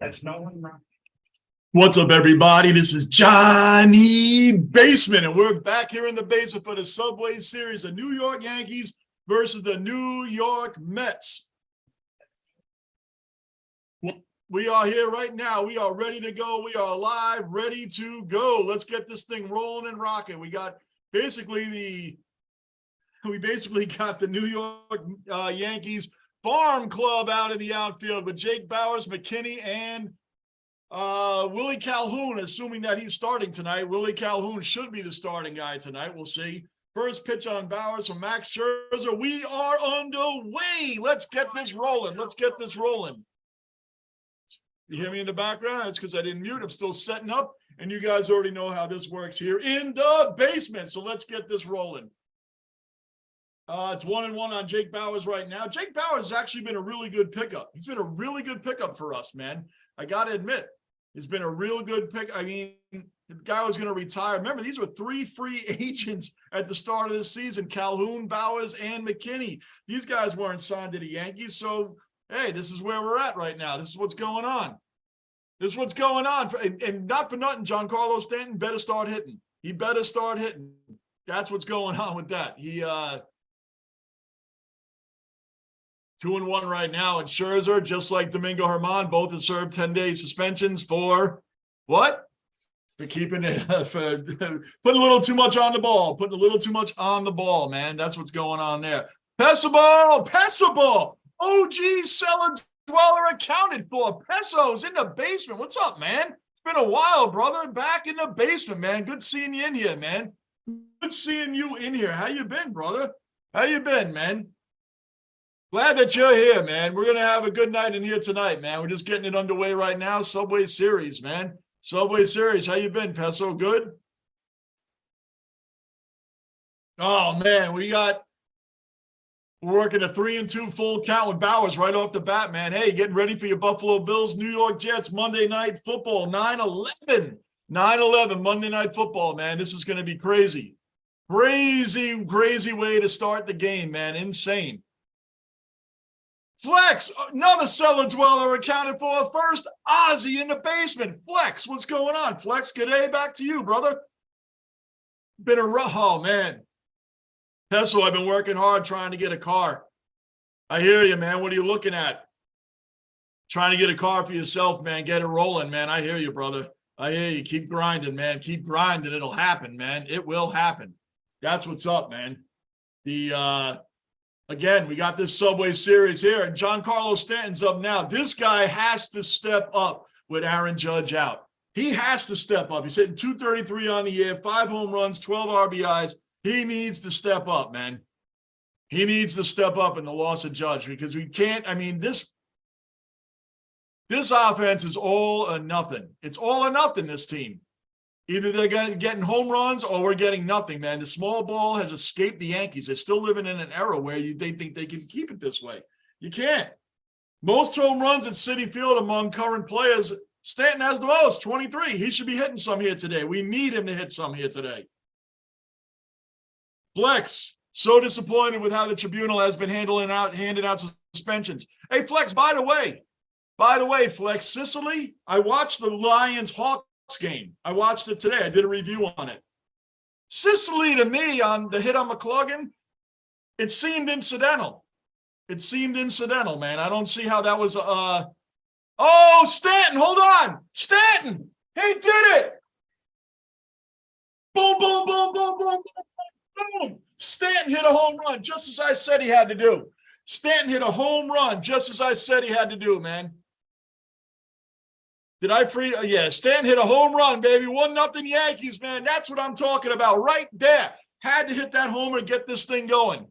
That's no one. What's up, everybody? This is Johnny Basement, and we're back here in the basement for the Subway Series, the New York Yankees versus the New York Mets. We are here right now. We are ready to go. We are live, ready to go. Let's get this thing rolling and rocking. We basically got the New York Yankees farm club out in the outfield with Jake Bauers, McKinney, and Willie Calhoun, assuming that he's starting tonight. Willie Calhoun should be the starting guy tonight. We'll see. First pitch on Bauers from Max Scherzer. We are underway. Let's get this rolling. Let's get this rolling. You hear me in the background? That's because I didn't mute. I'm still setting up, and you guys already know how this works here in the basement. So let's get this rolling. It's 1-1 on Jake Bauers right now. Jake Bauers has actually been a really good pickup. He's been a really good pickup for us, man. I got to admit, it's been a real good pick. I mean, the guy was going to retire. Remember, these were 3 free agents at the start of the season: Calhoun, Bauers, and McKinney. These guys weren't signed to the Yankees. So, hey, this is where we're at right now. This is what's going on. This is what's going on. And not for nothing, Giancarlo Stanton better start hitting. He better start hitting. That's what's going on with that. He 2-1 right now. And Scherzer, just like Domingo Germán, both have served 10-day suspensions for what? For keeping it, for putting a little too much on the ball. Putting a little too much on the ball, man. That's what's going on there. Pessable. OG Cellar Dweller accounted for. Pesos in the basement. What's up, man? It's been a while, brother. Back in the basement, man. Good seeing you in here, man. Good seeing you in here. How you been, brother? How you been, man? Glad that you're here, man. We're going to have a good night in here tonight, man. We're just getting it underway right now. Subway Series, man. Subway Series. How you been, Peso? Good? Oh, man. We're working a 3-2 full count with Bauers right off the bat, man. Hey, getting ready for your Buffalo Bills, New York Jets, Monday Night Football, 9/11. 9/11, Monday Night Football, man. This is going to be crazy. Crazy way to start the game, man. Insane. Flex, another Cellar Dweller accounted for. First, Ozzy in the basement. Flex, what's going on? Flex, good day. Back to you, brother. Been a rough, oh, man. Peso, I've been working hard trying to get a car. I hear you, man. What are you looking at? Trying to get a car for yourself, man. Get it rolling, man. I hear you, brother. I hear you. Keep grinding, man. Keep grinding. It'll happen, man. It will happen. That's what's up, man. Again, we got this Subway Series here, and Giancarlo Stanton's up now. This guy has to step up with Aaron Judge out. He has to step up. He's hitting .233 on the year, 5 home runs, 12 RBIs. He needs to step up, man. He needs to step up in the loss of Judge, because we can't, I mean, this offense is all or nothing. It's all or nothing, this team. Either they're getting home runs or we're getting nothing, man. The small ball has escaped the Yankees. They're still living in an era where they think they can keep it this way. You can't. Most home runs at Citi Field among current players, Stanton has the most, 23. He should be hitting some here today. We need him to hit some here today. Flex, so disappointed with how the tribunal has been handing out suspensions. Hey, Flex, by the way, Flex, Sicily, I watched the Lions-Hawks game. I watched it today. I did a review on it. Sicily, to me, on the hit on McCluggan, it seemed incidental. It seemed incidental, man. I don't see how that was oh, Stanton, hold on. Stanton, he did it. Boom, boom, boom, boom, boom, boom, boom. Stanton hit a home run just as I said he had to do. Stanton hit a home run just as I said he had to do, man. Did I free? Yeah, Stan hit a home run, baby. 1-0 Yankees, man. That's what I'm talking about right there. Had to hit that homer and get this thing going.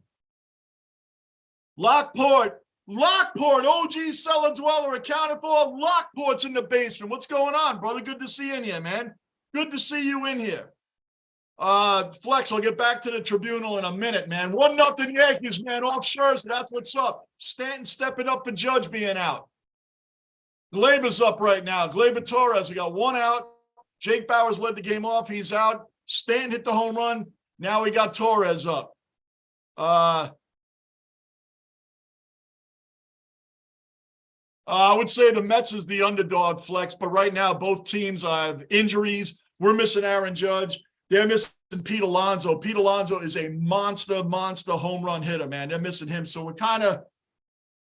Lockport, OG Cellar Dweller accounted for. Lockport's in the basement. What's going on, brother? Good to see you in here, man. Good to see you in here. Flex, I'll get back to the tribunal in a minute, man. 1-0 Yankees, man. Off Scherzer. That's what's up. Stanton stepping up for Judge being out. Gleyber's up right now. Gleyber Torres, we got 1 out. Jake Bauers led the game off. He's out. Stanton hit the home run. Now we got Torres up. I would say the Mets is the underdog, Flex, but right now both teams have injuries. We're missing Aaron Judge. They're missing Pete Alonso. Pete Alonso is a monster home run hitter, man. They're missing him. So we're kind of,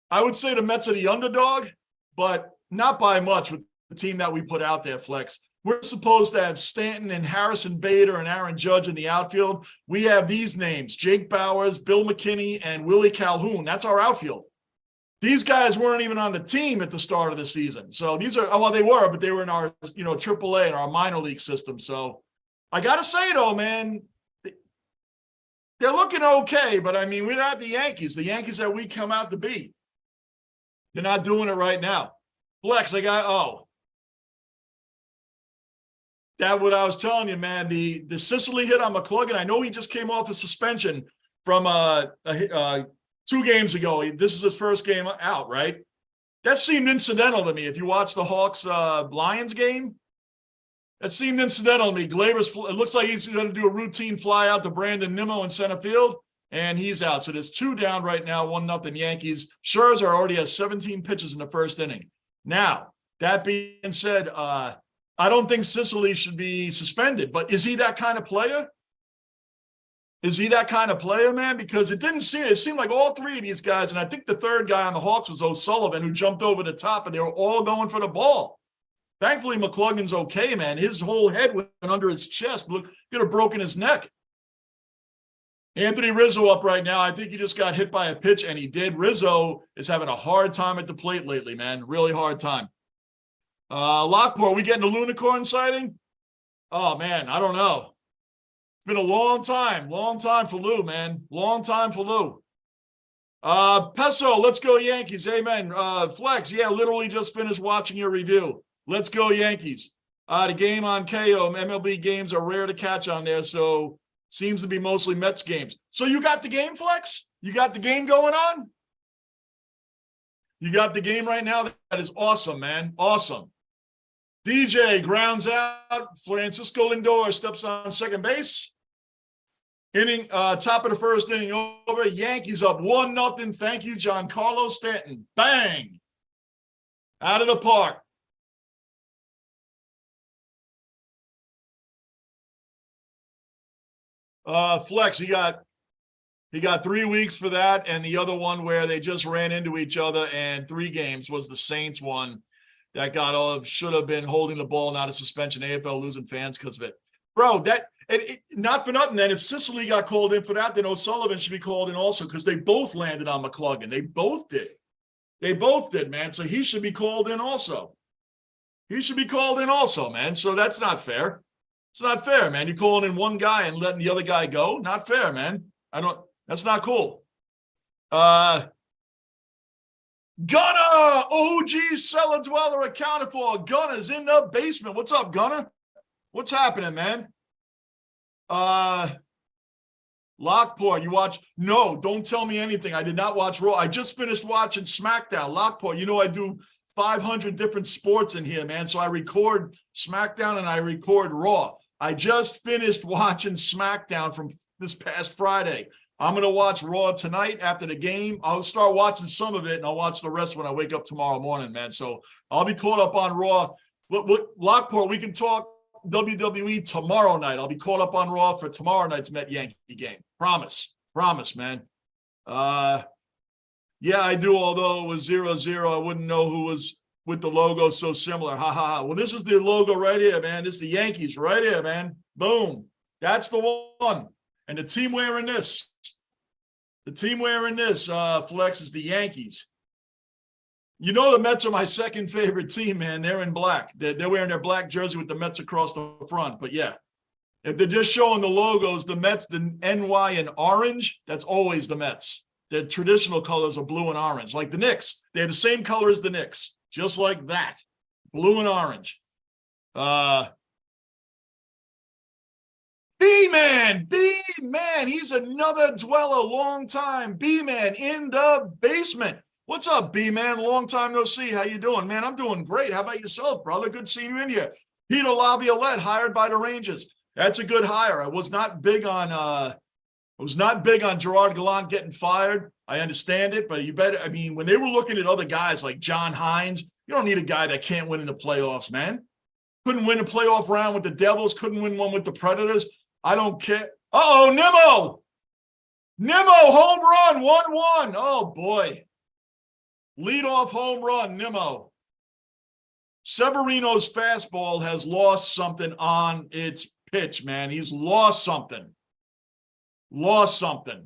I would say the Mets are the underdog, but not by much with the team that we put out there, Flex. We're supposed to have Stanton and Harrison Bader and Aaron Judge in the outfield. We have these names, Jake Bowers, Bill McKinney, and Willie Calhoun. That's our outfield. These guys weren't even on the team at the start of the season. So these are, well, they were, but they were in our, AAA and our minor league system. So I got to say, though, man, they're looking okay. But, I mean, we're not the Yankees that we come out to beat. They're not doing it right now. Flex, that what I was telling you, man, the Sicily hit on McCluggan. I know he just came off a suspension from 2 games ago. This is his first game out, right? That seemed incidental to me. If you watch the Hawks-Lions game, that seemed incidental to me. Glaber's, it looks like he's going to do a routine fly out to Brandon Nimmo in center field, and he's out. So there's 2 down right now, 1-0 Yankees. Scherzer already has 17 pitches in the first inning. Now, that being said, I don't think Sicily should be suspended, but is he that kind of player? Is he that kind of player, man? Because it seemed like all 3 of these guys, and I think the third guy on the Hawks was O'Sullivan, who jumped over the top, and they were all going for the ball. Thankfully, McCluggan's okay, man. His whole head went under his chest. Look, he could have broken his neck. Anthony Rizzo up right now. I think he just got hit by a pitch, and he did. Rizzo is having a hard time at the plate lately, man. Really hard time. Lockport, we getting a Lunicorn sighting? Oh, man, I don't know. It's been a long time for Lou, man. Long time for Lou. Peso, let's go Yankees. Amen. Flex, yeah, literally just finished watching your review. Let's go Yankees. The game on KO, MLB games are rare to catch on there, so seems to be mostly Mets games. So you got the game, Flex? You got the game going on? You got the game right now? That is awesome, man. Awesome. DJ grounds out. Francisco Lindor steps on second base. Inning, top of the first inning over. Yankees up 1-0. Thank you, Giancarlo Stanton. Bang! Out of the park. Flex, he got 3 weeks for that, and the other one where they just ran into each other, and 3 games was the Saints one that should have been holding the ball, not a suspension. AFL losing fans because of it. Bro, not for nothing, then if Sicily got called in for that, then O'Sullivan should be called in also, because they both landed on McCluggan. They both did, man. So he should be called in also. Man. So that's not fair. It's not fair, man. You're calling in one guy and letting the other guy go. Not fair, man. That's not cool. Gunner, OG cellar dweller accounted for. Gunner's in the basement. What's up, Gunner? What's happening, man? Lockport, you watch? No, don't tell me anything. I did not watch Raw. I just finished watching SmackDown. Lockport, I do 500 different sports in here, man. So I record SmackDown and I record Raw. I just finished watching SmackDown from this past Friday. I'm going to watch Raw tonight after the game. I'll start watching some of it, and I'll watch the rest when I wake up tomorrow morning, man. So I'll be caught up on Raw. Lockport, we can talk WWE tomorrow night. I'll be caught up on Raw for tomorrow night's Met Yankee game. Promise, man. Yeah, I do, although it was 0-0. I wouldn't know who was with the logo so similar. Ha, ha, ha. Well, this is the logo right here, man. This is the Yankees right here, man. Boom. That's the one. And the team wearing this. Flex, is the Yankees. The Mets are my second favorite team, man. They're in black. They're wearing their black jersey with the Mets across the front. But, yeah, if they're just showing the logos, the Mets, the NY in orange, that's always the Mets. Their traditional colors are blue and orange, like the Knicks. They have the same color as the Knicks, just like that, blue and orange. B-Man, he's another dweller, long time. B-Man in the basement. What's up, B-Man? Long time no see. How you doing, man? I'm doing great. How about yourself, brother? Good seeing you in here. Peter Laviolette, hired by the Rangers. That's a good hire. I was not big on I was not big on Gerard Gallant getting fired. I understand it, but you better, I mean, when they were looking at other guys like John Hines, you don't need a guy that can't win in the playoffs, man. Couldn't win a playoff round with the Devils, couldn't win one with the Predators. I don't care. Uh-oh, Nimmo! Nimmo, home run, 1-1. Oh, boy. Leadoff home run, Nimmo. Severino's fastball has lost something on its pitch, man. He's lost something. Lost something.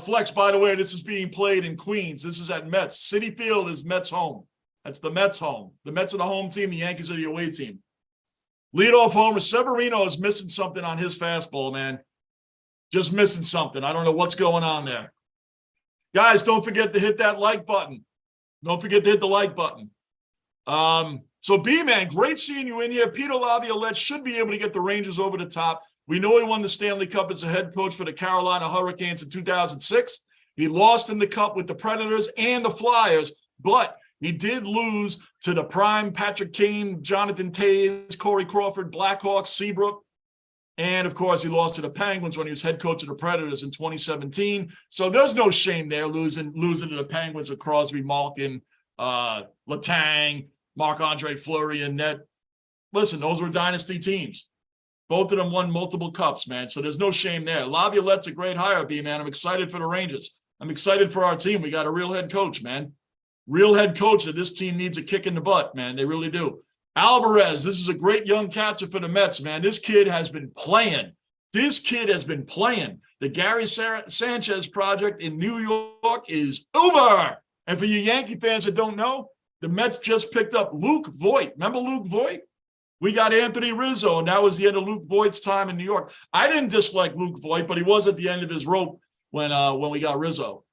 Flex, by the way, this is being played in Queens. This is at Mets. Citi Field is Mets home. That's the Mets home. The Mets are the home team. The Yankees are the away team. Leadoff homer. Severino is missing something on his fastball, man. Just missing something. I don't know what's going on there. Guys, don't forget to hit that like button. Don't forget to hit the like button. So B-Man, great seeing you in here. Peter Laviolette should be able to get the Rangers over the top. We know he won the Stanley Cup as a head coach for the Carolina Hurricanes in 2006. He lost in the Cup with the Predators and the Flyers, but he did lose to the prime Patrick Kane, Jonathan Toews, Corey Crawford, Blackhawks, Seabrook. And, of course, he lost to the Penguins when he was head coach of the Predators in 2017. So there's no shame there losing to the Penguins with Crosby, Malkin, Letang, Marc-Andre Fleury, and net. Listen, those were dynasty teams. Both of them won multiple cups, man. So there's no shame there. Laviolette's a great hire, B-Man. I'm excited for the Rangers. I'm excited for our team. We got a real head coach, man. Real head coach that this team needs a kick in the butt, man. They really do. Alvarez, this is a great young catcher for the Mets, man. This kid has been playing. This kid has been playing. The Gary Sanchez project in New York is over. And for you Yankee fans that don't know, the Mets just picked up Luke Voit. Remember Luke Voit? We got Anthony Rizzo, and that was the end of Luke Voigt's time in New York. I didn't dislike Luke Voit, but he was at the end of his rope when we got Rizzo.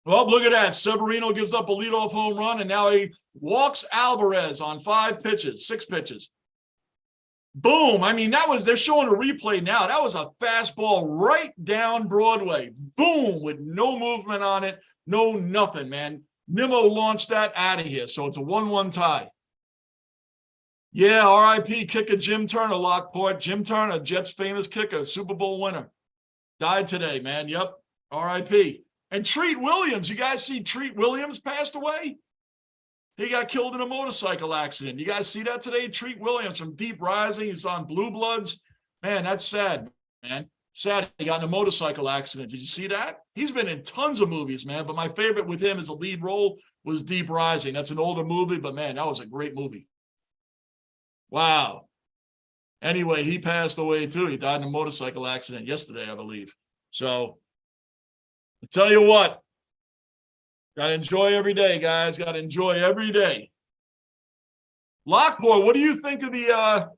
Well, look at that. Severino gives up a leadoff home run, and now he walks Alvarez on 6 pitches. Boom. I mean, they're showing a replay now. That was a fastball right down Broadway. Boom, with no movement on it, no nothing, man. Nimmo launched that out of here, so it's a 1-1 tie. Yeah, R.I.P. kicker Jim Turner, Lockport. Jim Turner, Jets' famous kicker, Super Bowl winner. Died today, man. Yep, R.I.P. And Treat Williams, you guys see Treat Williams passed away? He got killed in a motorcycle accident. You guys see that today? Treat Williams from Deep Rising. He's on Blue Bloods. Man, that's sad, man. Sad he got in a motorcycle accident. Did you see that? He's been in tons of movies, man. But my favorite with him as a lead role was Deep Rising. That's an older movie, but man, that was a great movie. Wow. Anyway, he passed away too. He died in a motorcycle accident yesterday, I believe. So, I tell you what, got to enjoy every day, guys. Got to enjoy every day. Lockport, what do you think of the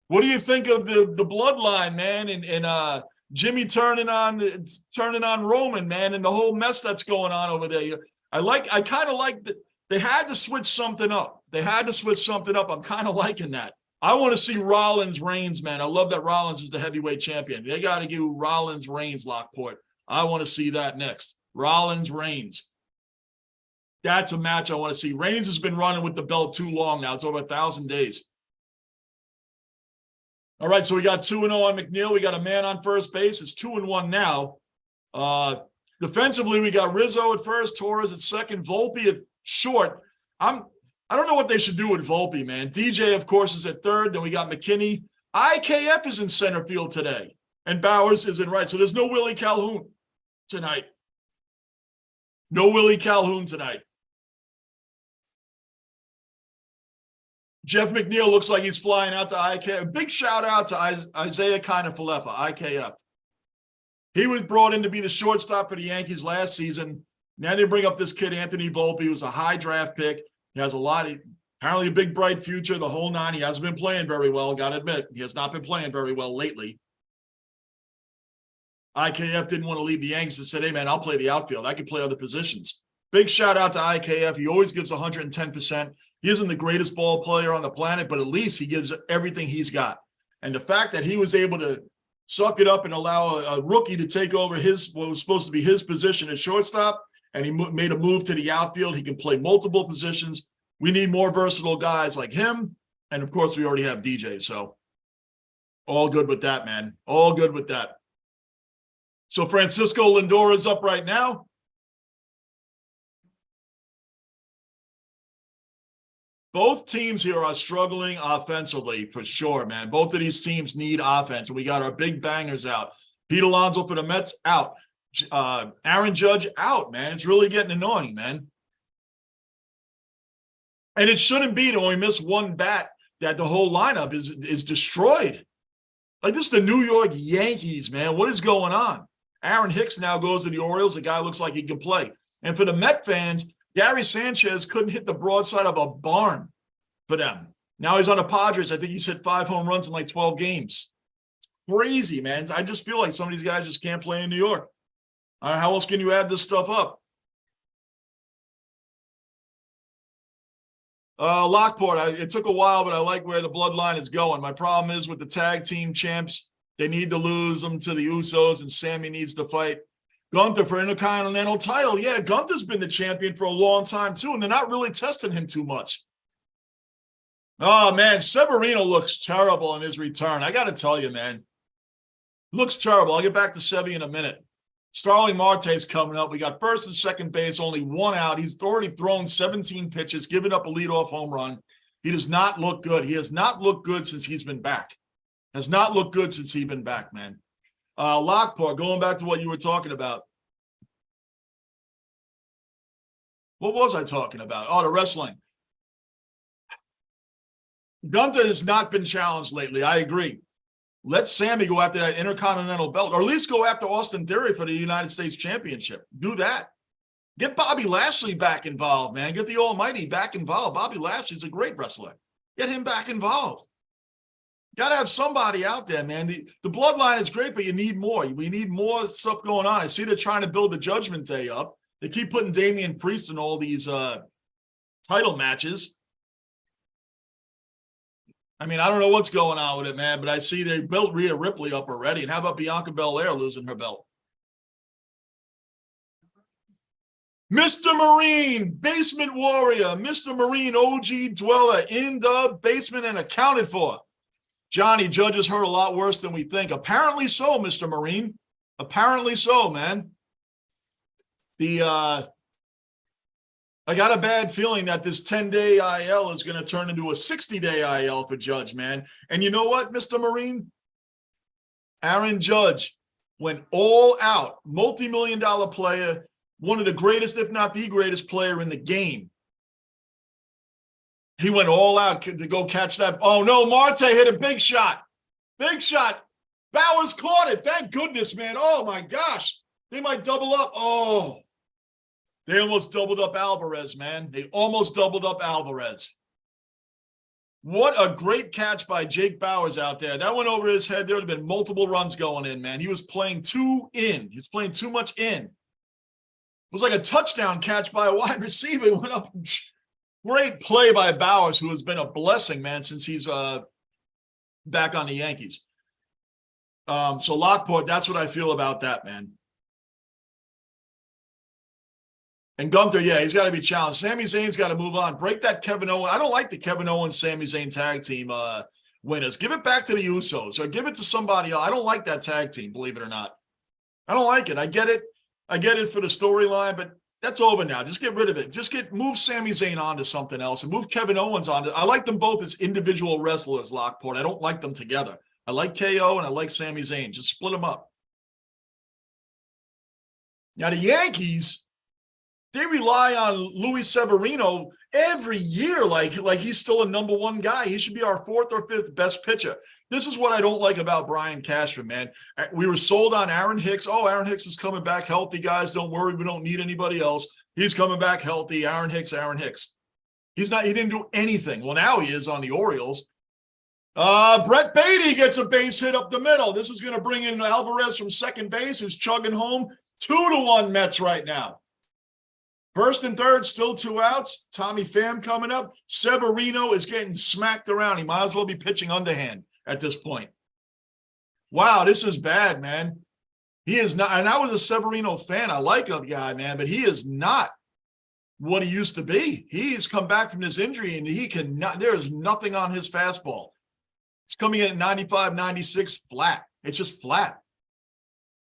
bloodline, man? And Jimmy turning on Roman, man, and the whole mess that's going on over there. I kind of like that. They had to switch something up. I'm kind of liking that. I want to see Rollins Reigns, man. I love that Rollins is the heavyweight champion. They got to give Rollins Reigns, Lockport. I want to see that next. Rollins Reigns. That's a match I want to see. Reigns has been running with the belt too long now. It's over 1,000 days. All right, so we got 2-0 on McNeil. We got a man on first base. It's 2-1 now. Defensively, we got Rizzo at first, Torres at second, Volpe at short. I don't know what they should do with Volpe, man. DJ, of course, is at third. Then we got McKinney. IKF is in center field today. And Bowers is in right. So there's no Willie Calhoun tonight. No Willie Calhoun tonight. Jeff McNeil looks like he's flying out to IKF. Big shout out to Isaiah Kiner-Falefa, IKF. He was brought in to be the shortstop for the Yankees last season. Now they bring up this kid, Anthony Volpe, who's a high draft pick. He has apparently a big, bright future, the whole nine. He hasn't been playing very well, got to admit. He has not been playing very well lately. IKF didn't want to leave the Yankees and said, hey, man, I'll play the outfield. I can play other positions. Big shout out to IKF. He always gives 110%. He isn't the greatest ball player on the planet, but at least he gives everything he's got. And the fact that he was able to suck it up and allow a rookie to take over what was supposed to be his position at shortstop, and he made a move to the outfield. He can play multiple positions. We need more versatile guys like him. And, of course, we already have DJ. So all good with that, man. All good with that. So Francisco Lindor is up right now. Both teams here are struggling offensively for sure, man. Both of these teams need offense. We got our big bangers out. Pete Alonso for the Mets out. Aaron Judge out, man. It's really getting annoying, man. And it shouldn't be that when we miss one bat that the whole lineup is destroyed. Like, this is the New York Yankees, man. What is going on? Aaron Hicks now goes to the Orioles. The guy looks like he can play. And for the Met fans, Gary Sanchez couldn't hit the broadside of a barn for them. Now he's on the Padres. I think he's hit 5 home runs in like 12 games. It's crazy, man. I just feel like some of these guys just can't play in New York. How else can you add this stuff up? Lockport, it took a while, but I like where the bloodline is going. My problem is with the tag team champs, they need to lose them to the Usos, and Sammy needs to fight Gunther for Intercontinental title. Yeah, Gunther's been the champion for a long time, too, and they're not really testing him too much. Oh, man, Severino looks terrible in his return. I got to tell you, man. Looks terrible. I'll get back to Sevy in a minute. Starling Marte's coming up. We got first and second base, only 1 out. He's already thrown 17 pitches, given up a leadoff home run. He does not look good. He has not looked good since he's been back. Has not looked good since he's been back, man. Lockport, going back to what you were talking about. What was I talking about? Oh, the wrestling. Gunther has not been challenged lately. I agree. Let Sammy go after that Intercontinental belt, or at least go after Austin Theory for the United States Championship. Do that. Get Bobby Lashley back involved, man. Get the Almighty back involved. Bobby Lashley's a great wrestler. Get him back involved. Got to have somebody out there, man. The bloodline is great, but you need more. We need more stuff going on. I see they're trying to build the Judgment Day up. They keep putting Damian Priest in all these title matches. I mean, I don't know what's going on with it, man, but I see they built Rhea Ripley up already. And how about Bianca Belair losing her belt? Mr. Marine, Basement Warrior, Mr. Marine, OG Dweller in the basement and accounted for. Johnny, Judge is hurt a lot worse than we think. Apparently so, Mr. Marine. Apparently so, man. I got a bad feeling that this 10-day IL is going to turn into a 60-day IL for Judge, man. And you know what, Mr. Marine? Aaron Judge went all out, multi-million-dollar player, one of the greatest, if not the greatest player in the game. He went all out to go catch that. Oh, no, Marte hit a big shot. Big shot. Bowers caught it. Thank goodness, man. Oh, my gosh. They might double up. Oh. They almost doubled up Alvarez, man. They almost doubled up Alvarez. What a great catch by Jake Bowers out there. That went over his head. There would have been multiple runs going in, man. He was playing too in. He's playing too much in. It was like a touchdown catch by a wide receiver. It went up. Great play by Bowers, who has been a blessing, man, since he's back on the Yankees. So Lockport, that's what I feel about that, man. And Gunther, yeah, he's got to be challenged. Sami Zayn's got to move on. Break that Kevin Owens. I don't like the Kevin Owens, Sami Zayn tag team winners. Give it back to the Usos or give it to somebody else. I don't like that tag team, believe it or not. I don't like it. I get it. I get it for the storyline, but that's over now. Just get rid of it. Just move Sami Zayn on to something else and move Kevin Owens on. I like them both as individual wrestlers, Lockport. I don't like them together. I like KO and I like Sami Zayn. Just split them up. Now the Yankees, they rely on Luis Severino every year like he's still a number 1 guy. He should be our 4th or 5th best pitcher. This is what I don't like about Brian Cashman, man. We were sold on Aaron Hicks. Oh, Aaron Hicks is coming back healthy, guys. Don't worry. We don't need anybody else. He's coming back healthy. Aaron Hicks. He didn't do anything. Well, now he is on the Orioles. Brett Beatty gets a base hit up the middle. This is going to bring in Alvarez from second base, who's chugging home. 2-1 Mets right now. First and third, still 2 outs. Tommy Pham coming up. Severino is getting smacked around. He might as well be pitching underhand at this point. Wow, this is bad, man. He is not, and I was a Severino fan. I like the guy, man, but he is not what he used to be. He's come back from this injury, and he cannot, there is nothing on his fastball. It's coming in at 95, 96, flat. It's just flat.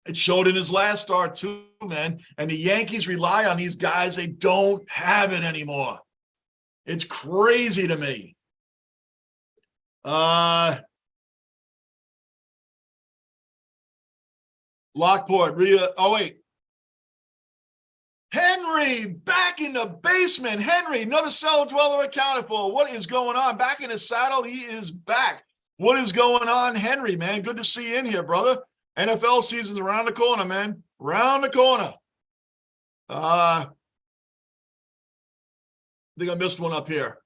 It showed in his last start too, man. And the Yankees rely on these guys. They don't have it anymore. It's crazy to me. Lockport, oh wait. Henry back in the basement. Henry, another cellar dweller accounted for. What is going on? Back in his saddle. He is back. What is going on, Henry, man? Good to see you in here, brother. NFL season's around the corner, man. Around the corner. I think I missed one up here.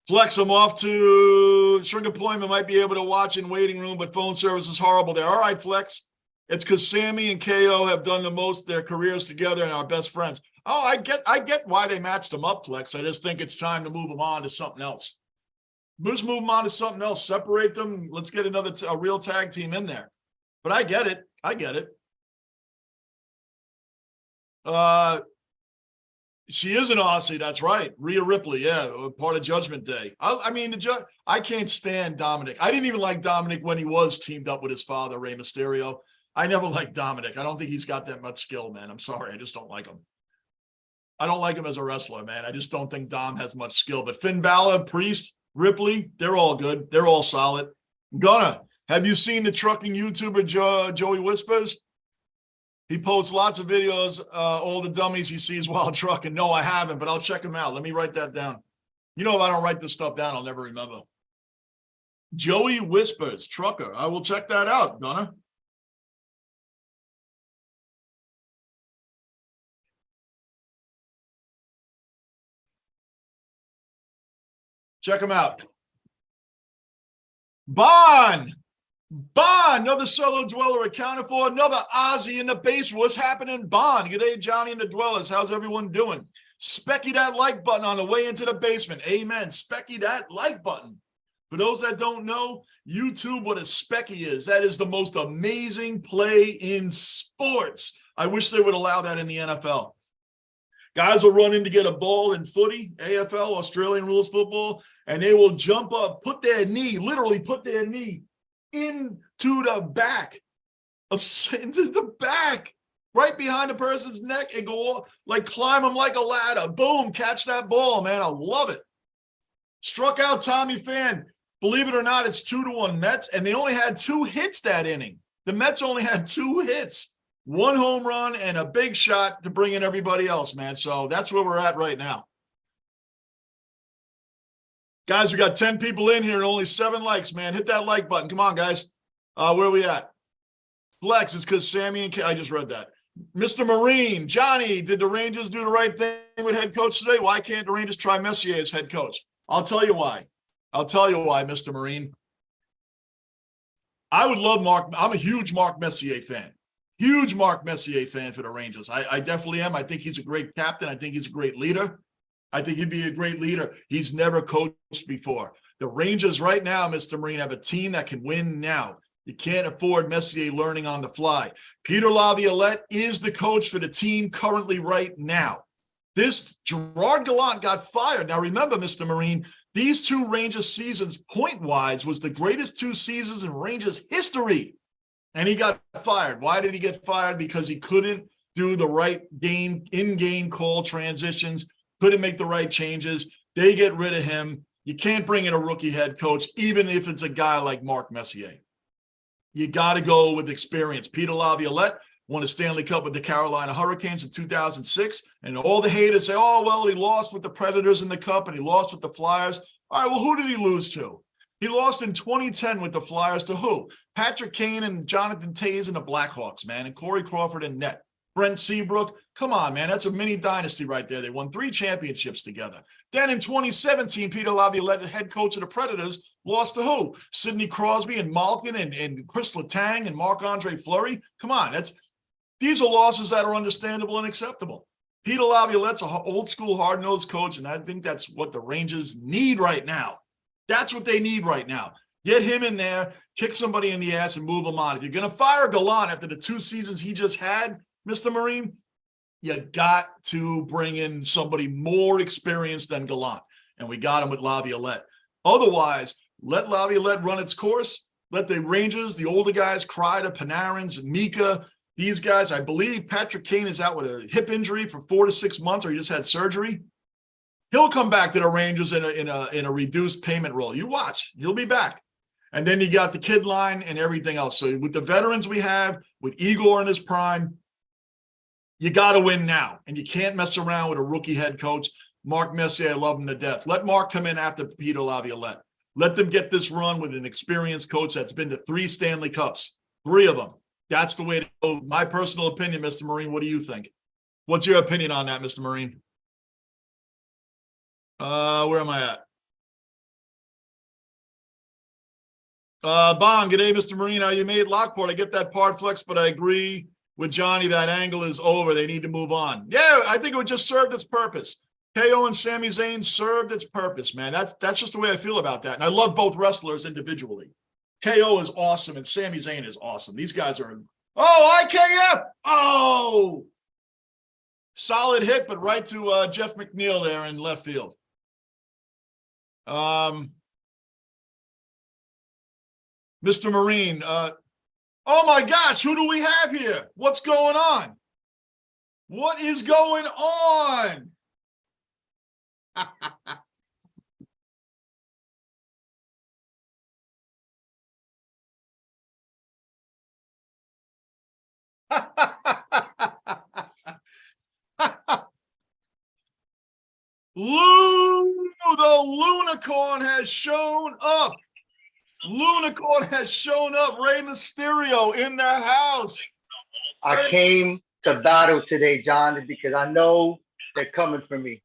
Flex, I'm off to shrink appointment. Might be able to watch in waiting room, but phone service is horrible there. All right, Flex. It's because Sammy and KO have done the most their careers together and are best friends. Oh, I get why they matched them up, Flex. I just think it's time to move them on to something else. Just move them on to something else. Separate them. Let's get a real tag team in there. But I get it. I get it. She is an Aussie. That's right. Rhea Ripley. Yeah, part of Judgment Day. I can't stand Dominic. I didn't even like Dominic when he was teamed up with his father, Rey Mysterio. I never liked Dominic. I don't think he's got that much skill, man. I'm sorry. I just don't like him. I don't like him as a wrestler, man. I just don't think Dom has much skill. But Finn Balor, Priest, Ripley, they're all good. They're all solid. Gunna, have you seen the trucking YouTuber Joey Whispers? He posts lots of videos, all the dummies he sees while trucking. No, I haven't, but I'll check him out. Let me write that down. You know, if I don't write this stuff down, I'll never remember. Joey Whispers, trucker. I will check that out, Gunna. Check him out. Bond, another solo dweller accounted for. Another Aussie in the base. What's happening, Bond? G'day, Johnny and the Dwellers. How's everyone doing? Specky that like button on the way into the basement. Amen. Specky that like button. For those that don't know, YouTube, what a specky is. That is the most amazing play in sports. I wish they would allow that in the NFL. Guys will run in to get a ball in footy, AFL, Australian rules football, and they will jump up, literally put their knee into the back, right behind the person's neck, and go like climb them like a ladder. Boom, catch that ball, man. I love it. Struck out Tommy Pham. Believe it or not, it's 2-1 Mets, and they only had 2 hits that inning. The Mets only had 2 hits. 1 home run and a big shot to bring in everybody else, man. So that's where we're at right now. Guys, we got 10 people in here and only 7 likes, man. Hit that like button. Come on, guys. Where are we at? Flex, it's because Sammy and I just read that. Mr. Marine, Johnny, did the Rangers do the right thing with head coach today? Why can't the Rangers try Messier as head coach? I'll tell you why. Mr. Marine. I would love Mark. I'm a huge Mark Messier fan. Huge Mark Messier fan for the Rangers. I definitely am. I think he's a great captain. I think he's a great leader. I think he'd be a great leader. He's never coached before. The Rangers right now, Mr. Marine, have a team that can win now. You can't afford Messier learning on the fly. Peter Laviolette is the coach for the team currently right now. This Gerard Gallant got fired. Now remember, Mr. Marine, these 2 Rangers seasons point-wise was the greatest 2 seasons in Rangers history. And he got fired. Why did he get fired? Because he couldn't do the right in-game call transitions, couldn't make the right changes. They get rid of him. You can't bring in a rookie head coach, even if it's a guy like Mark Messier. You got to go with experience. Peter Laviolette won a Stanley Cup with the Carolina Hurricanes in 2006. And all the haters say, oh, well, he lost with the Predators in the Cup and he lost with the Flyers. All right, well, who did he lose to? He lost in 2010 with the Flyers to who? Patrick Kane and Jonathan Toews and the Blackhawks, man, and Corey Crawford and net. Brent Seabrook. Come on, man. That's a mini dynasty right there. They won 3 championships together. Then in 2017, Peter Laviolette, the head coach of the Predators, lost to who? Sidney Crosby and Malkin and Chris Letang and Marc-Andre Fleury. Come on. These are losses that are understandable and acceptable. Peter Laviolette's an old-school, hard-nosed coach, and I think that's what the Rangers need right now. That's what they need right now. Get him in there, kick somebody in the ass, and move him on. If you're going to fire Gallant after the 2 seasons he just had, Mr. Marine, you got to bring in somebody more experienced than Gallant. And we got him with Laviolette. Otherwise, let Laviolette run its course. Let the Rangers, the older guys, cry to Panarins, Mika, these guys. I believe Patrick Kane is out with a hip injury for 4 to 6 months, or he just had surgery. He'll come back to the Rangers in a reduced payment role. You watch, he'll be back. And then you got the kid line and everything else. So with the veterans we have, with Igor in his prime, you got to win now. And you can't mess around with a rookie head coach. Mark Messier, I love him to death. Let Mark come in after Peter Laviolette. Let them get this run with an experienced coach that's been to 3 Stanley Cups, 3 of them. That's the way to go. My personal opinion, Mr. Marine. What do you think? What's your opinion on that, Mr. Marine? Where am I at? Bond, good day, Mr. Marine. How you made Lockport? I get that part flex, but I agree with Johnny. That angle is over. They need to move on. Yeah, I think it would just served its purpose. KO and Sami Zayn served its purpose, man. That's just the way I feel about that. And I love both wrestlers individually. KO is awesome and Sami Zayn is awesome. These guys are, oh, IKF. Oh, solid hit, but right to Jeff McNeil there in left field. Mr. Marine, oh my gosh, who do we have here? What's going on? What is going on? Lou, the Lunicorn has shown up. Lunicorn has shown up. Rey Mysterio in the house. I came to battle today, John, because I know they're coming for me.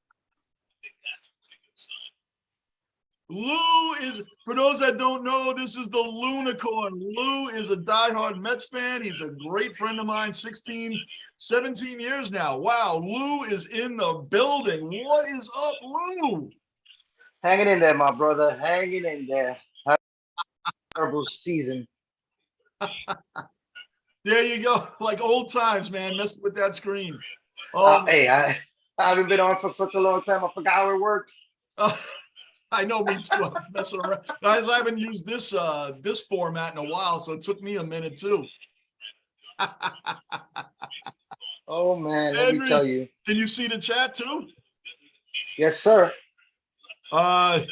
Lou is, for those that don't know, this is the Lunicorn. Lou is a diehard Mets fan. He's a great friend of mine, 16, 17 years now. Wow, Lou is in the building. What is up, Lou? Hanging in there, my brother. Hanging in there. Terrible season. There you go. Like old times, man. Messing with that screen. Oh, hey, I haven't been on for such a long time. I forgot how it works. I know, me too. I was messing around. Guys, I haven't used this this format in a while, so it took me a minute too. Oh man, Henry, let me tell you. Can you see the chat too? Yes, sir. Gunnar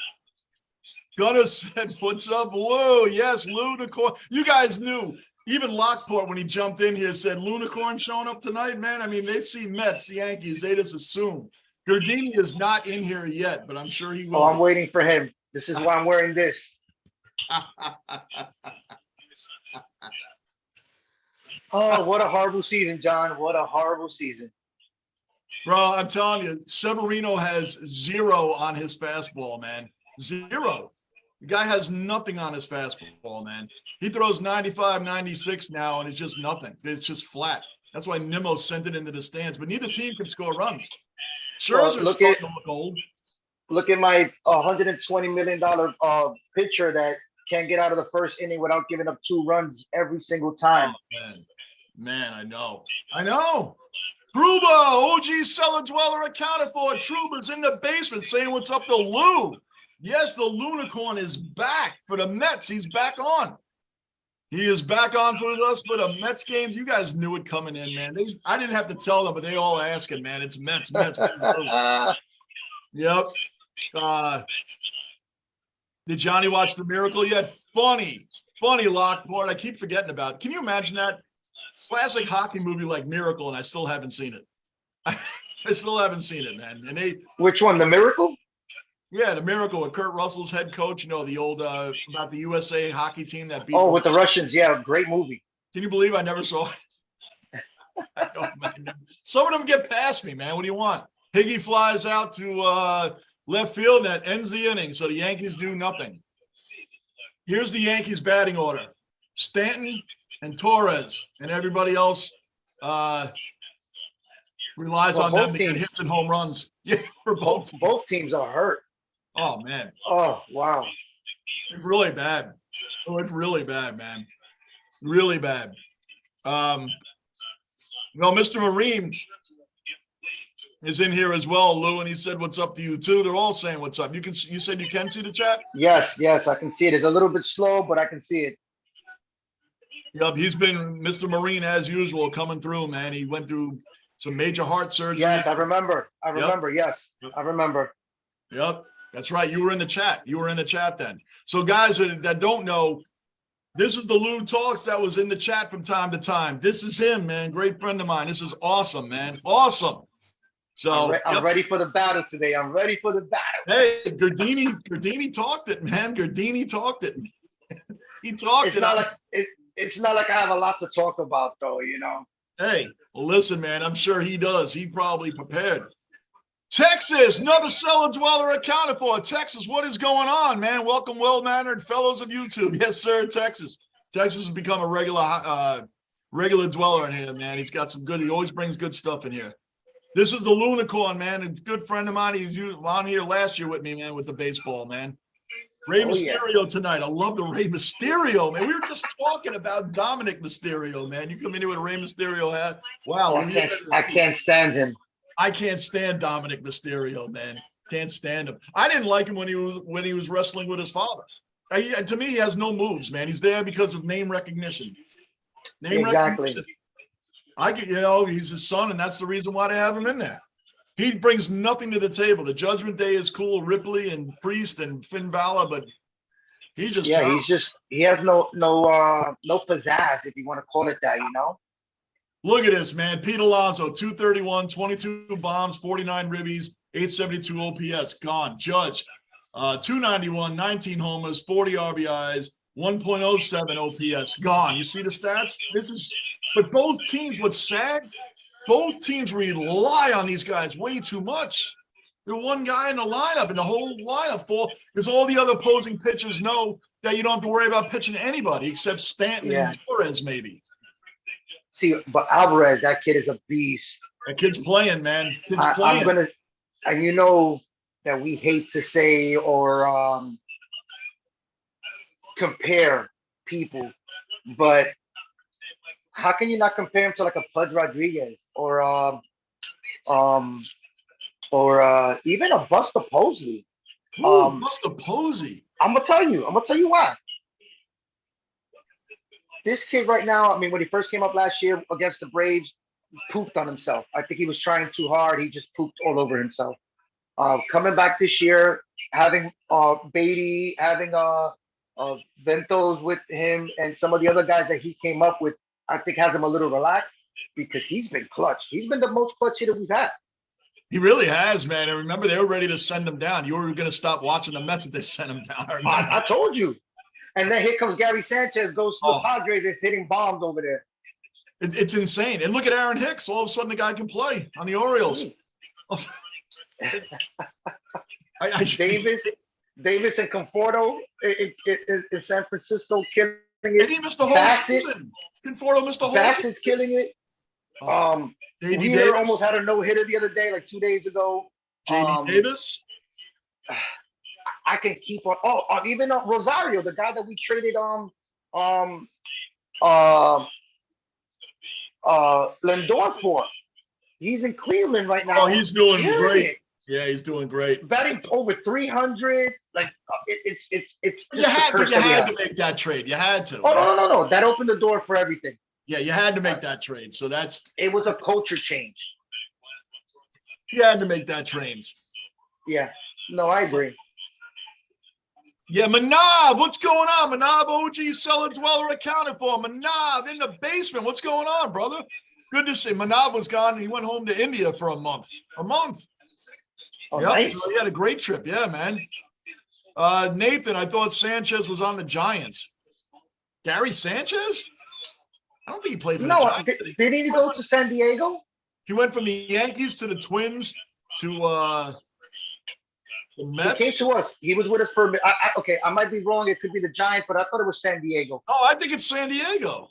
said, "What's up, Lou?" Yes, Lunicorn. You guys knew. Even Lockport, when he jumped in here, said Lunicorn showing up tonight. Man, I mean, they see Mets, Yankees. They just assume. Gardini is not in here yet, but I'm sure he will. Oh, I'm waiting for him. This is why I'm wearing this. Oh, what a horrible season, John. What a horrible season. Bro, I'm telling you, Severino has 0 on his fastball, man. 0. The guy has nothing on his fastball, man. He throws 95, 96 now, and it's just nothing. It's just flat. That's why Nimmo sent it into the stands. But neither team can score runs. Scherzer's starting to look old. Look at my $120 million pitcher that can't get out of the first inning without giving up 2 runs every single time. Oh, man, I know. Truba, OG cellar dweller accounted for. Truba's in the basement saying what's up to Lou. Yes, the Lunicorn is back for the Mets. He's back on. He is back on for us for the Mets games. You guys knew it coming in, man. I didn't have to tell them, but they all asking, man. It's Mets. Yep. Did Johnny watch The Miracle yet? Funny Lockport. I keep forgetting about it. Can you imagine that? Classic hockey movie like Miracle, and I still haven't seen it. I still haven't seen it, man. And which one? The Miracle? Yeah, The Miracle with Kurt Russell's head coach. You know, the old about the USA hockey team that beat. Oh, with the Russians. Yeah, great movie. Can you believe I never saw it? I know, man. Some of them get past me, man. What do you want? Higgy flies out to left field, and that ends the inning. So the Yankees do nothing. Here's the Yankees batting order: Stanton and Torres, and everybody else relies on them to get hits and home runs. Yeah, for both teams. Both teams are hurt. Oh man. Oh wow. It's really bad. Oh, it's really bad, man. Really bad. Well, Mr. Marine is in here as well, Lou, and he said what's up to you too. They're all saying what's up. You said you can see the chat? Yes, I can see it. It's a little bit slow, but I can see it. Yep, he's been Mr. Marine as usual, coming through, man. He went through some major heart surgery. Yes, I remember. I remember. Yes, I remember. Yep, that's right. You were in the chat. You were in the chat then. So, guys that don't know, this is the Lou Talks that was in the chat from time to time. This is him, man. Great friend of mine. This is awesome, man. Awesome. So I'm ready for the battle today. I'm ready for the battle. Hey, Gardini talked it, man. Gardini talked it. He talked it. It's not like I have a lot to talk about, though. Hey, well, listen, man. I'm sure he does. He probably prepared. Texas, another cellar dweller accounted for. Texas, what is going on, man? Welcome, well-mannered fellows of YouTube. Yes, sir, Texas. Texas has become a regular dweller in here, man. He's got some good. He always brings good stuff in here. This is the Lunicorn, man. A good friend of mine. He's on here last year with me, man, with the baseball, man. Rey Mysterio tonight. I love the Rey Mysterio, man. We were just talking about Dominic Mysterio, man. You come in here with a Rey Mysterio hat. Wow. I can't stand him. I can't stand Dominic Mysterio, man. Can't stand him. I didn't like him when he was wrestling with his father. To me, he has no moves, man. He's there because of name recognition. Exactly. He's his son, and that's the reason why they have him in there. He brings nothing to the table. The Judgment Day is cool, Ripley and Priest and Finn Balor, but he has no pizzazz, if you want to call it that, Look at this, man. Pete Alonso, 231, 22 bombs, 49 ribbies, 872 OPS, gone. Judge, 291, 19 homers, 40 RBIs, 1.07 OPS, gone. You see the stats? But both teams, what's sad, both teams rely on these guys way too much. They're one guy in the lineup, and the whole lineup because all the other opposing pitchers know that you don't have to worry about pitching anybody except Stanton and Torres, maybe. See, but Alvarez, that kid is a beast. That kid's playing, man. And you know that we hate to say or compare people, but how can you not compare him to like a Pudge Rodriguez or even a Buster Posey? Buster Posey. I'm gonna tell you why. This kid right now, I mean, when he first came up last year against the Braves, pooped on himself. I think he was trying too hard. He just pooped all over himself. Coming back this year, having Beatty, having Ventos with him, and some of the other guys that he came up with, I think has him a little relaxed because he's been clutch. He's been the most clutch hitter we've had. He really has, man. And remember, they were ready to send him down. You were going to stop watching the Mets if they sent him down. I told you. And then here comes Gary Sanchez, goes to the Padres, that's hitting bombs over there. It's insane. And look at Aaron Hicks. All of a sudden, the guy can play on the Orioles. Davis and Conforto in San Francisco killing it. And he missed the whole season. Conforto missed the whole season. Bassett's killing it. Wheeler almost had a no-hitter the other day, like 2 days ago. JD Davis. I can keep on. Even Rosario, the guy that we traded Lindor for. He's in Cleveland right now. Oh, he's doing great. Yeah, he's doing great. Batting over 300. Like it's. You had to make that trade. You had to. Oh no! That opened the door for everything. Yeah, you had to make that trade. So it was a culture change. You had to make that trade. Yeah. No, I agree. Yeah, Manav, what's going on? Manav, OG cellar dweller accounted for. Manav in the basement. What's going on, brother? Good to see. Manav was gone. He went home to India for a month. Oh, nice. So he had a great trip. Yeah, man. Nathan, I thought Sanchez was on the Giants. Gary Sanchez? I don't think he played for the Giants. Did he go to San Diego? He went from the Yankees to the Twins to the Mets. He came to us. He was with us for a bit. I might be wrong. It could be the Giants, but I thought it was San Diego. Oh, I think it's San Diego.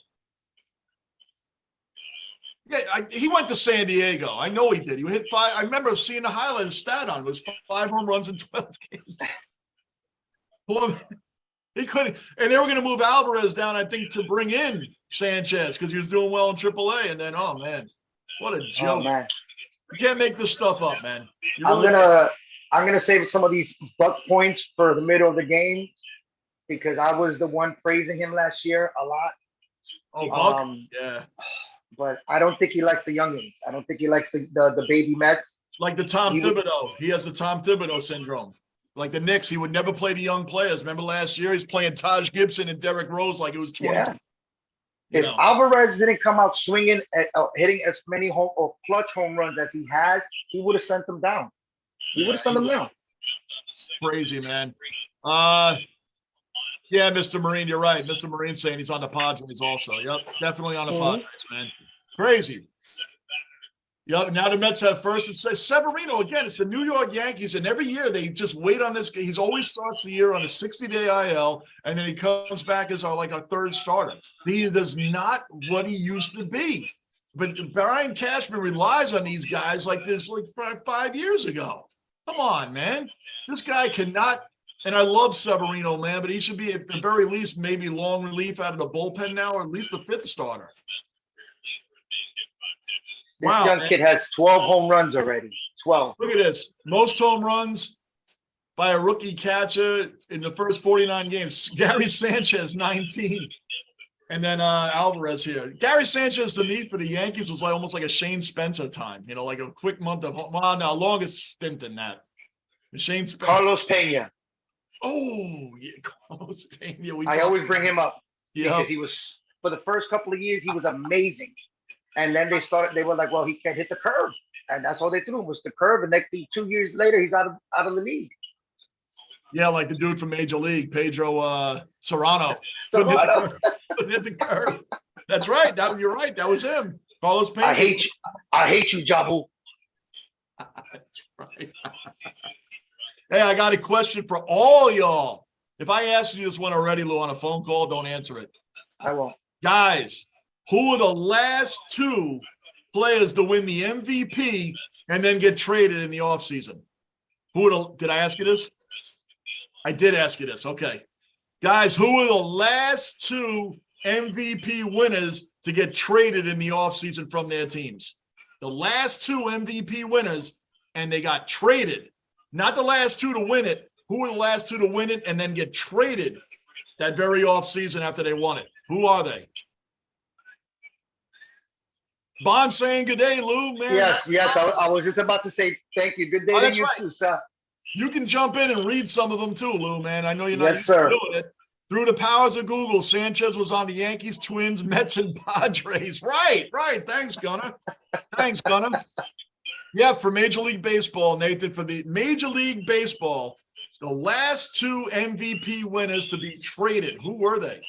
Yeah, he went to San Diego. I know he did. He hit 5. I remember seeing the highlight stat on it. It was 5 home runs in 12 games. Well, he couldn't. And they were going to move Alvarez down, I think, to bring in Sanchez because he was doing well in AAA. And then, oh, man, what a joke. Oh, man. You can't make this stuff up, man. I'm gonna save some of these buck points for the middle of the game because I was the one praising him last year a lot. Oh, Buck? Um, Yeah. but I don't think he likes the youngins. I don't think he likes the baby Mets. Like the Tom He would, Thibodeau. He has the Tom Thibodeau syndrome. Like the Knicks, he would never play the young players. Remember last year, he's playing Taj Gibson and Derrick Rose like it was 22. yeah. You If know, Alvarez didn't come out swinging, hitting as many home or clutch home runs as he has, he would have sent them down. He would yeah, have sent them down. crazy, man. Yeah, Mr. Marine, you're right. Mr. Marine's saying he's on the Padres also. Yep, definitely on the Padres, man. Crazy. Yep, now the Mets have first. It says Severino again. It's the New York Yankees, and every year they just wait on this. He's always starts the year on a 60-day IL, and then he comes back as our third starter. He is not what he used to be. But Brian Cashman relies on these guys like this like 5 years ago. Come on, man. This guy cannot. And I love Severino, man, but he should be at the very least maybe long relief out of the bullpen now, or at least the fifth starter. This young kid has 12 home runs already. 12. Look at this. Most home runs by a rookie catcher in the first 49 games. Gary Sanchez, 19. And then Alvarez here. Gary Sanchez, to me, for the Yankees, was like almost like a Shane Spencer time. You know, like a quick month of longest stint than that. Shane Spencer. Carlos Pena. Oh, yeah, Carlos Pena. I always bring him up because he was, for the first couple of years, he was amazing. And then they were like, well, he can't hit the curve. And that's all they threw was the curve. And next thing, 2 years later, he's out of the league. Yeah, like the dude from Major League, Pedro Serrano. Couldn't hit the curve. That's right. You're right. That was him. Carlos Pena. I hate you, Jabu. That's right. Hey, I got a question for all y'all. If I asked you this one already, Lou, on a phone call, don't answer it. I won't. Guys, who are the last two players to win the MVP and then get traded in the offseason? Did I ask you this? I did ask you this. Okay. Guys, who are the last two MVP winners to get traded in the offseason from their teams? The last two MVP winners, and they got traded. Not the last two to win it. Who are the last two to win it and then get traded that very offseason after they won it? Who are they? Bond saying good day, Lou, man. Yes. I was just about to say thank you. Good day to you too, sir. You can jump in and read some of them too, Lou, man. I know you're not doing it. Through the powers of Google, Sanchez was on the Yankees, Twins, Mets, and Padres. Right. Thanks, Gunner. Yeah, for Major League Baseball, Nathan, for the Major League Baseball, the last two MVP winners to be traded. Who were they?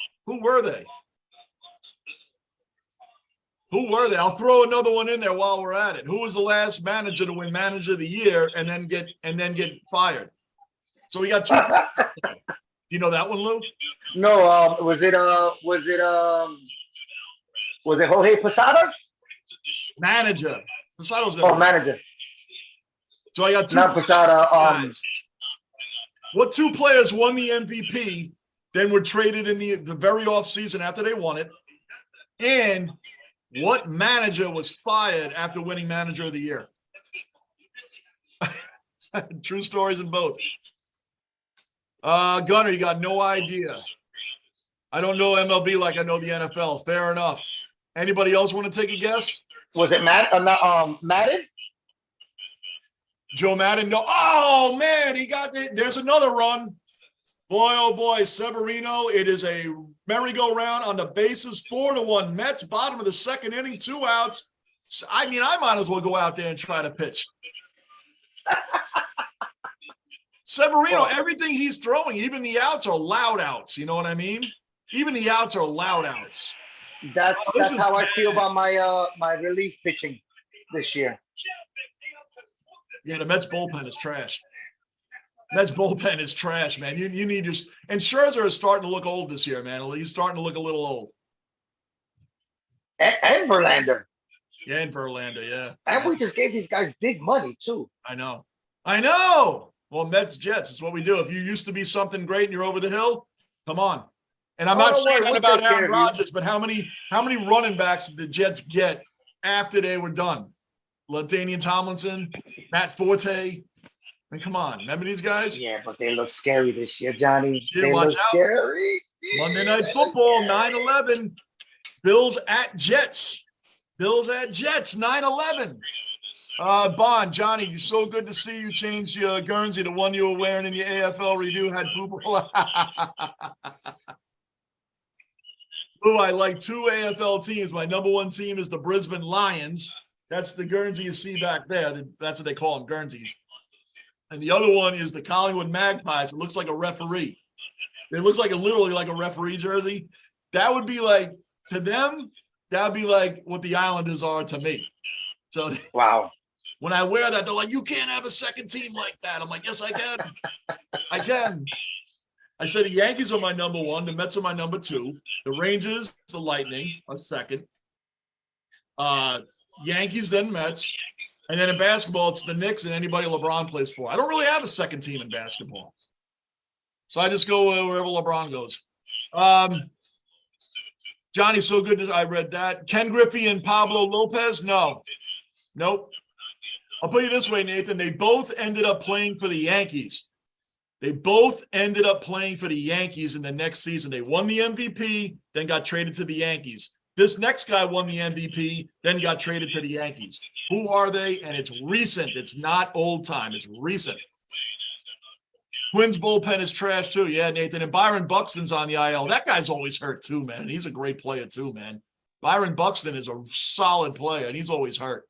I'll throw another one in there while we're at it. Who was the last manager to win Manager of the Year and then get fired? So we got two. Do you know that one, Lou? No. Was it Jorge Posada? Manager. Posado's manager. So I got two. Not Posada. What two players won the MVP, then were traded in the very off season after they won it? And what manager was fired after winning Manager of the Year? True stories in both. Gunner, you got no idea. I don't know MLB like I know the NFL. Fair enough. Anybody else want to take a guess? Was it Madden? Joe Madden? No. Oh, man, he got it. There's another run. Boy, oh boy, Severino. It is a merry-go-round on the bases, 4-1 Mets, bottom of the second inning, 2 outs. I mean, I might as well go out there and try to pitch. Severino, everything he's throwing, even the outs are loud outs. You know what I mean? Even the outs are loud outs. That's how I feel about my relief pitching this year. Yeah, the Mets bullpen is trash. Mets bullpen is trash, man. You need just and Scherzer is starting to look old this year, man. He's starting to look a little old. And Verlander. Yeah, and Verlander, yeah. And we just gave these guys big money too. I know. Well, Mets Jets is what we do. If you used to be something great and you're over the hill, come on. And I'm not saying that about Aaron Rodgers, but how many running backs did the Jets get after they were done? LaDainian Tomlinson, Matt Forte. I mean, come on. Remember these guys? Yeah, but they look scary this year, Johnny. Yeah, they look scary. Monday Night Football, 9/11. Bills at Jets. Bills at Jets, 9-11. Bond, Johnny, so good to see you change your Guernsey to one you were wearing in your AFL review. Had poop. Ooh, I like 2 AFL teams. My number 1 team is the Brisbane Lions. That's the Guernsey you see back there. That's what they call them, Guernseys. And the other one is the Collingwood Magpies. It looks like a referee. It looks like literally like a referee jersey. That would be like, to them, that would be like what the Islanders are to me. So wow. When I wear that, they're like, you can't have a second team like that. I'm like, yes, I can. I can. I said the Yankees are my number 1. The Mets are my number 2. The Rangers, the Lightning, are second. Yankees, then Mets. And then in basketball, it's the Knicks and anybody LeBron plays for. I don't really have a second team in basketball. So I just go wherever LeBron goes. Johnny, so good. I read that. Ken Griffey and Pablo Lopez? No. Nope. I'll put you this way, Nathan. They both ended up playing for the Yankees. They both ended up playing for the Yankees in the next season. They won the MVP, then got traded to the Yankees. This next guy won the MVP, then got traded to the Yankees. Who are they? And it's recent. It's not old time. It's recent. Twins bullpen is trash too. Yeah, Nathan. And Byron Buxton's on the IL. That guy's always hurt too, man. And he's a great player too, man. Byron Buxton is a solid player, and he's always hurt.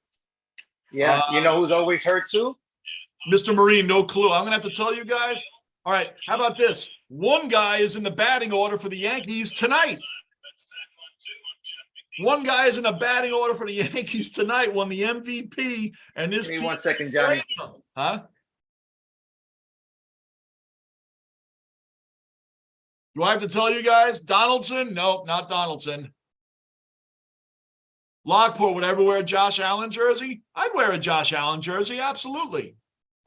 Yeah, you know who's always hurt too? Mr. Marine, no clue. I'm going to have to tell you guys. All right, how about this? One guy is in the batting order for the Yankees tonight. One guy is in the batting order for the Yankees tonight, won the MVP, and this Give me team. 1 second, Johnny. Huh? Do I have to tell you guys? Donaldson? Nope, not Donaldson. Lockport would ever wear a Josh Allen jersey? I'd wear a Josh Allen jersey, absolutely.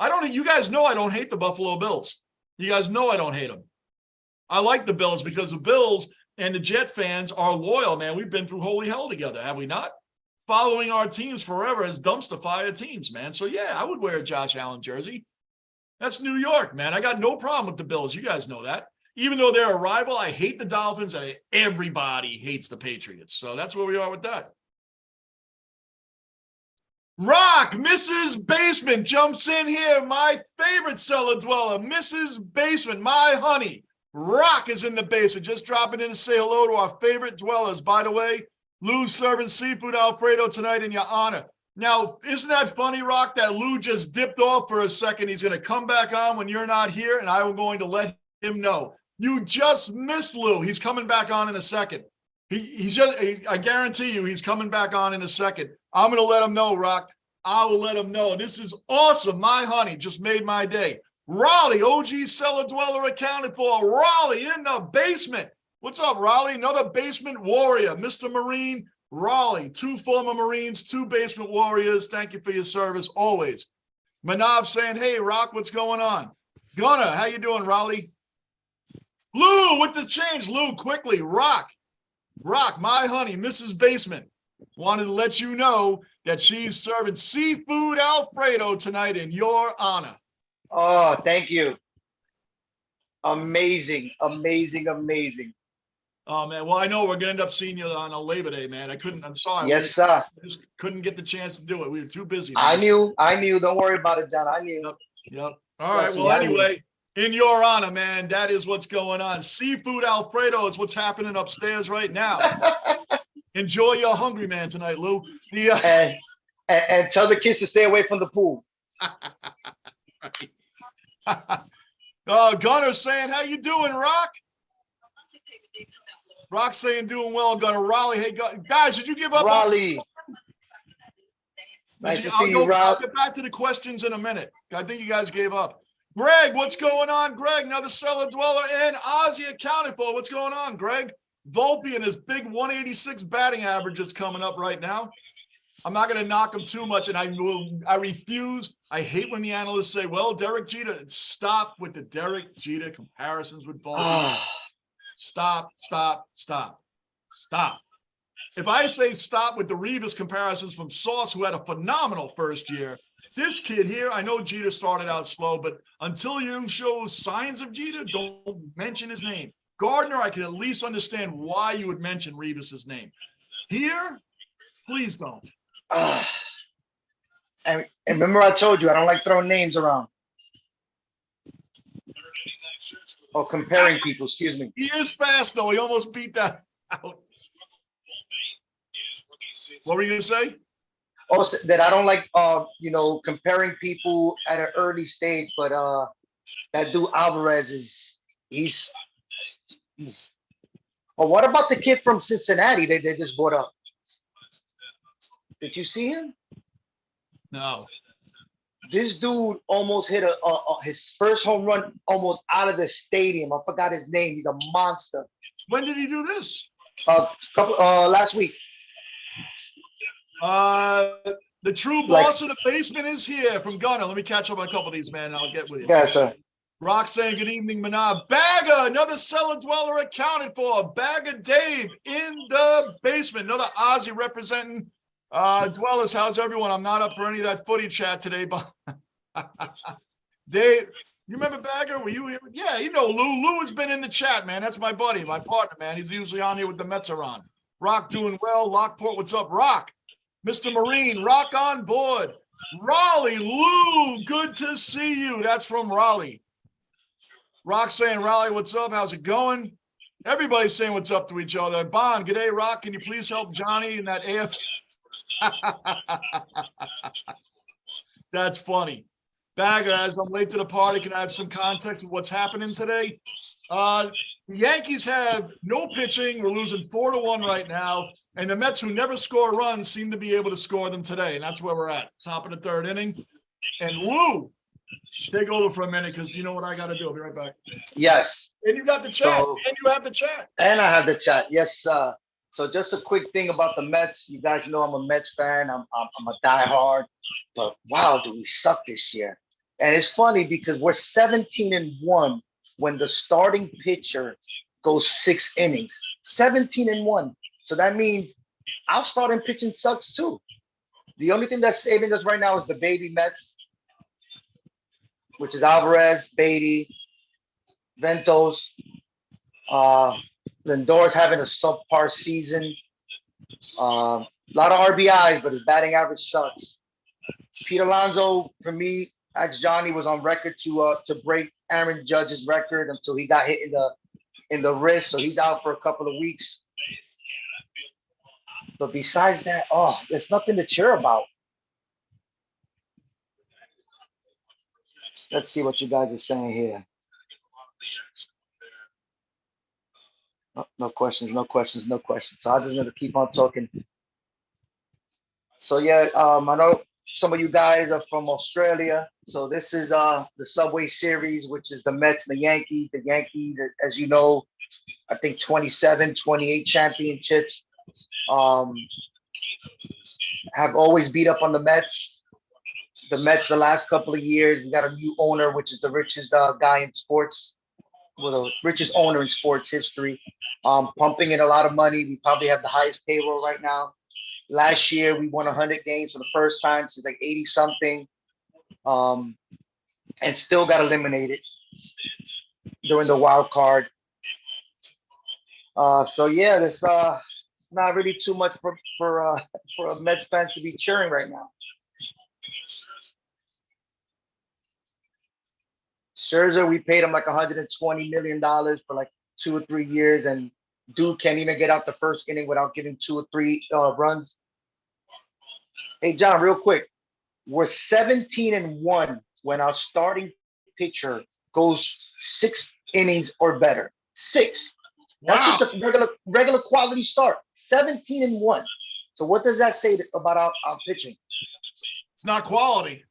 You guys know I don't hate the Buffalo Bills. You guys know I don't hate them. I like the Bills because the Bills and the Jet fans are loyal, man. We've been through holy hell together, have we not? Following our teams forever as dumpster fire teams, man. So, yeah, I would wear a Josh Allen jersey. That's New York, man. I got no problem with the Bills. You guys know that. Even though they're a rival, I hate the Dolphins, and everybody hates the Patriots. So that's where we are with that. Rock, Mrs. Basement jumps in here. My favorite cellar dweller, Mrs. Basement, my honey. Rock is in the basement, just dropping in to say hello to our favorite dwellers. By the way, Lou's serving seafood Alfredo tonight in your honor. Now, isn't that funny, Rock, that Lou just dipped off for a second? He's going to come back on when you're not here, and I'm going to let him know. You just missed Lou. He's coming back on in a second. I guarantee you he's coming back on in a second. I'm going to let him know, Rock. I will let him know. This is awesome. My honey just made my day. Raleigh, OG cellar dweller accounted for. Raleigh in the basement. What's up, Raleigh? Another basement warrior. Mr. Marine, Raleigh. 2 former Marines, 2 basement warriors. Thank you for your service always. Manav saying, hey, Rock, what's going on? Gunner, how you doing, Raleigh? Lou with the change. Lou, quickly. Rock, my honey, Mrs. Basement. Wanted to let you know that she's serving seafood Alfredo tonight in your honor. Oh, thank you. Amazing, amazing, amazing. Oh, man. Well, I know we're going to end up seeing you on a Labor Day, man. I'm sorry. Yes, sir. I just couldn't get the chance to do it. We were too busy. Man. I knew. Don't worry about it, John. I knew. Yep. All right. Well, anyway, in your honor, man, that is what's going on. Seafood Alfredo is what's happening upstairs right now. Enjoy your hungry man tonight, Lou. And tell the kids to stay away from the pool. Gunner saying, how you doing, Rock? Rock saying doing well, Gunner. Raleigh, hey, guys, did you give up? Raleigh. Nice to see you, Rob. I'll get back to the questions in a minute. I think you guys gave up. Greg, what's going on, Greg? Another cellar dweller and Ozzy accounted for. What's going on, Greg? Volpe and his big 186 batting average is coming up right now. I'm not going to knock him too much, and I refuse. I hate when the analysts say, well, Derek Jeter. Stop with the Derek Jeter comparisons with Volpe. Stop. If I say stop with the Revis comparisons from Sauce, who had a phenomenal first year, this kid here, I know Jeter started out slow, but until you show signs of Jeter, don't mention his name. Gardner, I can at least understand why you would mention Revis's name. Here, please don't. And remember, I told you I don't like throwing names around or comparing people. Excuse me. He is fast, though. He almost beat that out. What were you going to say? Also, that I don't like, comparing people at an early stage. But that dude Alvarez he's. Oh, what about the kid from Cincinnati they just brought up? Did you see him? No. This dude almost hit his first home run almost out of the stadium. I forgot his name. He's a monster. When did he do this? Last week. The true boss of the basement is here from Gunner. Let me catch up on a couple of these, man, and I'll get with you. Yeah, sir. Rock saying, good evening, Manab. Bagger, another cellar dweller accounted for. Bagger Dave in the basement. Another Aussie representing dwellers. How's everyone? I'm not up for any of that footy chat today, but Dave, you remember Bagger? Were you here? Yeah, you know Lou. Lou has been in the chat, man. That's my buddy, my partner, man. He's usually on here with the Mets are on. Rock doing well. Lockport, what's up? Rock. Mr. Marine, Rock on board. Raleigh, Lou, good to see you. That's from Raleigh. Rock saying, Raleigh, what's up? How's it going? Everybody's saying what's up to each other. Bond, g'day, Rock. Can you please help Johnny in that AF? That's funny. Bagger, as I'm late to the party, can I have some context of what's happening today? The Yankees have no pitching. We're losing 4-1 right now. And the Mets, who never score runs, seem to be able to score them today. And that's where we're at. Top of the third inning. And Lou, take over for a minute because you know what I got to do. I'll be right back. Yes. And you got the chat. And you have the chat. And I have the chat. Yes, sir. So just a quick thing about the Mets. You guys know I'm a Mets fan. I'm a diehard. But wow, do we suck this year. And it's funny because we're 17-1 when the starting pitcher goes 6 innings. 17-1. So that means our starting pitching sucks too. The only thing that's saving us right now is the baby Mets, which is Alvarez, Beatty, Ventos. Lindor's having a subpar season. A lot of RBIs, but his batting average sucks. Pete Alonso, for me, as Johnny was on record to break Aaron Judge's record until he got hit in the wrist, so he's out for a couple of weeks. But besides that, there's nothing to cheer about. Let's see what you guys are saying here. Oh, no questions. So I'm just going to keep on talking. So, yeah, I know some of you guys are from Australia. So this is the Subway Series, which is the Mets and the Yankees. The Yankees, as you know, I think 27, 28 championships. Have always beat up on the Mets. The Mets the last couple of years, we got a new owner, which is the richest guy in sports, the richest owner in sports history, pumping in a lot of money. We probably have the highest payroll right now. Last year, we won 100 games for the first time since like 80 something, and still got eliminated during the wild card. So yeah, there's not really too much for a Mets fans to be cheering right now. Scherzer, we paid him like $120 million for like 2 or 3 years, and dude can't even get out the first inning without giving 2 or 3 runs. Hey, John, real quick. We're 17-1 when our starting pitcher goes 6 innings or better. 6. That's just a regular quality start. 17-1. So what does that say about our pitching? It's not quality.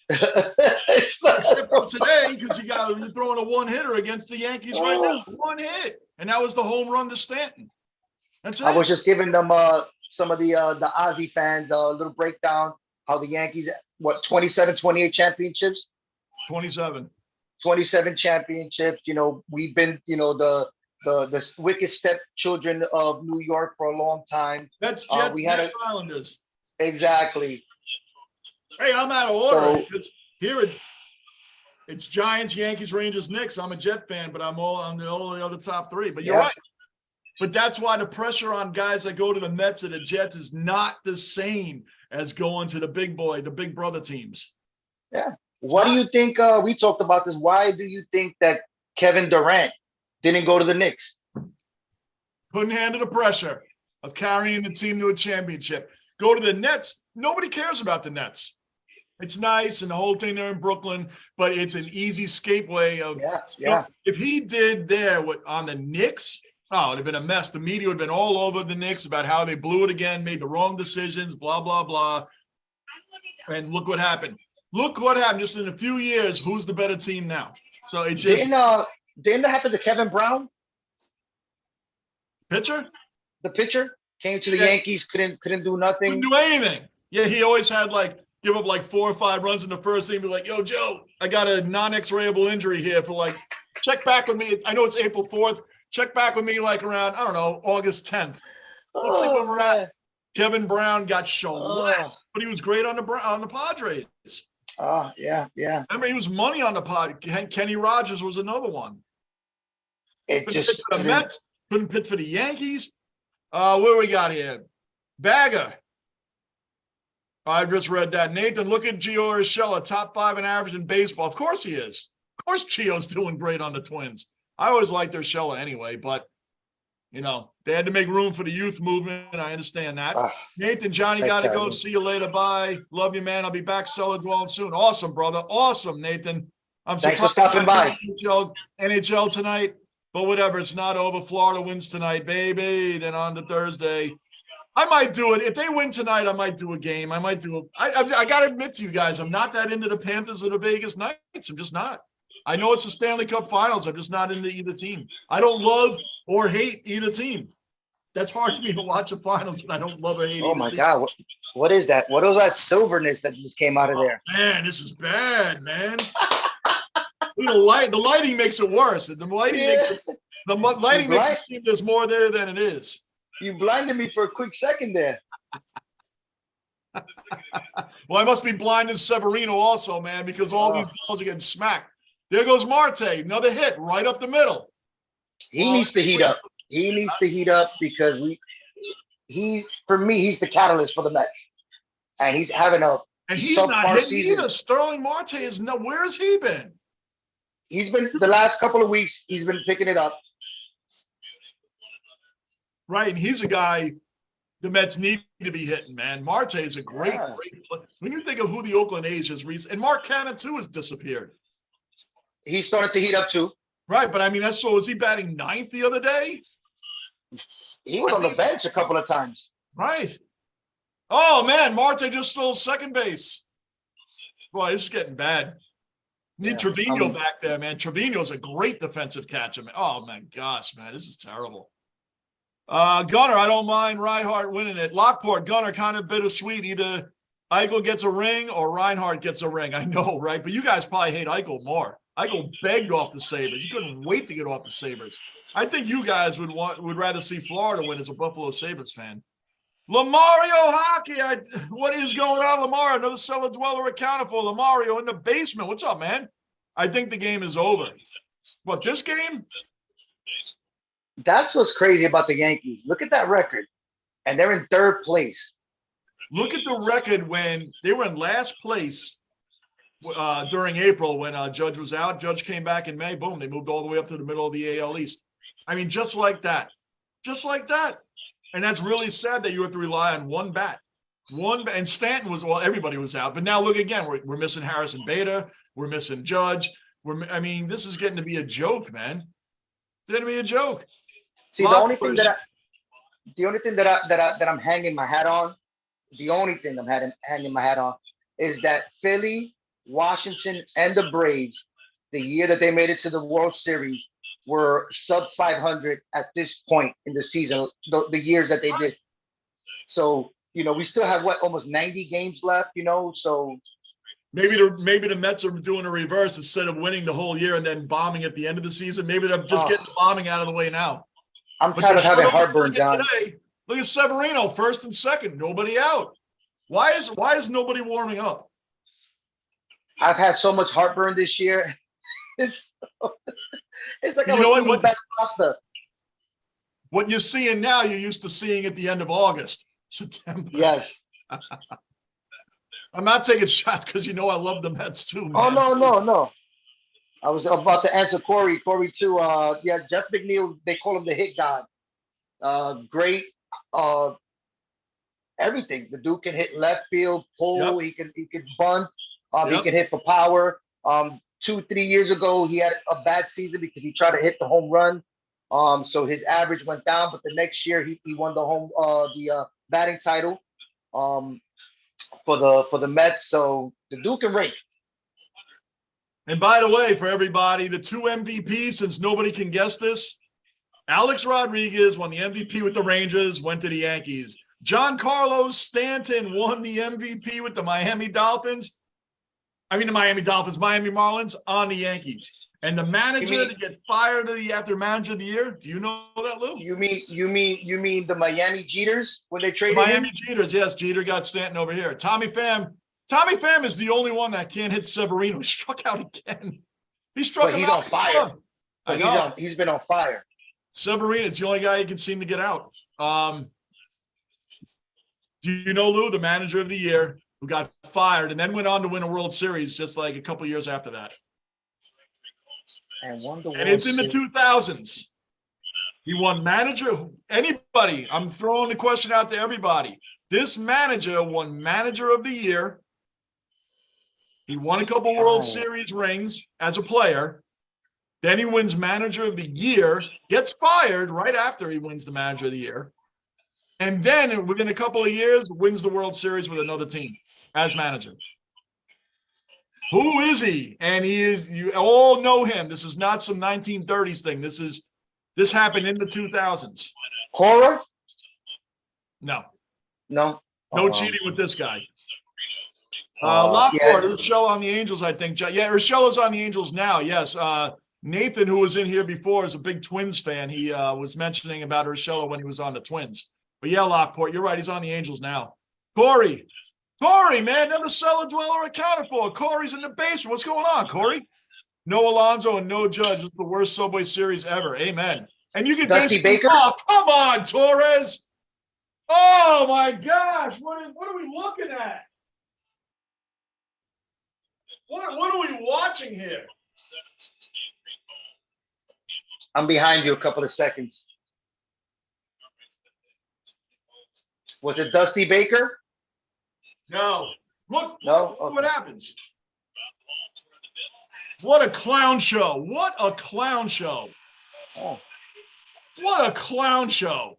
Except for today, because you're throwing a one-hitter against the Yankees right now. 1 hit. And that was the home run to Stanton. That's it. I was just giving them some of the Aussie fans a little breakdown how the Yankees, 27, 28 championships? 27 championships. You know, we've been, the wicked stepchildren of New York for a long time. That's Jets, Mets, Islanders. Exactly. Hey, I'm out of order. Here it's Giants, Yankees, Rangers, Knicks. I'm a Jet fan, but I'm all on the other top 3. But you're right. But that's why the pressure on guys that go to the Mets and the Jets is not the same as going to the big brother teams. Yeah. What do you think? We talked about this. Why do you think that Kevin Durant didn't go to the Knicks? Couldn't handle the pressure of carrying the team to a championship. Go to the Nets. Nobody cares about the Nets. It's nice and the whole thing there in Brooklyn, but it's an easy escape way of. Yeah. You know, if he did there on the Knicks, oh, it'd have been a mess. The media would have been all over the Knicks about how they blew it again, made the wrong decisions, blah, blah, blah. And look what happened. Look what happened just in a few years. Who's the better team now? So it just didn't that happen to Kevin Brown? Pitcher? The pitcher came to the Yankees, couldn't do nothing. Couldn't do anything. Yeah, he always had give up 4 or 5 runs in the first inning, be like, yo, Joe, I got a non-X-rayable injury here for check back with me. I know it's April 4th. Check back with me around, I don't know, August 10th. Let's see where we're at. Kevin Brown got shellacked, but he was great on the Padres. Yeah. Remember, he was money on the pod. Kenny Rogers was another one. It just the Mets, couldn't pitch for the Yankees. What do we got here? Bagger. I just read that. Nathan, look at Gio Urshela, top 5 in average in baseball. Of course he is. Of course Gio's doing great on the Twins. I always liked Urshela anyway, but, they had to make room for the youth movement, and I understand that. Nathan, Johnny, got to go. See you later. Bye. Love you, man. I'll be back cellar dwelling soon. Awesome, brother. Awesome, Nathan. Thanks for stopping by. NHL tonight, but whatever. It's not over. Florida wins tonight, baby. Then on to Thursday. I might do it. If they win tonight, I might do a game. I got to admit to you guys, I'm not that into the Panthers or the Vegas Knights. I'm just not. I know it's the Stanley Cup Finals. I'm just not into either team. I don't love or hate either team. That's hard for me to watch the finals when I don't love or hate either team. Oh, my God. What is that? What was that silverness that just came out of there? Man, this is bad, man. The lighting makes it worse. The lighting makes it seem there's more there than it is. You blinded me for a quick second there. Well, I must be blinded Severino also, man, because all these balls are getting smacked. There goes Marte, another hit right up the middle. He needs to heat up. He needs to heat up because for me, he's the catalyst for the Mets. And he's having and he's not hitting either. Sterling Marte is no. Where has he been? He's been the last couple of weeks. He's been picking it up. Right, and he's a guy the Mets need to be hitting, man. Marte is a great player. When you think of who the Oakland A's has reached, and Mark Cannon too has disappeared. He started to heat up too. Right, but I mean, was he batting 9th the other day? He was on the bench a couple of times. Right. Oh, man, Marte just stole second base. Boy, this is getting bad. Need Trevino back there, man. Trevino's a great defensive catcher, man. Oh, my gosh, man, this is terrible. Gunner, I don't mind Reinhardt winning it. Lockport, Gunner, kind of bittersweet. Either Eichel gets a ring or Reinhardt gets a ring. I know, right? But you guys probably hate Eichel more. Eichel begged off the Sabres. He couldn't wait to get off the Sabres. I think you guys would rather see Florida win as a Buffalo Sabres fan. Lamario Hockey, what is going on, Lamario? Another cellar dweller accounted for. Lamario in the basement. What's up, man? I think the game is over. What, this game? That's what's crazy about the Yankees. Look at that record. And they're in 3rd place. Look at the record when they were in last place during April when Judge was out. Judge came back in May. Boom, they moved all the way up to the middle of the AL East. I mean, just like that. Just like that. And that's really sad that you have to rely on one bat. And Stanton everybody was out. But now look again, we're missing Harrison Bader. We're missing Judge. This is getting to be a joke, man. It's going to be a joke. See, the only thing that I'm hanging my hat on, is that Philly, Washington, and the Braves, the year that they made it to the World Series, were sub 500 at this point in the season, the years that they did. So, we still have almost 90 games left, so maybe the Mets are doing a reverse. Instead of winning the whole year and then bombing at the end of the season, maybe they're just getting the bombing out of the way now. I'm tired of having heartburn, John. Today, look at Severino, 1st and 2nd, nobody out. Why is nobody warming up? I've had so much heartburn this year. It's like I was eating bad pasta. What you're seeing now, you're used to seeing at the end of August, September. Yes. I'm not taking shots because you know I love the Mets too, man. Oh, no. I was about to answer Corey. Corey too. Yeah, Jeff McNeil. They call him the hit god. Great. Everything. The dude can hit left field, pull. Yep. He can bunt. He Yep. can hit for power. 2-3 years ago, he had a bad season because he tried to hit the home run. So his average went down. But the next year, he won the batting title. For the Mets. So the dude can rake. And by the way, for everybody, the 2 MVPs, since nobody can guess this, Alex Rodriguez won the MVP with the Rangers, went to the Yankees. Giancarlo Stanton won the MVP with the Miami Marlins on the Yankees. And the manager to get fired after manager of the year, do you know that, Lou? You mean the Miami Jeters when they traded Miami him? Jeters, yes. Jeter got Stanton over here. Tommy Pham is the only one that can't hit Severino. He struck out again. He's on fire. I know. He's been on fire. Severino, it's the only guy he can seem to get out. Do you know, Lou, the manager of the year who got fired and then went on to win a World Series just like a couple years after that? And it's in the 2000s. He won manager. Anybody, I'm throwing the question out to everybody. This manager won manager of the year. He won a couple World Series rings as a player. Then he wins manager of the year, gets fired right after he wins the manager of the year. And then within a couple of years, wins the World Series with another team as manager. Who is he? And you all know him. This is not some 1930s thing. This happened in the 2000s. Cora? No. No cheating with this guy. Lockport, Urshela on the Angels, I think. Yeah, Urshela's on the Angels now. Yes. Nathan, who was in here before, is a big Twins fan. He was mentioning about Urshela when he was on the Twins. But yeah, Lockport, you're right. He's on the Angels now. Corey, man, another cellar dweller accounted for. Corey's in the basement. What's going on, Corey? No Alonso and no Judge. This is the worst Subway Series ever. Amen. And you can Dusty Baker? Oh, come on, Torres. Oh, my gosh. What are we looking at? What are we watching here? I'm behind you a couple of seconds. Was it Dusty Baker? No. Look Okay. What happens. What a clown show. What a clown show. Oh. What a clown show.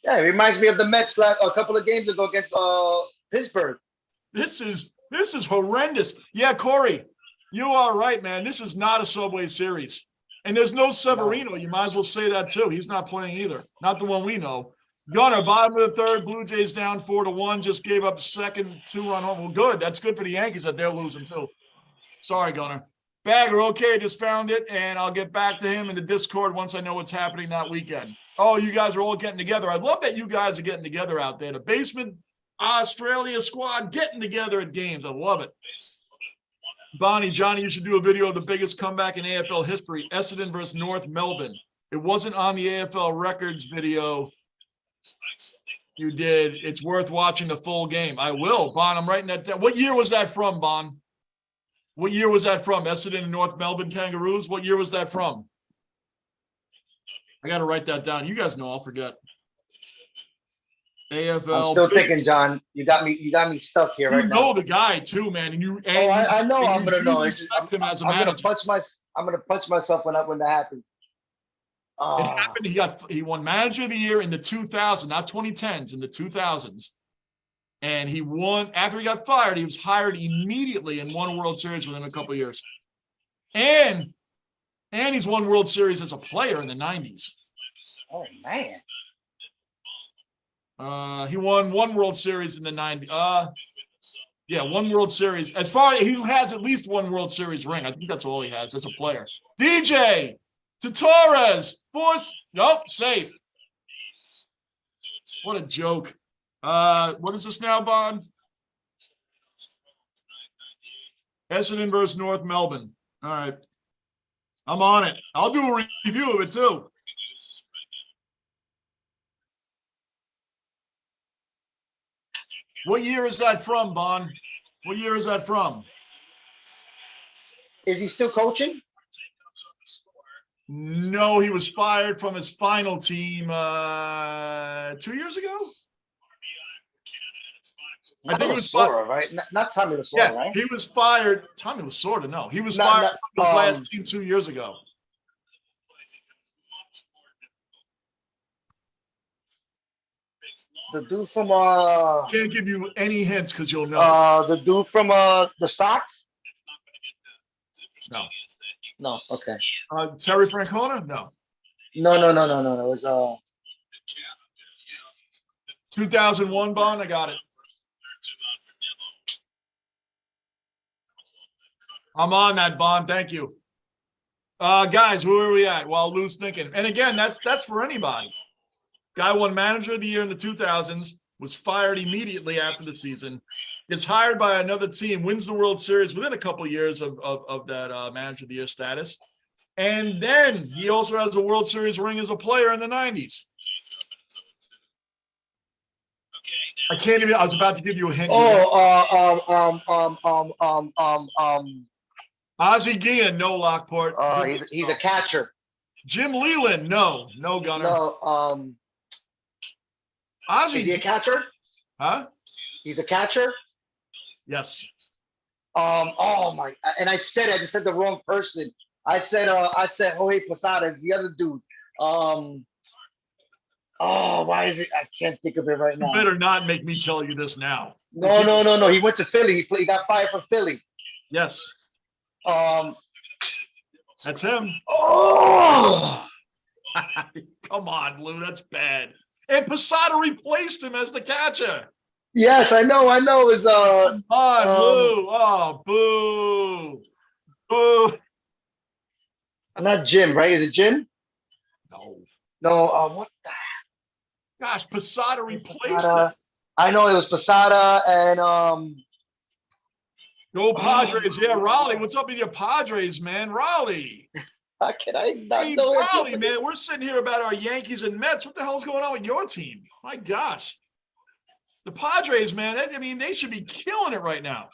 Yeah, it reminds me of the Mets a couple of games ago against Pittsburgh. This is horrendous. Yeah, Corey, you are right, man. This is not a Subway Series. And there's no Severino. No. You might as well say that too. He's not playing either. Not the one we know. Gunner, bottom of the third, Blue Jays down 4-1, just gave up second 2-run home. Well, good. That's good for the Yankees that they're losing too. Sorry, Gunner. Bagger, okay, just found it, and I'll get back to him in the Discord once I know what's happening that weekend. Oh, you guys are all getting together. I love that you guys are getting together out there. The Basement Australia squad getting together at games. I love it. Johnny, you should do a video of the biggest comeback in AFL history, Essendon versus North Melbourne. It wasn't on the AFL records video. You did. It's worth watching the full game. I will, Bon. I'm writing that down. What year was that from, Bon? What year was that from? Essendon and North Melbourne Kangaroos? What year was that from? I got to write that down. You guys know. I'll forget. AFL. I'm still thinking, John. You got me stuck here right now. You know the guy too, man. I know. I'm gonna know. I'm gonna punch myself when that happens. It happened. He won Manager of the Year in the 2000s, not 2010s, in the 2000s. And he won after he got fired. He was hired immediately and won a World Series within a couple of years. And he's won World Series as a player in the 90s. Oh man. He won one World Series in the 90s. Yeah, one World Series. As far as he has at least one World Series ring. I think that's all he has as a player. DJ to Torres. Force. Nope, safe. What a joke. What is this now, Bond? Essendon versus North Melbourne. All right. I'm on it. I'll do a review of it too. What year is that from, Bon? What year is that from? Is he still coaching? No, he was fired from his final team 2 years ago. I think it was Lasorda, right? Not Tommy Lasorda, yeah, right? he was fired. Tommy Lasorda, no, he was Not- fired not, from his last team 2 years ago. The dude from Can't give you any hints because you'll know. the dude from the Sox? No. No, okay. Terry Francona? No. No. It was 2001, Bond. I got it. I'm on that, Bond. Thank you. Guys, where are we at? While Lou's thinking. And again, that's for anybody. Guy won manager of the year in the 2000s, was fired immediately after the season, gets hired by another team, wins the World Series within a couple of years of that manager of the year status. And then he also has a World Series ring as a player in the 90s. I can't even, I was about to give you a hint. Ozzie Guillen, no, Lockport. He's a catcher. Jim Leland, no, Gunner. No, Ozzie, is he a catcher? Huh? He's a catcher? Yes. Oh my, and I just said the wrong person. I said Jorge Posada is the other dude. Why is it? I can't think of it right now. You better not make me tell you this now. No. He went to Philly. He got fired from Philly. Yes. That's him. Oh, come on, Lou. That's bad. And Posada replaced him as the catcher. yes, I know. It was come on, Lou. Oh, boo. Boo. Not Jim, right? Is it Jim? No. What the? Gosh, Posada replaced him. I know it was Posada and Go Padres. Yeah, Raleigh. What's up with your Padres, man? Raleigh. How can I not know it? Raleigh, man. We're sitting here about our Yankees and Mets. What the hell's going on with your team? My gosh. The Padres, man. I mean, they should be killing it right now.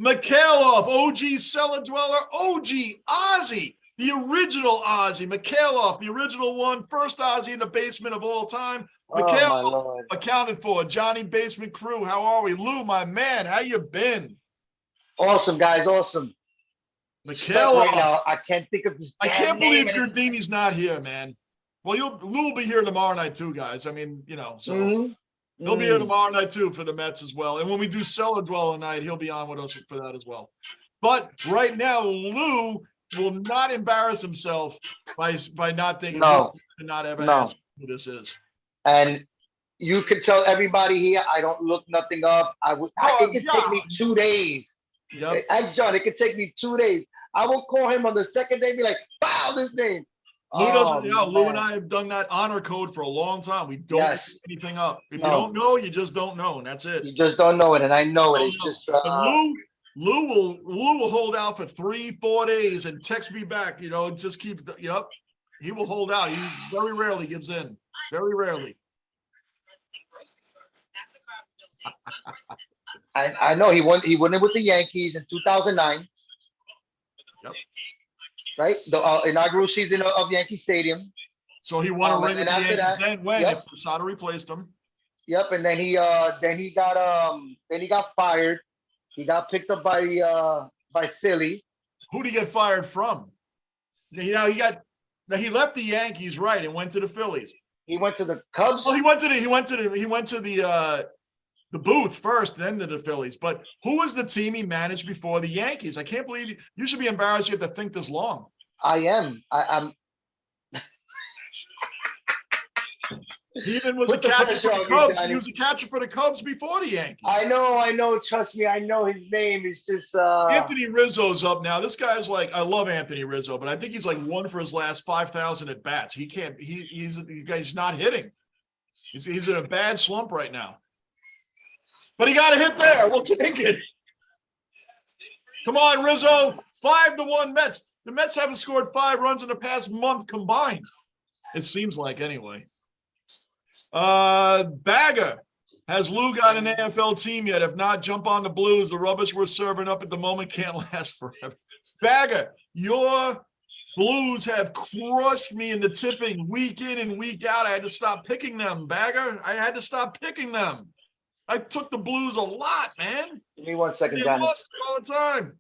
Mikhailov, OG cellar dweller, OG Ozzie, the original Ozzie. Mikhailov, the original one, first Ozzie in the basement of all time. Mikhailov accounted for. Johnny Basement Crew, how are we? Lou, my man, how you been? Awesome, guys, awesome. Mikhailov. Right now, I can't think of this. I can't believe Gardini's not here, man. Well, Lou will be here tomorrow night too, guys. I mean, so he'll be here tomorrow night too for the Mets as well. And when we do Cellar Dweller night, he'll be on with us for that as well. But right now, Lou will not embarrass himself by not thinking not ever who this is. And you can tell everybody here, I don't look nothing up. It could take me 2 days. Yep. Ask John, it could take me 2 days. I will call him on the second day and be like, wow, this name. Lou doesn't Lou and I have done that honor code for a long time. We don't look anything up. If you don't know, you just don't know, and that's it. You just don't know it, and I know it. It's just Lou will hold out for 3-4 days and text me back. Just keeps he will hold out. He very rarely gives in. Very rarely. I know he won it with the Yankees in 2009. Yep. Right? The inaugural season of Yankee Stadium. So he won a ring with the Yankees. Then when Posada replaced him. Yep, and then he got fired. He got picked up by Philly. Who did he get fired from? He left the Yankees, right, and went to the Phillies. He went to the Cubs. Well, he went to the booth first, then to the Phillies. But who was the team he managed before the Yankees? I can't believe you should be embarrassed you have to think this long. I am. I'm. He even was a catcher for the Cubs. He was a catcher for the Cubs before the Yankees. I know. Trust me, I know his name. It's just Anthony Rizzo's up now. This guy's like, I love Anthony Rizzo, but I think he's like 1 for his last 5,000 at bats. He can't. He's not hitting. He's in a bad slump right now. But he got a hit there. We'll take it. Come on, Rizzo. 5-1 Mets. The Mets haven't scored 5 runs in the past month combined. It seems like anyway. Bagger. Has Lou got an AFL team yet? If not, jump on the Blues. The rubbish we're serving up at the moment can't last forever. Bagger, your Blues have crushed me in the tipping week in and week out. I had to stop picking them, Bagger. I had to stop picking them. I took the Blues a lot, man. Give me 1 second, They Johnny. lost all the time.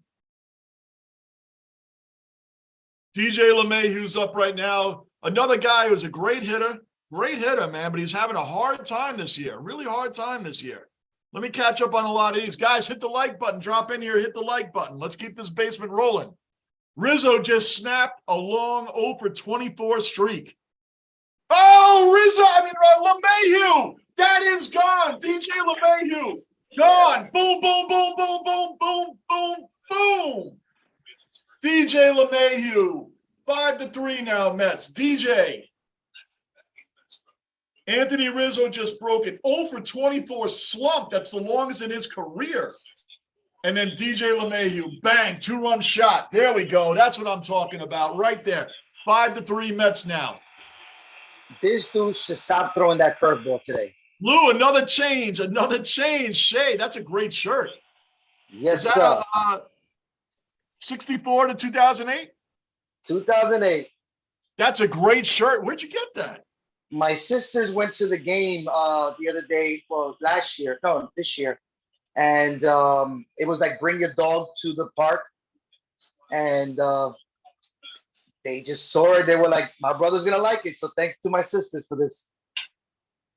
DJ LeMahieu's up right now. Another guy who's a great hitter, man, but he's having a hard time this year, really hard time this year. Let me catch up on a lot of these. Guys, hit the like button. Drop in here, hit the like button. Let's keep this basement rolling. Rizzo just snapped a long 0 for 24 streak. Oh, LeMahieu. That is gone. DJ LeMahieu. Gone. Boom, boom, boom, boom, boom, boom, boom, boom. DJ LeMahieu. 5-3 now, Mets. DJ. Anthony Rizzo just broke it. 0 for 24 slump. That's the longest in his career. And then DJ LeMahieu, bang, 2-run shot. There we go. That's what I'm talking about right there. 5-3 Mets now. This dude should stop throwing that curveball today. Lou, another change. Shay, that's a great shirt. Yes, Is that 64 to 2008? 2008. That's a great shirt. Where'd you get that? My sisters went to the game the other day, well, this year. And it was like bring your dog to the park. And they just saw it. They were like, my brother's going to like it. So thanks to my sisters for this.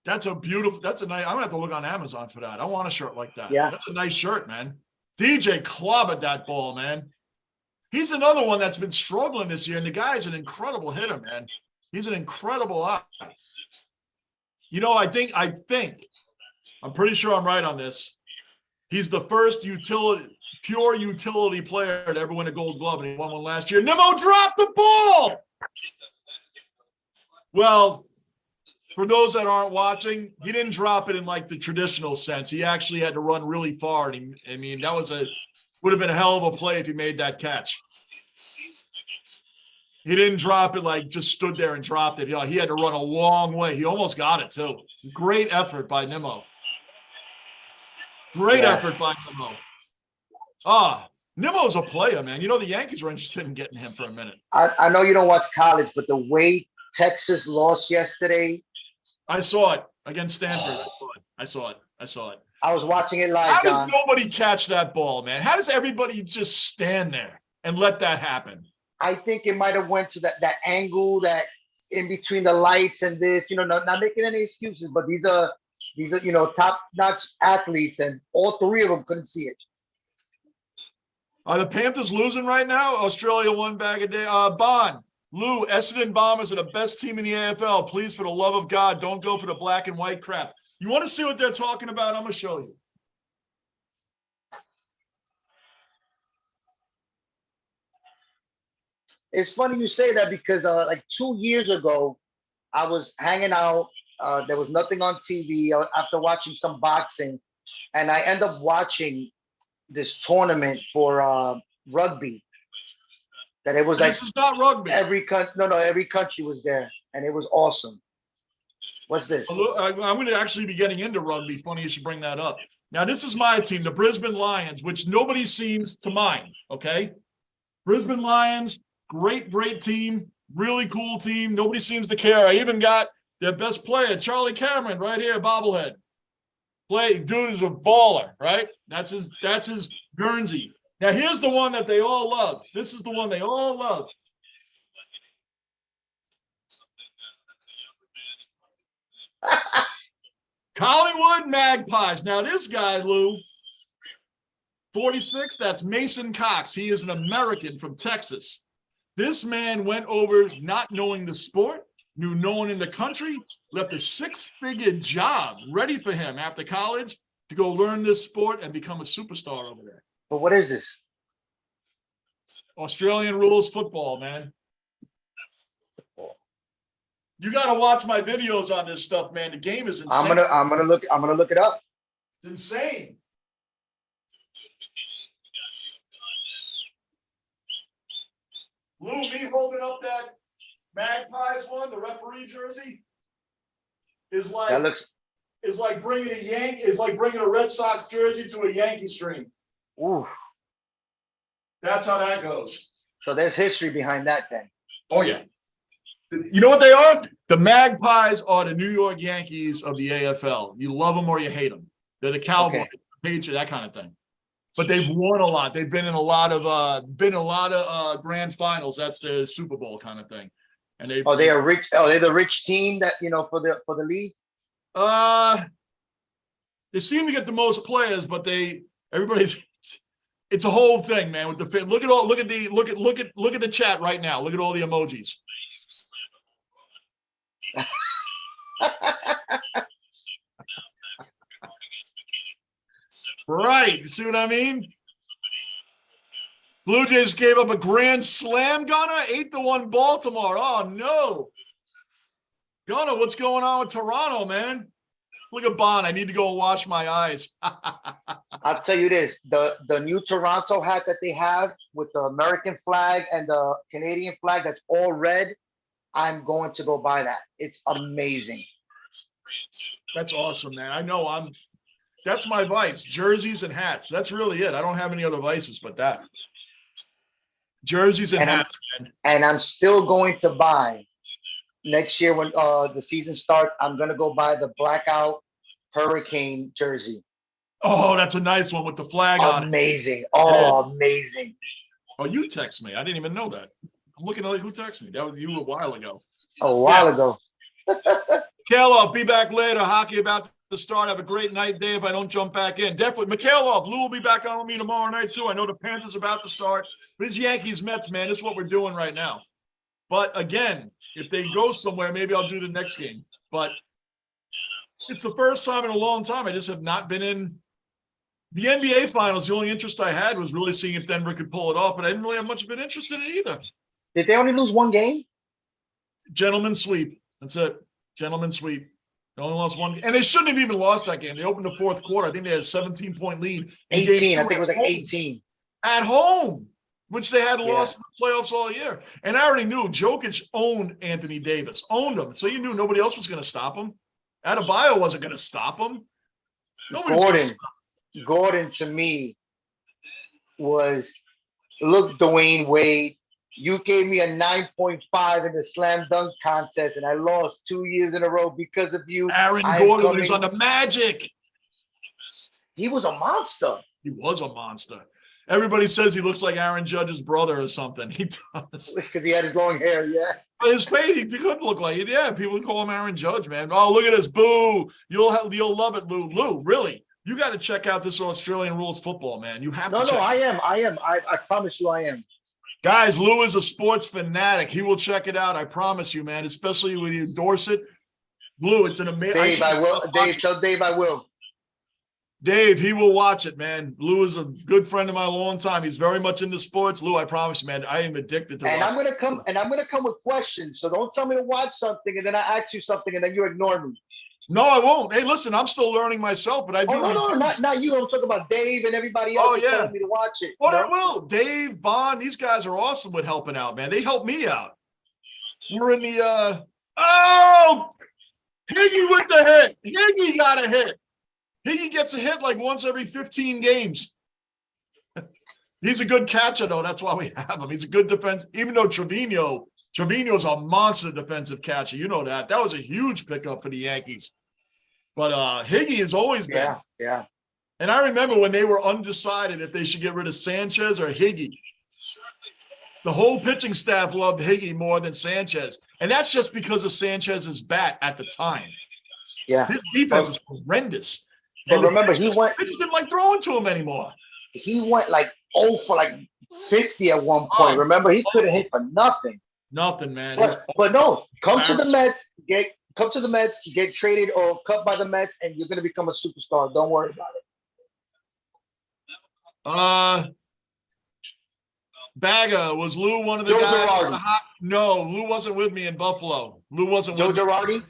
That's a nice, I'm going to have to look on Amazon for that. I want a shirt like that. Yeah. That's a nice shirt, man. DJ clobbered that ball, man. He's another one that's been struggling this year. And the guy's an incredible hitter, man. He's an incredible eye. You know, I think, I'm pretty sure I'm right on this. He's the first pure utility player to ever win a Gold Glove, and he won one last year. Nimmo dropped the ball. Well, for those that aren't watching, he didn't drop it in like the traditional sense. He actually had to run really far. And that would have been a hell of a play if he made that catch. He didn't drop it like just stood there and dropped it. You know, he had to run a long way. He almost got it too. Great effort by Nimmo. Great effort by Nimmo. Nimmo's a player, man. You know, the Yankees were interested in getting him for a minute. I know you don't watch college, but the way Texas lost yesterday. I saw it against Stanford. I saw it. I was watching it live. How does nobody catch that ball, man? How does everybody just stand there and let that happen? I think it might have went to that angle that in between the lights and this, you know, not making any excuses, but these are, you know, top-notch athletes, and all three of them couldn't see it. Are the Panthers losing right now? Australia 1 bag a day. Bond, Lou, Essendon Bombers are the best team in the AFL. Please, for the love of God, don't go for the black and white crap. You want to see what they're talking about? I'm going to show you. It's funny you say that because like 2 years ago, I was hanging out. There was nothing on TV after watching some boxing, and I end up watching this tournament for rugby. That it was like this is not rugby. Every country was there, and it was awesome. What's this? I'm going to actually be getting into rugby. Funny you should bring that up. Now, this is my team, the Brisbane Lions, which nobody seems to mind. Okay, Brisbane Lions. Great team, really cool team. Nobody seems to care. I even got their best player, Charlie Cameron, right here, bobblehead. Dude is a baller, right? That's his Guernsey. Now here's the one that they all love. This is the one they all love. Collingwood Magpies. Now this guy, Lou, 46, that's Mason Cox. He is an American from Texas. This man went over not knowing the sport, knew no one in the country, left a 6-figure job ready for him after college to go learn this sport and become a superstar over there. But what is this? Australian rules football, man. You got to watch my videos on this stuff, man. The game is insane. I'm gonna look it up. It's insane. Lou, me holding up that Magpies one, the referee jersey, is like is like bringing a Red Sox jersey to a Yankee stream. Ooh. That's how that goes. So there's history behind that then. Oh, yeah. You know what they are? The Magpies are the New York Yankees of the AFL. You love them or you hate them. They're the Cowboys, Patriots, that kind of thing. But they've won a lot. They've been in a lot of grand finals. That's the Super Bowl kind of thing. And they are rich. Oh, they're the rich team that for the league. They seem to get the most players, but it's a whole thing, man. With the fit, look at the chat right now. Look at all the emojis. Right. See what I mean? Blue Jays gave up a grand slam, Gunner. 8-1 Baltimore. Oh, no. Gunner, what's going on with Toronto, man? Look at Bond. I need to go and wash my eyes. I'll tell you this. The new Toronto hat that they have with the American flag and the Canadian flag that's all red, I'm going to go buy that. It's amazing. That's awesome, man. I know that's my vice. Jerseys and hats. That's really it. I don't have any other vices but that. Jerseys and hats, man. And I'm still going to buy next year when the season starts. I'm going to go buy the blackout Hurricane jersey. Oh, that's a nice one with the flag on it. Amazing. Oh, amazing. Oh, you text me. I didn't even know that. I'm looking at who texted me. That was you a while ago. A while ago. Mikhailov, be back later. Hockey about to start. Have a great night, Dave. I don't jump back in. Definitely. Mikhailov, Lou will be back on with me tomorrow night, too. I know the Panthers are about to start. But it's Yankees, Mets, man. This is what we're doing right now. But, again, if they go somewhere, maybe I'll do the next game. But it's the first time in a long time. I just have not been in the NBA Finals. The only interest I had was really seeing if Denver could pull it off. But I didn't really have much of an interest in it either. Did they only lose one game? Gentleman sweep. That's it. Gentleman sweep. They only lost one game. And they shouldn't have even lost that game. They opened the fourth quarter. I think they had a 17-point lead. 18. I think it was like 18. At home, which they had lost in the playoffs all year. And I already knew Jokic owned Anthony Davis. Owned him. So you knew nobody else was going to stop him. Adebayo wasn't going to stop him. Gordon, to me, was, look, Dwayne Wade, you gave me a 9.5 in the slam dunk contest, and I lost 2 years in a row because of you. Aaron Gordon was on the Magic. He was a monster. He was a monster. Everybody says he looks like Aaron Judge's brother or something. He does. Because he had his long hair, yeah. But his face, he could look like it. Yeah, people call him Aaron Judge, man. Oh, look at this. Boo. You'll love it, Lou. Lou, really. You got to check out this Australian rules football, man. You have to check it. I am. I promise you I am. Guys, Lou is a sports fanatic. He will check it out. I promise you, man, especially when you endorse it. Lou, it's an amazing. Dave, I will. Dave, tell Dave I will. Dave, he will watch it, man. Lou is a good friend of mine a long time. He's very much into sports. Lou, I promise you, man, I am addicted to and I'm gonna come with questions. So don't tell me to watch something and then I ask you something and then you ignore me. No, I won't. Hey, listen, I'm still learning myself, but I do. Oh, no, not you. I'm talking about Dave and everybody else telling me to watch it. Oh, I will. Dave, Bond, these guys are awesome with helping out, man. They help me out. We're in the Higgy with the hit. Higgy got a hit. Higgy gets a hit like once every 15 games. He's a good catcher, though. That's why we have him. He's a good defense. Even though Trevino's a monster defensive catcher. You know that. That was a huge pickup for the Yankees. But Higgy has always been. Yeah. And I remember when they were undecided if they should get rid of Sanchez or Higgy. The whole pitching staff loved Higgy more than Sanchez. And that's just because of Sanchez's bat at the time. Yeah. His defense was horrendous. And remember, he didn't like throwing to him anymore. He went like 0 for like 50 at one point. Remember, he couldn't hit for nothing. Nothing, man. But no, come to the Mets, get traded or cut by the Mets, and you're gonna become a superstar. Don't worry about it. Bagga, was Lou one of the guys? No, Lou wasn't with me in Buffalo. Lou wasn't Joe with me. Girardi?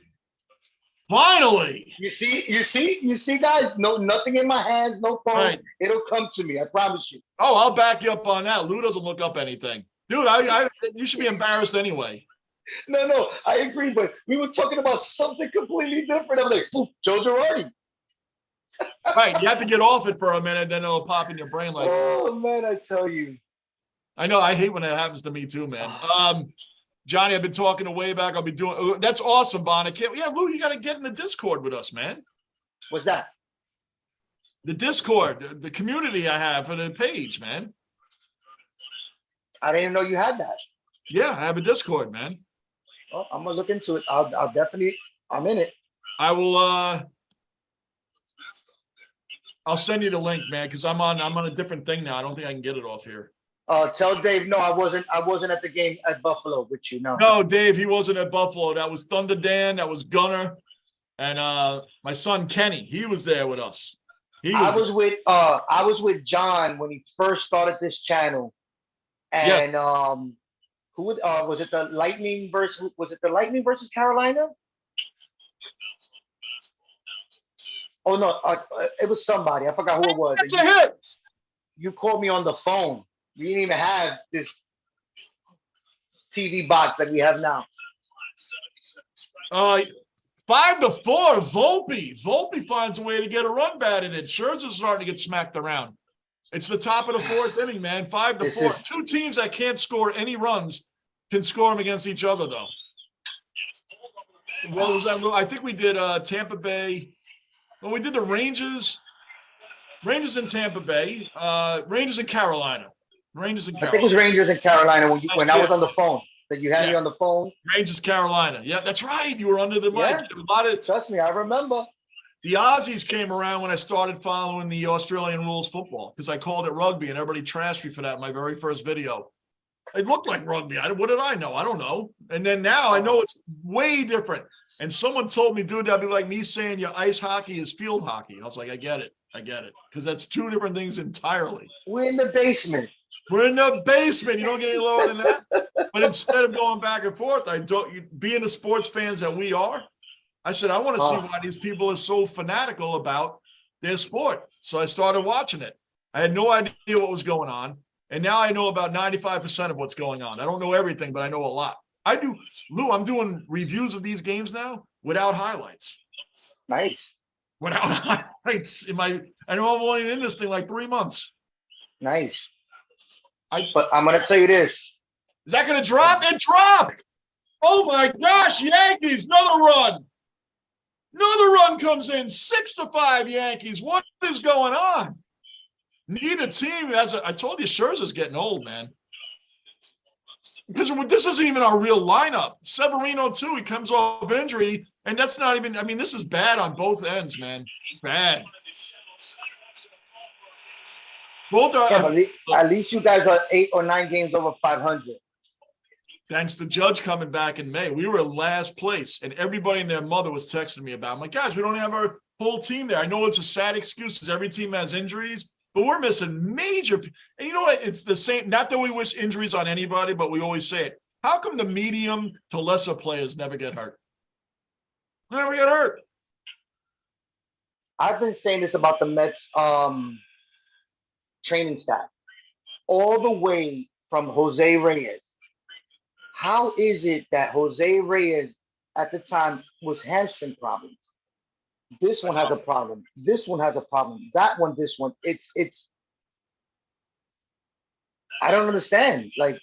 Finally. You see, guys, no, nothing in my hands, no phone. Right. It'll come to me, I promise you. Oh, I'll back you up on that. Lou doesn't look up anything. Dude, you should be embarrassed anyway. No, I agree, but we were talking about something completely different. I'm like, "Ooh, Joe Girardi." Right. You have to get off it for a minute, then it'll pop in your brain like, Oh man, I tell you. I know. I hate when it happens to me too, man. Johnny, I've been talking to way back. I'll be doing. That's awesome, Bon. I can't. Yeah, Lou, you got to get in the Discord with us, man. What's that? The Discord, the community I have for the page, man. I didn't even know you had that. Yeah, I have a Discord, man. Oh, I'm gonna look into it. I'll definitely. I'm in it. I will. I'll send you the link, man, because I'm on a different thing now. I don't think I can get it off here. Tell Dave. No, I wasn't at the game at Buffalo with you. No. No, Dave, he wasn't at Buffalo. That was Thunder Dan. That was Gunner, and my son Kenny. He was there with us. I was with John when he first started this channel, and Yes. who was it? The Lightning versus Carolina? Oh no, it was somebody. I forgot who it was. That's a hit. You called me on the phone. We didn't even have this TV box that we have now. 5-4. Volpe finds a way to get a run batted in. Scherzer's starting to get smacked around. It's the top of the fourth inning, man. 5-4. Two teams that can't score any runs can score them against each other, though. What was that? I think we did Tampa Bay. Well, we did the Rangers in Tampa Bay, Rangers in Carolina. I think it was Rangers in Carolina when I was on the phone. That you had me on the phone. Rangers, Carolina. Yeah, that's right. You were under the mic. Yeah. Trust me, I remember. The Aussies came around when I started following the Australian rules football because I called it rugby and everybody trashed me for that in my very first video. It looked like rugby. What did I know? I don't know. And then now I know it's way different. And someone told me, dude, that'd be like me saying your ice hockey is field hockey. I was like, I get it. Because that's two different things entirely. We're in the basement. We're in the basement. You don't get any lower than that. But instead of going back and forth, being the sports fans that we are, I said, I want to see why these people are so fanatical about their sport. So I started watching it. I had no idea what was going on. And now I know about 95% of what's going on. I don't know everything, but I know a lot. I do. Lou, I'm doing reviews of these games now without highlights. Nice. Without highlights. I know I'm only in this thing like 3 months. Nice. But I'm going to tell you this. Is that going to drop? It dropped. Oh, my gosh. Yankees, another run. Another run comes in. 6-5 Yankees. What is going on? Neither team has I told you Scherzer's getting old, man. Because this isn't even our real lineup. Severino, too, he comes off injury, and that's not even – I mean, this is bad on both ends, man. Bad. Both are, at least you guys are 8 or 9 games over 500. Thanks to Judge coming back in May. We were in last place, and everybody and their mother was texting me about it. I'm like, guys, we don't have our whole team there. I know it's a sad excuse because every team has injuries, but we're missing major. And you know what? It's the same. Not that we wish injuries on anybody, but we always say it. How come the medium to lesser players never get hurt? Never get hurt. I've been saying this about the Mets training staff all the way from Jose Reyes. How is it that Jose Reyes at the time was hamstring problems? This one has a problem. This one has a problem. That one, this one. It's I don't understand. Like,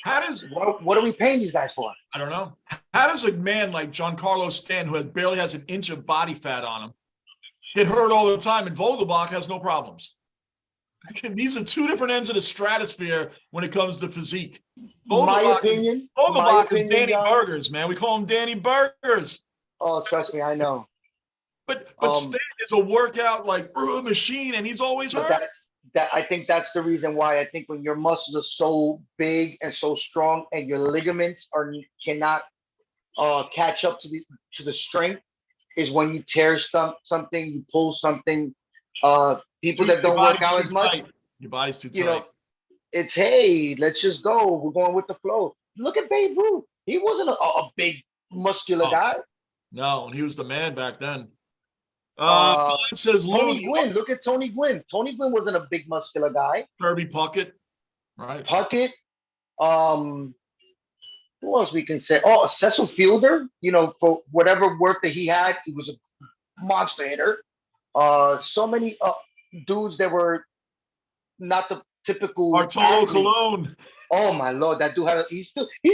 what are we paying these guys for? I don't know. How does a man like Giancarlo Stanton, who barely has an inch of body fat on him, get hurt all the time, and Vogelbach has no problems? These are two different ends of the stratosphere when it comes to physique. Vogelbach is Danny Burgers, man. We call him Danny Burgers. Oh, trust me, I know. But Stanton is a workout machine, and he's always hurt. I think that's the reason why. I think when your muscles are so big and so strong, and your ligaments cannot catch up to the strength, is when you tear something, you pull something. People that don't work out as much, your body's too tight. You know, it's, hey, let's just go. We're going with the flow. Look at Babe Ruth. He wasn't a big muscular guy. No, and he was the man back then. It says Tony Gwynn. Look at Tony Gwynn. Tony Gwynn wasn't a big muscular guy. Kirby Puckett, right? Puckett. Who else we can say? Oh, Cecil Fielder. You know, for whatever work that he had, he was a monster hitter. So many dudes that were not the typical Bartolo athlete. Colon. Oh my lord, that dude had he's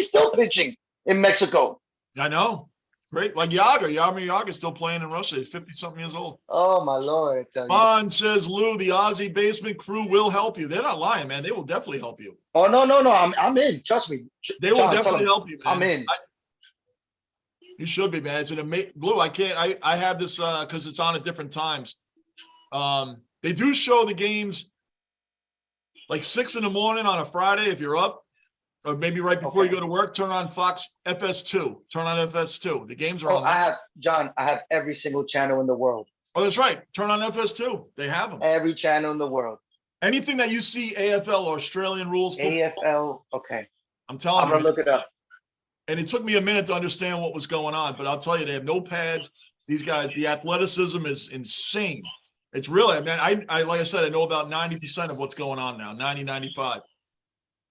still pitching in Mexico. I know. Great. Like Yaga. Yarmir Yaga is still playing in Russia. He's 50-something years old. Oh my lord, I tell you. Bond says, Lou, the Aussie basement crew will help you. They're not lying, man. They will definitely help you. Oh no, I'm in. Trust me. They will John, definitely help you, man. I'm in. You should be, man. It's an amazing Blue. I have this because it's on at different times. They do show the games like 6 a.m. on a Friday if you're up, or maybe right before you go to work. Turn on Fox FS2. Turn on FS2. The games are on. I have every single channel in the world. Oh, that's right. Turn on FS2. They have them. Every channel in the world. Anything that you see AFL, Australian rules. AFL. Okay. I'm telling you. I'm gonna look it up. And it took me a minute to understand what was going on, but I'll tell you, they have no pads. These guys, the athleticism is insane. It's really, man, I like I said, I know about 90% of what's going on now, 90, 95.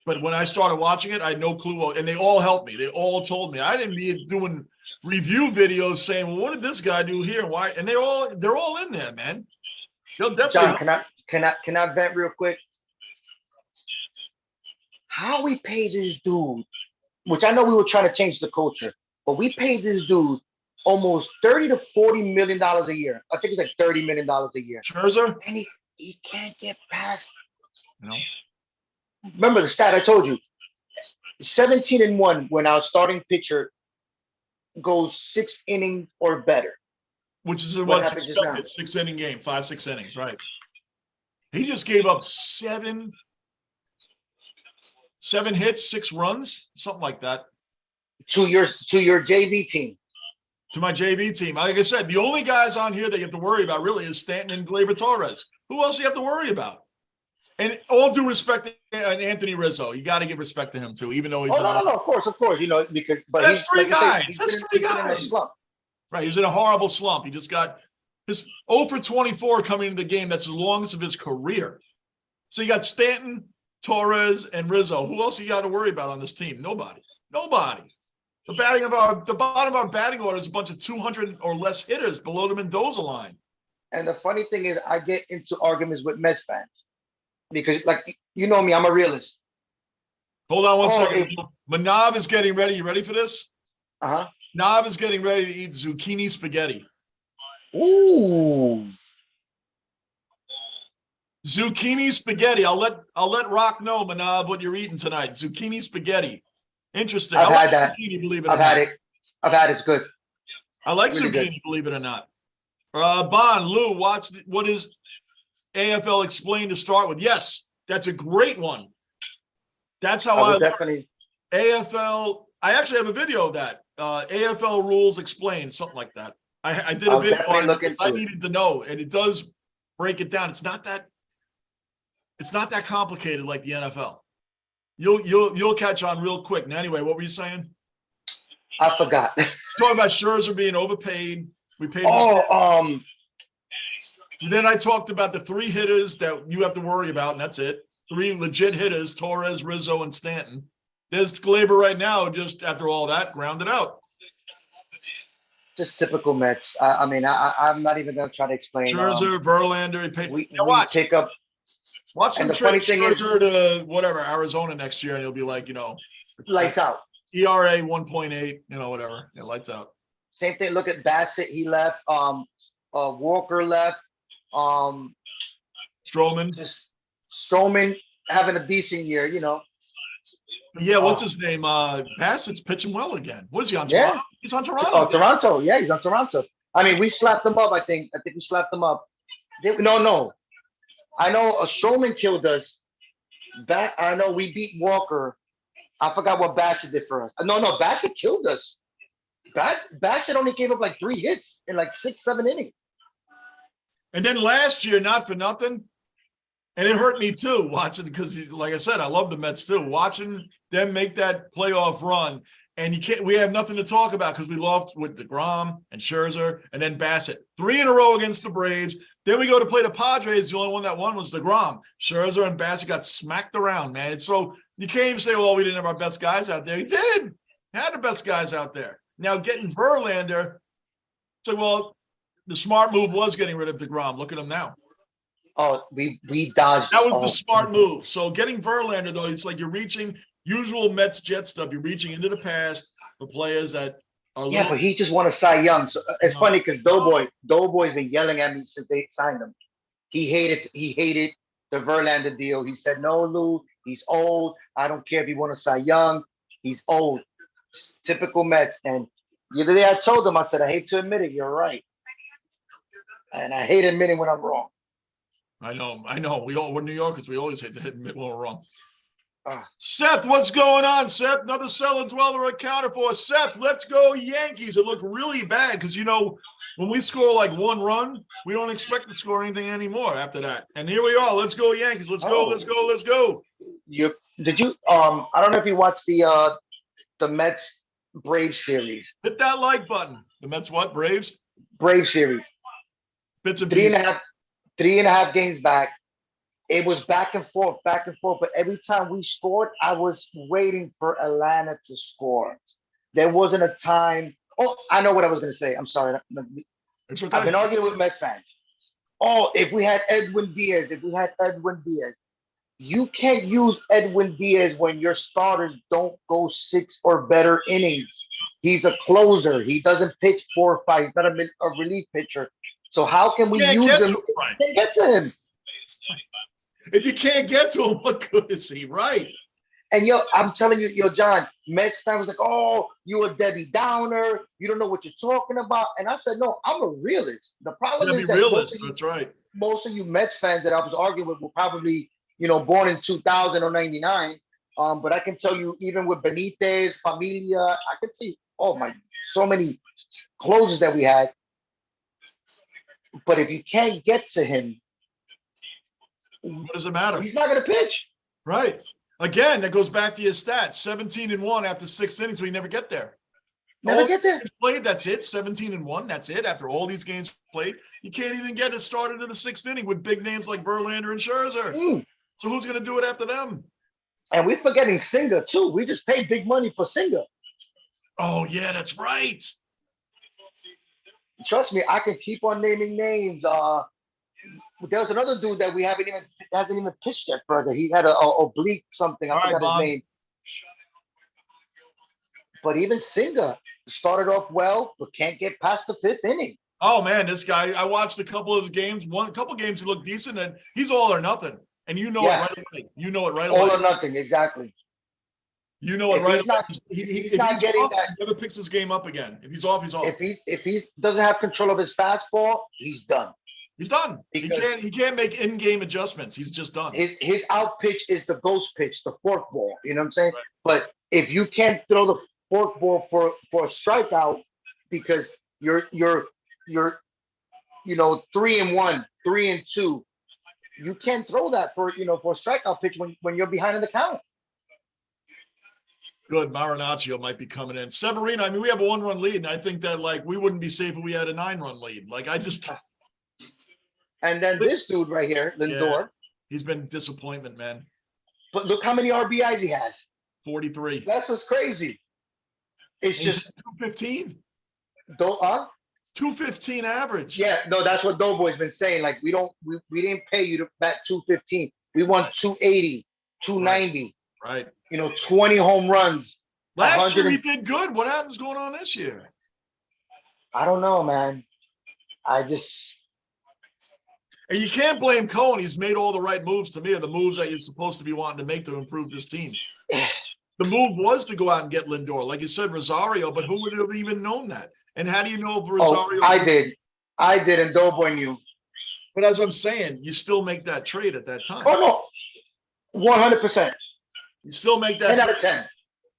But when I started watching it, I had no clue. And they all helped me. They all told me. I didn't be doing review videos saying, well, what did this guy do here? Why? And they're all in there, man. They'll definitely. John, can I vent real quick? How we pay this dude, which I know we were trying to change the culture, but we paid this dude almost $30 to $40 million a year. I think it's like $30 million a year. Scherzer? And he can't get past. No. Remember the stat I told you. 17-1 when our starting pitcher goes 6 innings or better. Which is what's expected. 6-inning game, 5-6 innings, right? He just gave up seven hits, 6 runs, something like that. To your JV team. To my JV team. Like I said, the only guys on here that you have to worry about really is Stanton and Gleyber Torres. Who else do you have to worry about? And all due respect to Anthony Rizzo, you got to give respect to him too, even though he's. No, of course, you know, because but that's three guys. That's three guys. In a slump. Right, he was in a horrible slump. He just got his 0 for 24 coming into the game. That's the longest of his career. So you got Stanton, Torres, and Rizzo. Who else you got to worry about on this team? Nobody. The bottom of our batting order is a bunch of 200 or less hitters below the Mendoza line. And the funny thing is, I get into arguments with Mets fans because, like, you know me, I'm a realist. Hold on one second. Manav is getting ready. You ready for this? Uh-huh. Nav is getting ready to eat zucchini spaghetti. Ooh. Zucchini spaghetti. I'll let Rock know, Manav, what you're eating tonight. Zucchini spaghetti. Interesting. I've had that. Zucchini, believe it I've or had not. it. I've had it. It's good. I like really zucchini, good. believe it or not. Bon, Lou, watch what is AFL Explained to start with. Yes, that's a great one. That's how I definitely. AFL. I actually have a video of that. AFL Rules Explained, something like that. I did a video on it. I needed to know, and it does break it down. It's not that complicated like the NFL. You'll catch on real quick. Now, anyway, what were you saying? I forgot. Talking about Scherzer being overpaid. We paid. Then I talked about the 3 hitters that you have to worry about, and that's it. 3 legit hitters: Torres, Rizzo, and Stanton. There's Gleyber right now, just after all that, grounded out. Just typical Mets. I'm not even going to try to explain. Scherzer, Verlander. We pick up. Watch and them trade Scherzer to whatever, Arizona next year, and you'll be like, lights out. ERA 1.8, whatever. Yeah, lights out. Same thing. Look at Bassett. He left. Walker left. Stroman. Just Stroman having a decent year, Yeah, what's his name? Bassett's pitching well again. What is he on? Toronto? He's on Toronto. Oh, Toronto. Yeah, he's on Toronto. I mean, we slapped them up, I think we slapped them up. No. I know Stroman killed us. I know we beat Walker. I forgot what Bassett did for us. No, Bassett killed us. Bassett only gave up like 3 hits in like 6-7 innings. And then last year, not for nothing, and it hurt me too, watching, because like I said, I love the Mets too. Watching them make that playoff run, and we have nothing to talk about because we lost with DeGrom and Scherzer and then Bassett. 3 in a row against the Braves. Then we go to play the Padres. The only one that won was DeGrom. Scherzer and Bassett got smacked around, man. So you can't even say, well, we didn't have our best guys out there. He did. Had the best guys out there. Now getting Verlander, so well, the smart move was getting rid of DeGrom. Look at him now. Oh, we dodged. That was the smart move. So getting Verlander, though, it's like you're reaching usual Mets Jet stuff. You're reaching into the past for players that are but he just won a Cy Young. So it's funny because Doughboy's been yelling at me since they signed him. He hated the Verlander deal. He said, "No, Lou, he's old. I don't care if he won a Cy Young. He's old." Typical Mets. And the other day I told him, I said, "I hate to admit it, you're right, and I hate admitting when I'm wrong." I know. We're New Yorkers. We always hate to admit when we're wrong. Ah. Seth, what's going on, Seth? Another cellar dweller accounted for. Seth, let's go Yankees. It looked really bad because, when we score like one run, we don't expect to score anything anymore after that. And here we are. Let's go Yankees. Let's go. Let's go. Let's go. Did you? I don't know if you watched the Mets Braves series. Hit that like button. The Mets what? Braves? Braves series. Bits and pieces. 3.5 games back. It was back and forth. But every time we scored, I was waiting for Atlanta to score. There wasn't a time. Oh, I know what I was going to say. I'm sorry. It's okay. I've been arguing with Mets fans. Oh, if we had Edwin Diaz. You can't use Edwin Diaz when your starters don't go 6 or better innings. He's a closer. He doesn't pitch 4 or 5. He's not a relief pitcher. So how can we use him? Can't get to him. If you can't get to him, what good is he? Right. And I'm telling you, John, Mets fan was like, "Oh, you a Debbie Downer. You don't know what you're talking about." And I said, "No, I'm a realist." The problem is that realist. That's right. Most of you Mets fans that I was arguing with were probably, born in 2000 or 99. But I can tell you, even with Benitez, Familia, I can see, so many closers that we had. But if you can't get to him, what does it matter? He's not going to pitch. Right. Again, that goes back to your stats. 17-1 after 6 innings. We never get there. Get there. Played, that's it. 17-1. That's it. After all these games played, you can't even get it started in the 6th inning with big names like Verlander and Scherzer. So who's going to do it after them? And we're forgetting Singer too. We just paid big money for Singer. Oh yeah, that's right. Trust me, I can keep on naming names. There's another dude that hasn't even pitched yet further. He had a oblique something. I forgot his name. But even Singer started off well, but can't get past the 5th inning. Oh man, this guy! I watched a couple of games. A couple games he looked decent, and he's all or nothing. And it right away. You know it right away. All or nothing, exactly. You know it right away. He's not getting off, that. He never picks his game up again. If he's off, he's off. If he doesn't have control of his fastball, he's done. He's done. He can't make in-game adjustments. He's just done. His out pitch is the ghost pitch, the fork ball. You know what I'm saying? Right. But if you can't throw the fork ball for a strikeout because you're 3-1, 3-2, you can't throw that for a strikeout pitch when you're behind in the count. Good. Marinaccio might be coming in. Severino, we have a 1-run lead, and I think that we wouldn't be safe if we had a 9-run lead. And then this dude right here, Lindor. He's been disappointment, man. But look how many RBIs he has. 43. That's what's crazy. It's just 215. 215 average. Yeah, no, that's what Doughboy's been saying. We didn't pay you to bat 215. We want 280, 290. Right. 20 home runs. Last year we did good. What happens going on this year? I don't know, man. And you can't blame Cohen. He's made all the right moves to me, or the moves that you're supposed to be wanting to make to improve this team. The move was to go out and get Lindor. Like you said, Rosario, but who would have even known that? And how do you know if Rosario? I did, and Doughboy knew. But as I'm saying, you still make that trade at that time. Oh, no. 100%. You still make that 10 out of 10.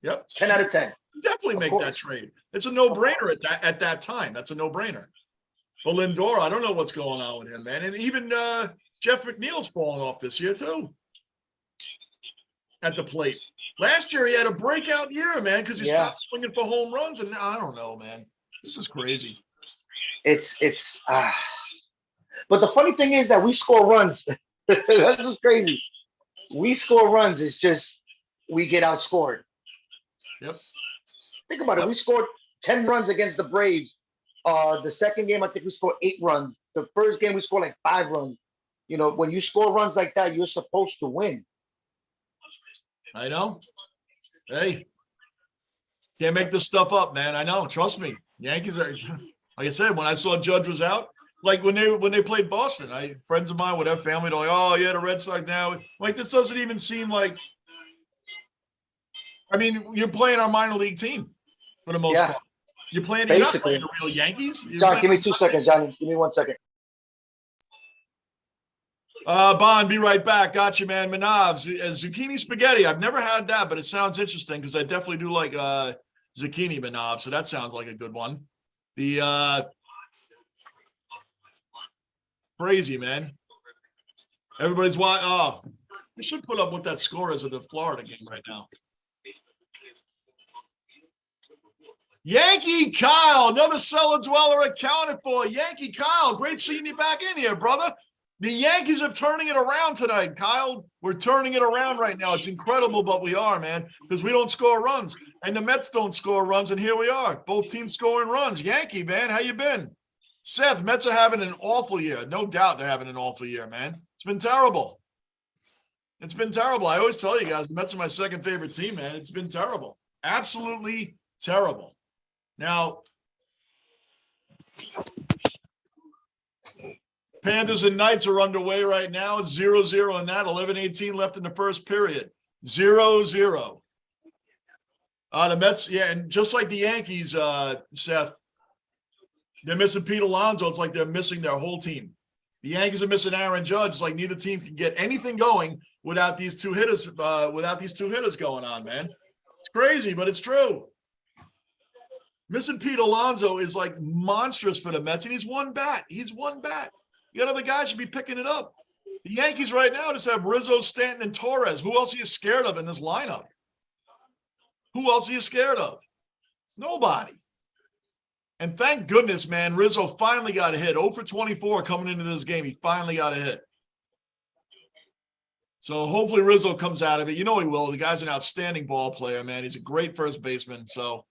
Yep. 10 out of 10. You definitely make that trade. It's a no-brainer at that time. That's a no-brainer. But Lindor, I don't know what's going on with him, man. And even Jeff McNeil's falling off this year, too. At the plate. Last year, he had a breakout year, man, because he stopped swinging for home runs. And I don't know, man. This is crazy. But the funny thing is that we score runs. That's just crazy. We score runs. It's just we get outscored. Yep. Think about it. We scored 10 runs against the Braves. The second game, I think we scored 8 runs. The first game, we scored like 5 runs. You know, when you score runs like that, you're supposed to win. I know. Hey, can't make this stuff up, man. I know. Trust me. Yankees are, like I said, when I saw Judge was out, like when they played Boston, friends of mine would have family, they're like, oh yeah, the Red Sox now. Like, this doesn't even seem like, I mean, you're playing our minor league team for the most part. You're not playing the real Yankees. John, give me 2 seconds, Johnny. Give me 1 second. Bond, be right back. Got you, man. Manavs, zucchini spaghetti. I've never had that, but it sounds interesting because I definitely do like zucchini Manav. So that sounds like a good one. The crazy, man. Everybody's watching. Oh, they should put up what that score is of the Florida game right now. Yankee Kyle, another cellar dweller accounted for. Yankee Kyle, great seeing you back in here, brother. The Yankees are turning it around tonight, Kyle. We're turning it around right now. It's incredible, but we are, man, because we don't score runs, and the Mets don't score runs, and here we are. Both teams scoring runs. Yankee, man, how you been? Seth, Mets are having an awful year. No doubt they're having an awful year, man. It's been terrible. It's been terrible. I always tell you guys, the Mets are my second favorite team, man. It's been terrible. Absolutely terrible. Now, Panthers and Knights are underway right now. 0-0 in that. 11:18 left in the first period. 0-0. The Mets, yeah, and just like the Yankees, Seth, they're missing Pete Alonso. It's like they're missing their whole team. The Yankees are missing Aaron Judge. It's like neither team can get anything going without these two hitters. Without these two hitters going on, man. It's crazy, but it's true. Missing Pete Alonso is like monstrous for the Mets, and he's one bat. He's one bat. You got other guys should be picking it up. The Yankees right now just have Rizzo, Stanton, and Torres. Who else are you scared of in this lineup? Who else are you scared of? Nobody. And thank goodness, man, Rizzo finally got a hit. 0 for 24 coming into this game. He finally got a hit. So hopefully Rizzo comes out of it. You know he will. The guy's an outstanding ball player, man. He's a great first baseman. So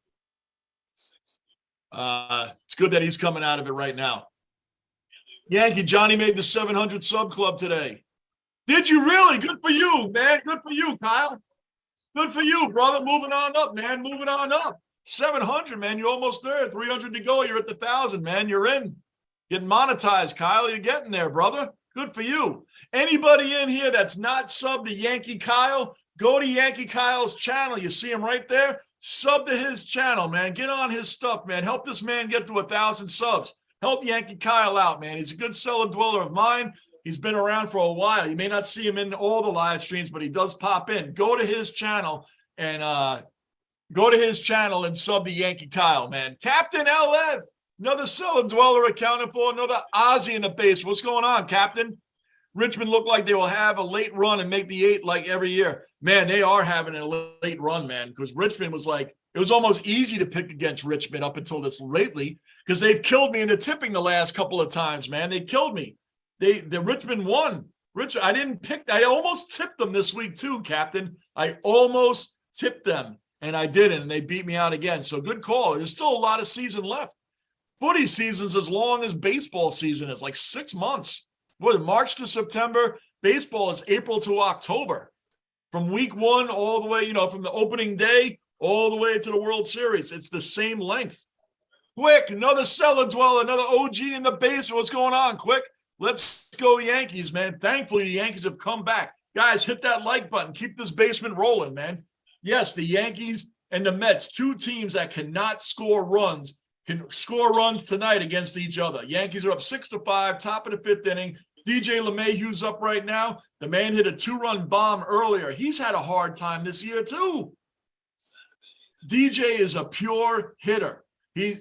it's good that he's coming out of it right now. Yankee Johnny made the 700 sub club today. Did you really? Good for you, man. Good for you, Kyle. Good for you, brother. Moving on up, man. Moving on up. 700, man. You're almost there. 300 to go. You're at the 1,000, man. You're in. Getting monetized, Kyle. You're getting there, brother. Good for you. Anybody in here that's not subbed to Yankee Kyle, go to Yankee Kyle's channel. You see him right there. Sub to his channel, man. Get on his stuff, man. Help this man get to 1,000 subs. Help Yankee Kyle out, man. He's a good cellar dweller of mine. He's been around for a while. You may not see him in all the live streams, but he does pop in. Go to his channel and sub to Yankee Kyle, man. Captain LF, another cellar dweller accounted for, another Ozzy in the base. What's going on, Captain? Richmond looked like they will have a late run and make the 8 like every year. Man, they are having a late run, man, because Richmond was like, it was almost easy to pick against Richmond up until this lately because they've killed me in the tipping the last couple of times, man. They killed me. The Richmond won. I almost tipped them this week too, Captain. I almost tipped them, and I didn't, and they beat me out again. So good call. There's still a lot of season left. Footy season's as long as baseball season is, like 6 months. What, March to September? Baseball is April to October. From week 1 all the way, from the opening day all the way to the World Series. It's the same length. Quick, another cellar dweller, another OG in the basement. What's going on? Quick, let's go Yankees, man. Thankfully, the Yankees have come back. Guys, hit that like button. Keep this basement rolling, man. Yes, the Yankees and the Mets, 2 teams that cannot score runs, can score runs tonight against each other. Yankees are up 6-5, top of the 5th inning. DJ LeMahieu's up right now. The man hit a 2-run bomb earlier. He's had a hard time this year, too. DJ is a pure hitter.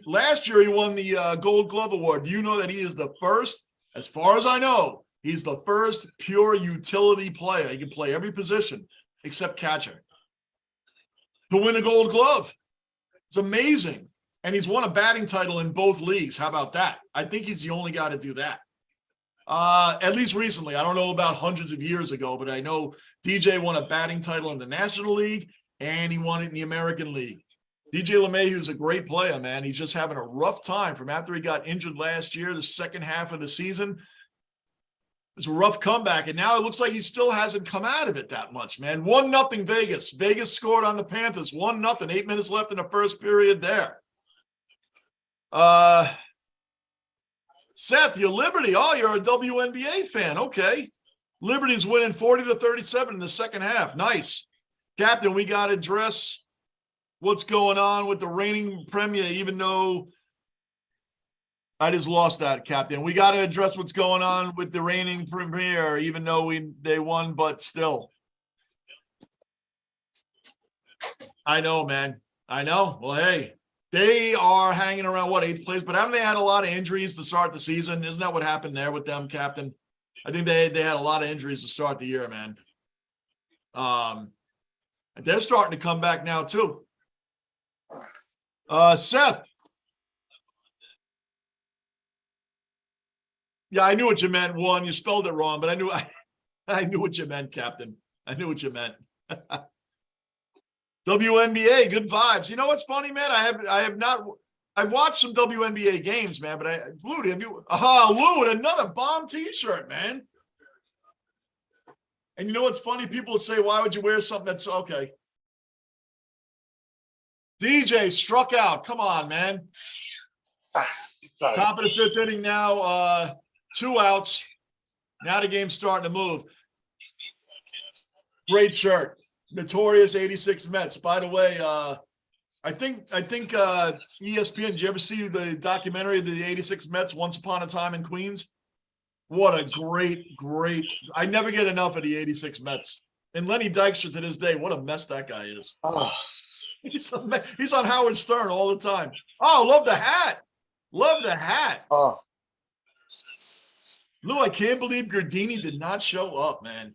Last year he won the Gold Glove Award. Do you know that he is the first, as far as I know, he's the first pure utility player. He can play every position except catcher to win a Gold Glove. It's amazing. And he's won a batting title in both leagues. How about that? I think he's the only guy to do that. At least recently. I don't know about hundreds of years ago, but I know DJ won a batting title in the National League and he won it in the American League. DJ LeMahieu's a great player, man. He's just having a rough time from after he got injured last year, the second half of the season. It's a rough comeback, and now it looks like he still hasn't come out of it that much, man. 1-0 Vegas. Vegas scored on the Panthers. 1-0. 8 minutes left in the first period there. Seth, you're Liberty. Oh, you're a WNBA fan. Okay. Liberty's winning 40-37 in the second half. Nice. Captain, we got to address what's going on with the reigning premier, even though I just lost that, Captain. We got to address what's going on with the reigning premier, even though they won, but still. I know, man. I know. Well, hey, they are hanging around, what, 8th place? But haven't they had a lot of injuries to start the season? Isn't that what happened there with them, Captain? I think they had a lot of injuries to start the year, man. They're starting to come back now, too. Seth. Yeah, I knew what you meant. One, you spelled it wrong, but I knew what you meant, Captain. I knew what you meant. WNBA, good vibes. You know what's funny, man? I've watched some WNBA games, man, but Lou, Lou, another bomb t-shirt, man. And you know what's funny? People say, why would you wear something that's okay? DJ struck out. Come on, man. Top of the 5th inning now. 2 outs. Now the game's starting to move. Great shirt. Notorious 86 Mets. By the way, I think ESPN, did you ever see the documentary of the 86 Mets, Once Upon a Time in Queens? What a great, I never get enough of the 86 Mets. And Lenny Dykstra to this day, what a mess that guy is. Oh. He's on Howard Stern all the time. Oh, love the hat. Love the hat. Oh. Lou, I can't believe Gardini did not show up, man.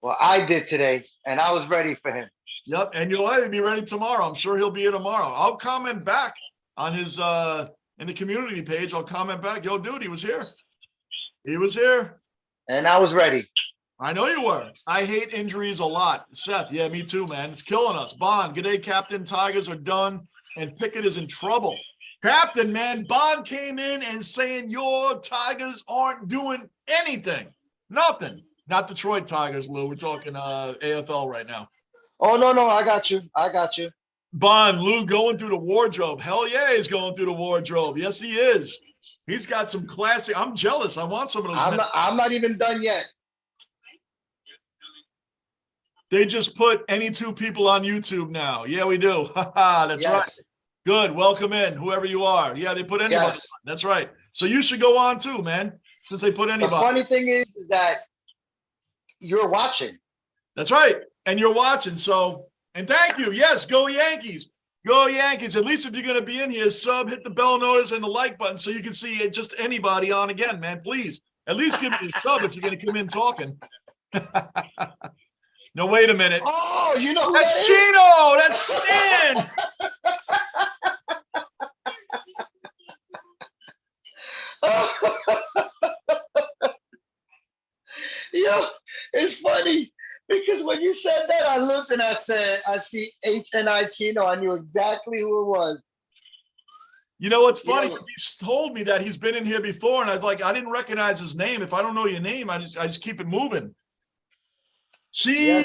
Well, I did today, and I was ready for him. Yep, and you'll either be ready tomorrow. I'm sure he'll be here tomorrow. I'll comment back on his in the community page. I'll comment back. Yo, dude, he was here. He was here. And I was ready. I know you were. I hate injuries a lot. Seth, yeah, me too, man. It's killing us. Bond, good day, Captain. Tigers are done, and Pickett is in trouble. Captain, man, Bond came in and saying your Tigers aren't doing anything. Nothing. Not Detroit Tigers, Lou. We're talking AFL right now. Oh, no. I got you. Bond, Lou going through the wardrobe. Hell yeah, he's going through the wardrobe. Yes, he is. He's got some classic. I'm jealous. I want some of those. I'm not even done yet. They just put any 2 people on YouTube now. Yeah, we do. That's right. Good. Welcome in, whoever you are. Yeah, they put anybody on. That's right. So you should go on too, man, since they put anybody. The funny thing is that you're watching. That's right. And you're watching. So, and thank you. Yes, go Yankees. Go Yankees. At least if you're going to be in here, sub, hit the bell notice and the like button so you can see just anybody on again, man. Please. At least give me a sub if you're going to come in talking. No, wait a minute. Oh, you know who that's Chino. That's Stan. Yo, it's funny because when you said that, I looked and I said, I see HNI Chino. I knew exactly who it was. You know what's funny? He told me that he's been in here before, and I was like, I didn't recognize his name. If I don't know your name, I just keep it moving. Chino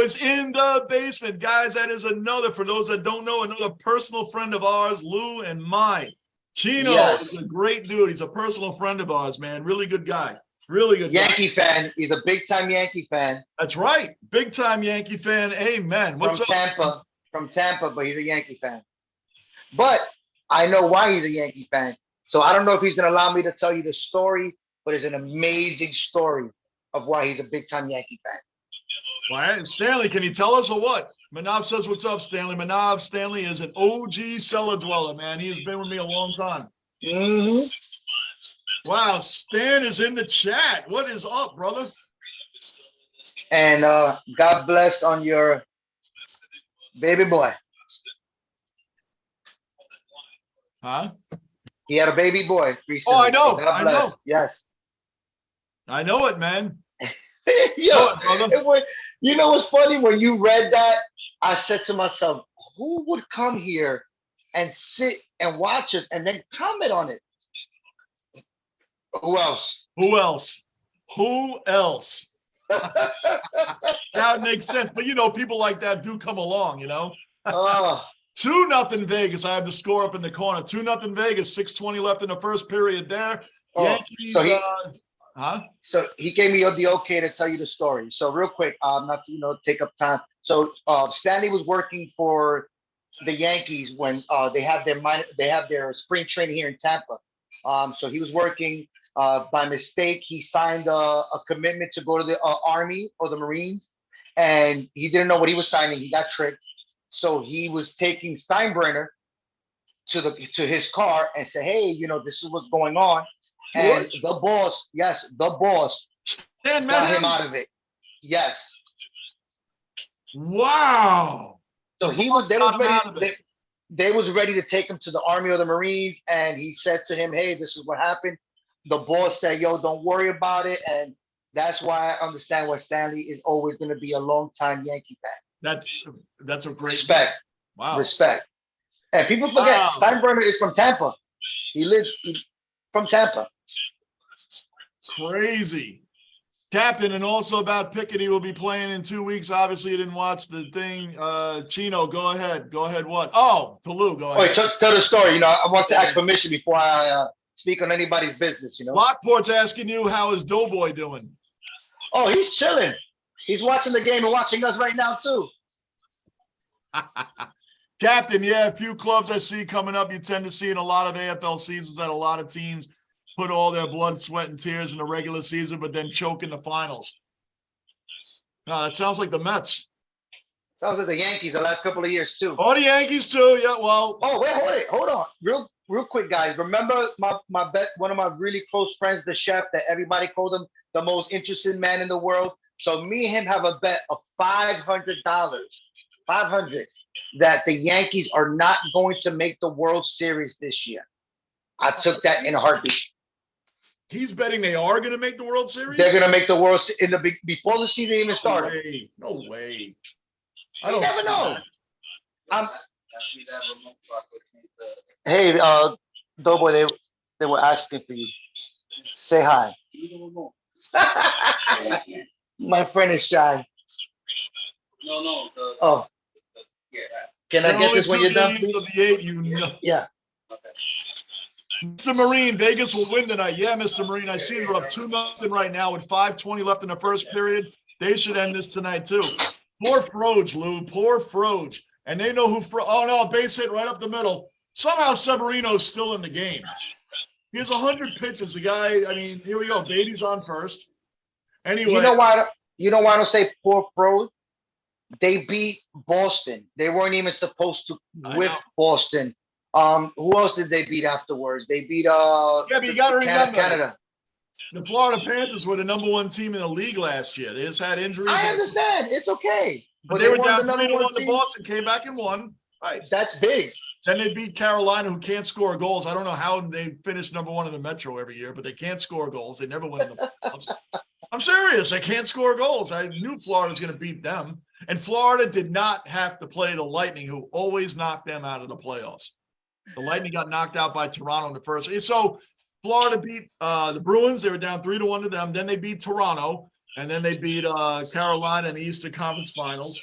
is in the basement. Guys, that is another, for those that don't know, another personal friend of ours, Lou and mine. Chino is a great dude. He's a personal friend of ours, man. Really good guy. Really good Yankee fan. He's a big-time Yankee fan. That's right. Big-time Yankee fan. Amen. What's up? From Tampa, but he's a Yankee fan. But I know why he's a Yankee fan. So I don't know if he's going to allow me to tell you the story, but it's an amazing story of why he's a big-time Yankee fan. Well, Stanley, can you tell us or what? Manav says, what's up, Stanley? Stanley is an OG cellar dweller, man. He has been with me a long time. Mm-hmm. Wow, Stan is in the chat. What is up, brother? And God bless on your baby boy. Huh? He had a baby boy recently. Oh, I know. I know. Yes. I know it, man. Yo, you know what's funny? When you read that, I said to myself, who would come here and sit and watch us and then comment on it? Who else? Who else? Who else? That makes sense. But, people like that do come along, Oh, 2-0 Vegas. I have the score up in the corner. 2-0 Vegas, 6:20 left in the first period there. Yankees, so he gave me the okay to tell you the story. So real quick, not to take up time. So Stanley was working for the Yankees when they have their spring training here in Tampa. So he was working. By mistake, he signed a commitment to go to the Army or the Marines, and he didn't know what he was signing. He got tricked. So he was taking Steinbrenner to his car and said, "Hey, this is what's going on." And the boss got him out of it. Yes. Wow. So they was ready to take him to the Army or the Marines, and he said to him, "Hey, this is what happened." The boss said, "Yo, don't worry about it," and that's why I understand why Stanley is always going to be a longtime Yankee fan. That's a great respect. Wow. Respect. And people forget Steinbrenner is from Tampa. He's from Tampa. Crazy. Captain, and also about Pickett, he will be playing in 2 weeks. Obviously, you didn't watch the thing. Chino, go ahead. Go ahead. What? Oh, Tolu, go ahead. Wait, tell the story. I want to ask permission before I speak on anybody's business. Lockport's asking you, how is Doughboy doing? Oh, he's chilling. He's watching the game and watching us right now, too. Captain, a few clubs I see coming up. You tend to see in a lot of AFL seasons that a lot of teams put all their blood, sweat, and tears in the regular season, but then choke in the finals. No, that sounds like the Mets. Sounds like the Yankees the last couple of years, too. Oh, the Yankees, too. Yeah, well. Oh, wait, hold on. Real quick, guys. Remember my bet, one of my really close friends, the chef, that everybody called him the most interesting man in the world. So me and him have a bet of $500, that the Yankees are not going to make the World Series this year. I took that in a heartbeat. He's betting they are going to make the World Series? They're going to make the World before the season even started. No way. I don't never know. Hey, Doughboy, they were asking for you. Say hi. My friend is shy. No. Can I get this when you're done, please? The 8, Yeah. Mr. Marine, Vegas will win tonight. Yeah, Mr. Marine, I see they're up 2-0 right now with 5:20 left in the first period. They should end this tonight, too. Poor Froge, Lou. Poor Froge. And they know who oh, no, base hit right up the middle. Somehow Severino's still in the game. He has 100 pitches. The guy, here we go. Beatty's on first. Anyway. You know why I don't say poor Froge? They beat Boston. They weren't even supposed to whip Boston. Who else did they beat afterwards? They beat but you gotta remember Canada. The Florida Panthers were the #1 team in the league last year. They just had injuries. I understand. It's okay. But they were down 3-1 to Boston, came back and won. Right. That's big. Then they beat Carolina, who can't score goals. I don't know how they finish #1 in the Metro every year, but they can't score goals. They never win in the playoffs. I'm serious. They can't score goals. I knew Florida was going to beat them. And Florida did not have to play the Lightning, who always knocked them out of the playoffs. The Lightning got knocked out by Toronto in the first. So Florida beat the Bruins. They were down 3-1 to them. Then they beat Toronto, and then they beat Carolina in the Eastern Conference Finals.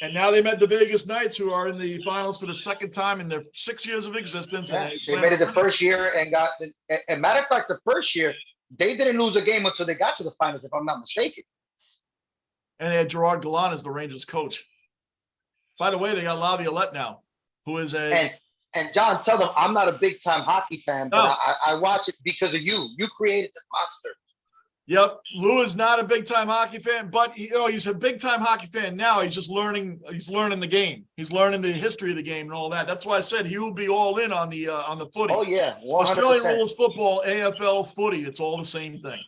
And now they met the Vegas Knights, who are in the finals for the second time in their 6 years of existence. Yeah, they made it the first year and got – and matter of fact, the first year, they didn't lose a game until they got to the finals, if I'm not mistaken. And they had Gerard Gallant as the Rangers coach. By the way, they got Laviolette now, who is a – And John, tell them I'm not a big-time hockey fan, but I watch it because of you. You created this monster. Yep. Lou is not a big-time hockey fan, but he's a big-time hockey fan now. He's just learning. He's learning the game. He's learning the history of the game and all that. That's why I said he will be all in on the footy. Oh, yeah. 100%. Australian rules football, AFL footy. It's all the same thing.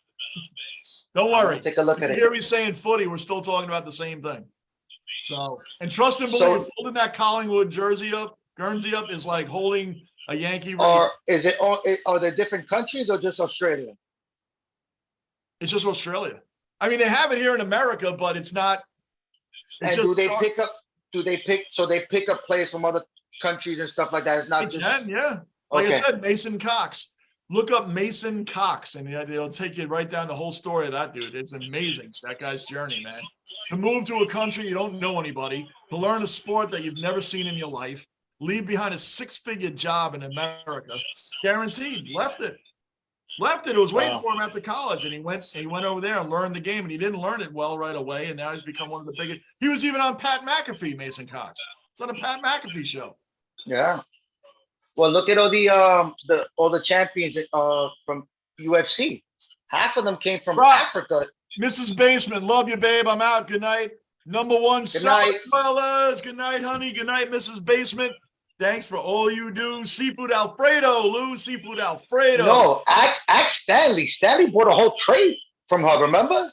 Don't worry. Take a look at it. Here he's saying footy. We're still talking about the same thing. So, and trust and believe, holding that Collingwood jersey up, Guernsey up, is like holding a Yankee. Or is it? Are there different countries or just Australia? It's just Australia. I mean, they have it here in America, but it's not. And do they pick up? do they pick? So they pick up players from other countries and stuff like that. It's not just yeah. Like okay. I said, Mason Cox. Look up Mason Cox, and they'll take you right down the whole story of that dude. It's amazing, that guy's journey, man. To move to a country you don't know anybody, to learn a sport that you've never seen in your life, leave behind a six-figure job in America, guaranteed. Left it. It was waiting for him after college, and he went over there and learned the game, and he didn't learn it well right away, and now he's become one of the biggest. He was even on Pat McAfee, Mason Cox. It's on a Pat McAfee show. Yeah. Well, look at all the champions from UFC. Half of them came from Africa. Mrs. Basement, love you, babe. I'm out. Good night. Number one, good night, fellas. Good night, honey. Good night, Mrs. Basement. Thanks for all you do. Seafood Alfredo, Lou. Seafood Alfredo. No, ask Stanley. Stanley bought a whole tray from her, remember?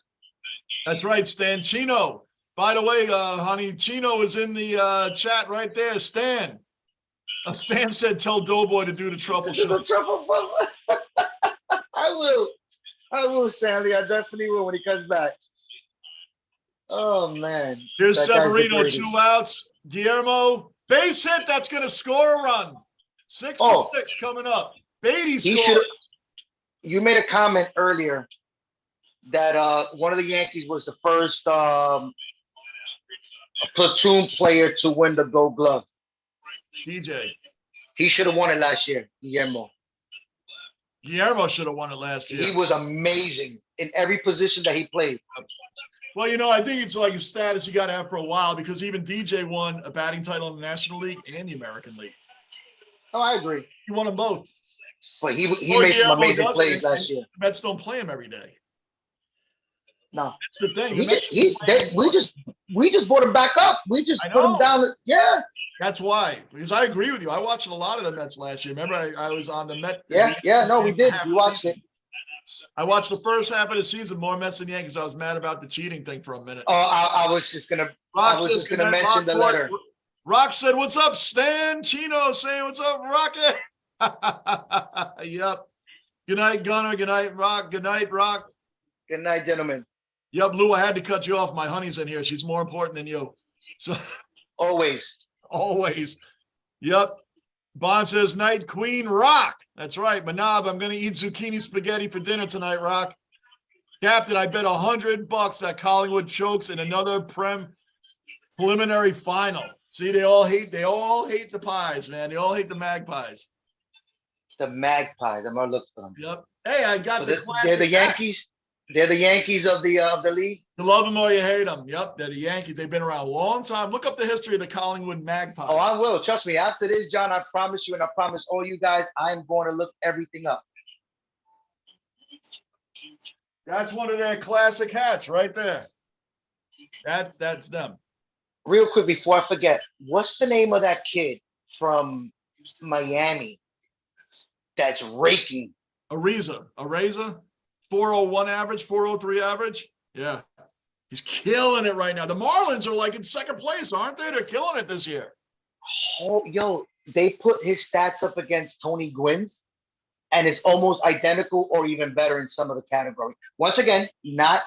That's right, Stan Chino. By the way, honey, Chino is in the chat right there. Stan. Stan said, tell Doughboy to do the truffle show. I will, Stanley. I definitely will when he comes back. Oh, man. Here's Severino, 2 outs. Guillermo, base hit. That's going to score a run. 6-6 coming up. Beatty scored. You made a comment earlier that one of the Yankees was the first platoon player to win the Gold Glove. DJ. He should have won it last year, Guillermo. Guillermo should have won it last year. He was amazing in every position that he played. Well, I think it's like a status you got to have for a while, because even DJ won a batting title in the National League and the American League. Oh, I agree. He won them both. But he made some amazing plays last year. The Mets don't play him every day. No, that's the thing. We just brought him back up. We just put him down. Yeah. That's why, because I agree with you. I watched a lot of the Mets last year. Remember, I was on the Met. No, we did. We watched it. I watched the first half of the season, more Mets than Yankees. I was mad about the cheating thing for a minute. Oh, I was just gonna mention the letter. Rock said, "What's up, Stan?" Chino saying, "What's up, Rocket?" Yep. Good night, Gunner. Good night, Rock. Good night, Rock. Good night, gentlemen. Yep, Lou. I had to cut you off. My honey's in here. She's more important than you. So always. Yep. Bond says, night queen, Rock. That's right. Manav, I'm going to eat zucchini spaghetti for dinner tonight, Rock. Captain, I bet $100 that Collingwood chokes in another preliminary final. See, they all hate the Pies, man. They all hate the Magpies. The Magpies. I'm going to look for them. Yep. Hey, I got the classic. They're the Yankees. They're the Yankees of the league. You love them or you hate them. Yep, they're the Yankees. They've been around a long time. Look up the history of the Collingwood Magpies. Oh, I will. Trust me. After this, John, I promise you, and I promise all you guys, I'm going to look everything up. That's one of their classic hats right there. That's them. Real quick before I forget, what's the name of that kid from Miami that's raking? Ariza. 401 average, 403 average. Yeah. He's killing it right now. The Marlins are like in second place, aren't they? They're killing it this year. Oh, yo, they put his stats up against Tony Gwynn's, and it's almost identical or even better in some of the categories. Once again, not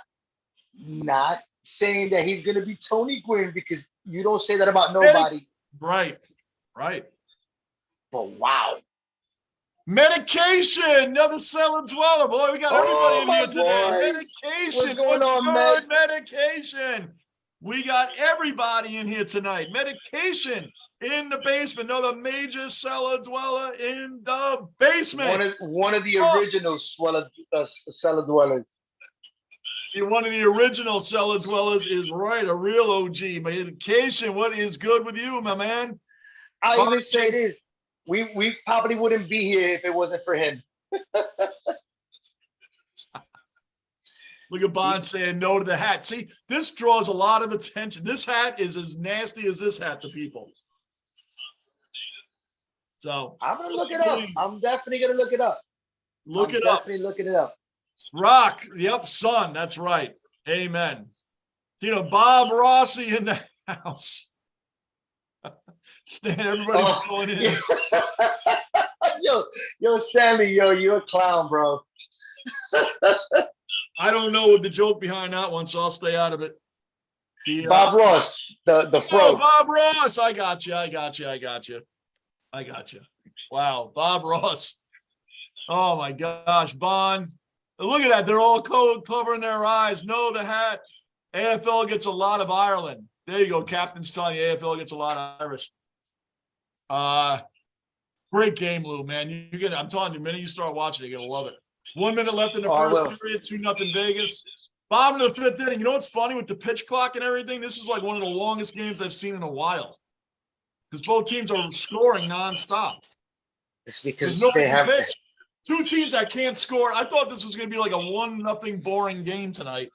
saying that he's going to be Tony Gwynn, because you don't say that about nobody. Right. But wow. Medication, another cellar dweller. Boy, we got everybody in here today. Medication. What's going on, man? Medication. We got everybody in here tonight. Medication in the basement. Another major cellar dweller in the basement. One of the original cellar dwellers. One of the original cellar dwellers is right, a real OG. Medication, what is good with you, my man? I even say this. We probably wouldn't be here if it wasn't for him. Look at Bond saying no to the hat. See, this draws a lot of attention. This hat is as nasty as this hat to people. So I'm gonna look it up. I'm definitely gonna look it up. Definitely looking it up. Rock, yep, son. That's right. Amen. Bob Rossi in the house. Stan, everybody's going in. yo, Stanley, you're a clown, bro. I don't know what the joke behind that one, so I'll stay out of it. The, Bob Ross, the oh, fro. Bob Ross. I got you. Wow, Bob Ross. Oh my gosh, Bond. Look at that. They're all covering their eyes. No, the hat. AFL gets a lot of Ireland. There you go. Captain's telling you AFL gets a lot of Irish. Great game, Lou, man. I'm telling you, the minute you start watching, you're gonna love it. 1 minute left in the first period, 2-0 Vegas. Bottom of the fifth inning. You know what's funny with the pitch clock and everything? This is like one of the longest games I've seen in a while. Because both teams are scoring nonstop. It's because nobody they have pitch. Two teams that can't score. I thought this was going to be like a 1-0 boring game tonight.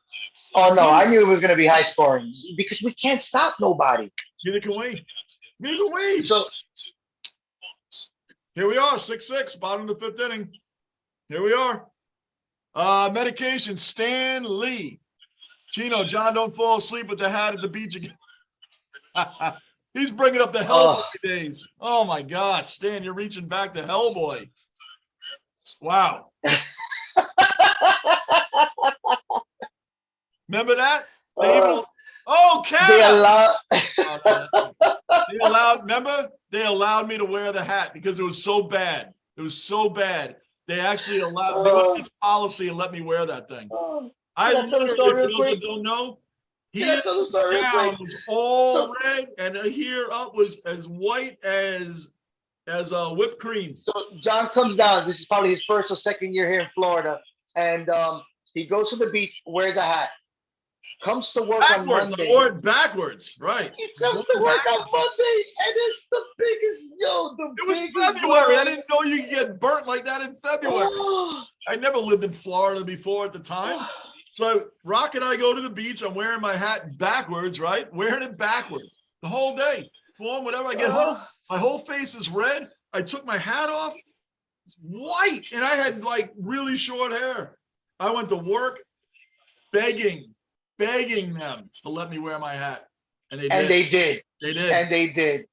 Oh no, I knew it was going to be high scoring because we can't stop nobody. Neither can we. Neither can we. So here we are, 6-6, bottom of the fifth inning. Here we are. Medication, Stan Lee. Chino, John, don't fall asleep with the hat at the beach again. He's bringing up the Hellboy days. Oh my gosh, Stan, you're reaching back to Hellboy. Wow. Remember that? They allowed me to wear the hat because it was so bad. It was so bad. They actually allowed, they went against policy and let me wear that thing. I literally, for those that don't know, here down was all red and here up was as white as whipped cream. So John comes down. This is probably his first or second year here in Florida. And he goes to the beach, wears a hat. Comes to work on Monday. Or backwards, right. He comes to work on Monday, and it's the biggest, it was February. I didn't know you could get burnt like that in February. I never lived in Florida before at the time. So Rock and I go to the beach. I'm wearing my hat backwards, right? Wearing it backwards the whole day. Well, whenever I get home, my whole face is red. I took my hat off. It's white, and I had like really short hair. I went to work begging them to let me wear my hat. And they did. They did.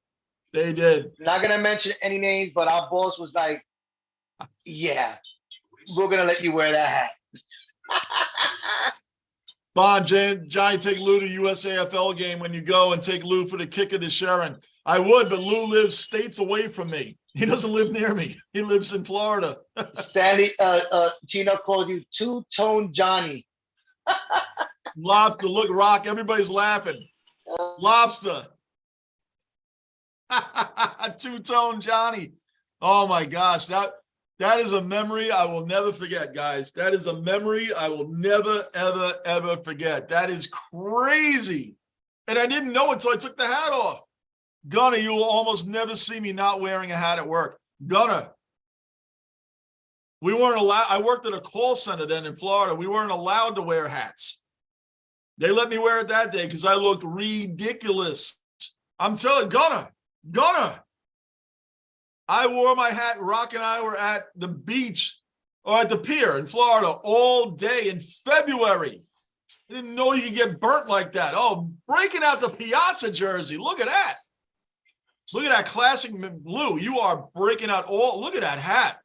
Not going to mention any names, but our boss was like, yeah, we're going to let you wear that hat. Bond, Johnny, take Lou to USAFL game when you go and take Lou for the kick of the Sharon. I would, but Lou lives states away from me. He doesn't live near me. He lives in Florida. Stanley, Gino called you Two-Tone Johnny. Lobster, look, Rock, everybody's laughing. Lobster. Two-Tone Johnny. Oh my gosh, that is a memory I will never forget, guys. That is a memory I will never, ever, ever forget. That is crazy. And I didn't know until I took the hat off. Gunner, you will almost never see me not wearing a hat at work. Gunner. We weren't allowed. I worked at a call center then in Florida. We weren't allowed to wear hats. They let me wear it that day because I looked ridiculous. I'm telling Gunner. I wore my hat. Rock and I were at the beach or at the pier in Florida all day in February. I didn't know you could get burnt like that. Oh, breaking out the Piazza jersey. Look at that. Look at that classic blue. You are breaking out all. Look at that hat.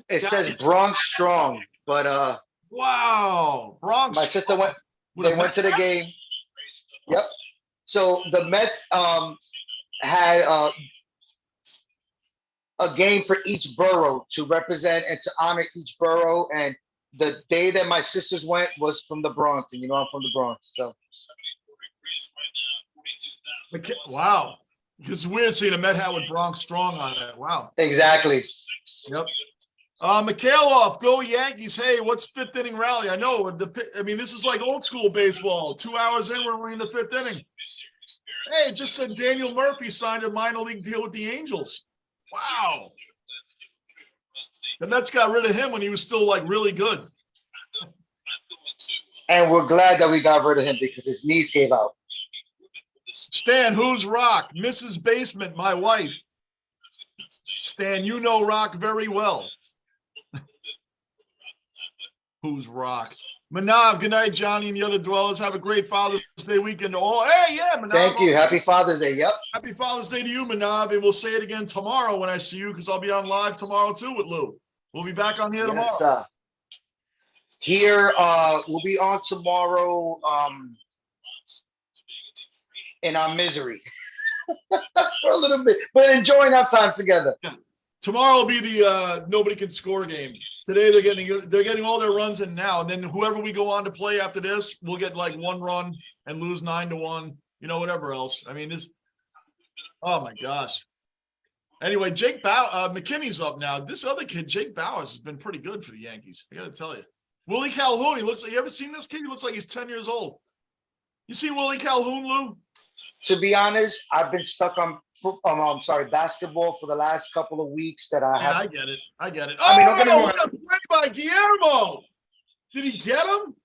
It says Bronx Strong, but wow, Bronx. My sister went. They went to the game. Yep. So the Mets had a game for each borough to represent and to honor each borough. And the day that my sisters went was from the Bronx, and you know I'm from the Bronx, so. Wow. It's weird seeing a Met hat with Bronx Strong on it. Wow. Exactly. Yep. Mikhailov, go Yankees. Hey, what's fifth inning rally? I know. I mean, this is like old school baseball. 2 hours in, we're in the fifth inning. Hey, it just said Daniel Murphy signed a minor league deal with the Angels. Wow. The Mets got rid of him when he was still like really good. And we're glad that we got rid of him because his knees gave out. Stan, who's Rock? Mrs. Basement, my wife. Stan, you know Rock very well. Who's Rock? Manav, good night, Johnny and the other dwellers. Have a great Father's Day weekend to all. Hey, yeah, Manav. Thank you. Happy Father's Day. Yep. Happy Father's Day to you, Manav. And we'll say it again tomorrow when I see you because I'll be on live tomorrow too with Lou. We'll be back on here tomorrow. Here, we'll be on tomorrow. in our misery for a little bit, but enjoying our time together. Yeah. Tomorrow will be the nobody can score game. Today they're getting all their runs in now, and then whoever we go on to play after this, we'll get like 1 run and lose 9-1. You know, whatever else. I mean, this. Oh my gosh. Anyway, McKinney's up now. This other kid, Jake Bowers, has been pretty good for the Yankees. I got to tell you. Willie Calhoun, he looks like, you ever seen this kid? He looks like he's 10 years old. You seen Willie Calhoun, Lou? To be honest, I've been stuck on basketball for the last couple of weeks that I have. I get it. I mean, don't get me wrong. What a play by Guillermo. Did he get him?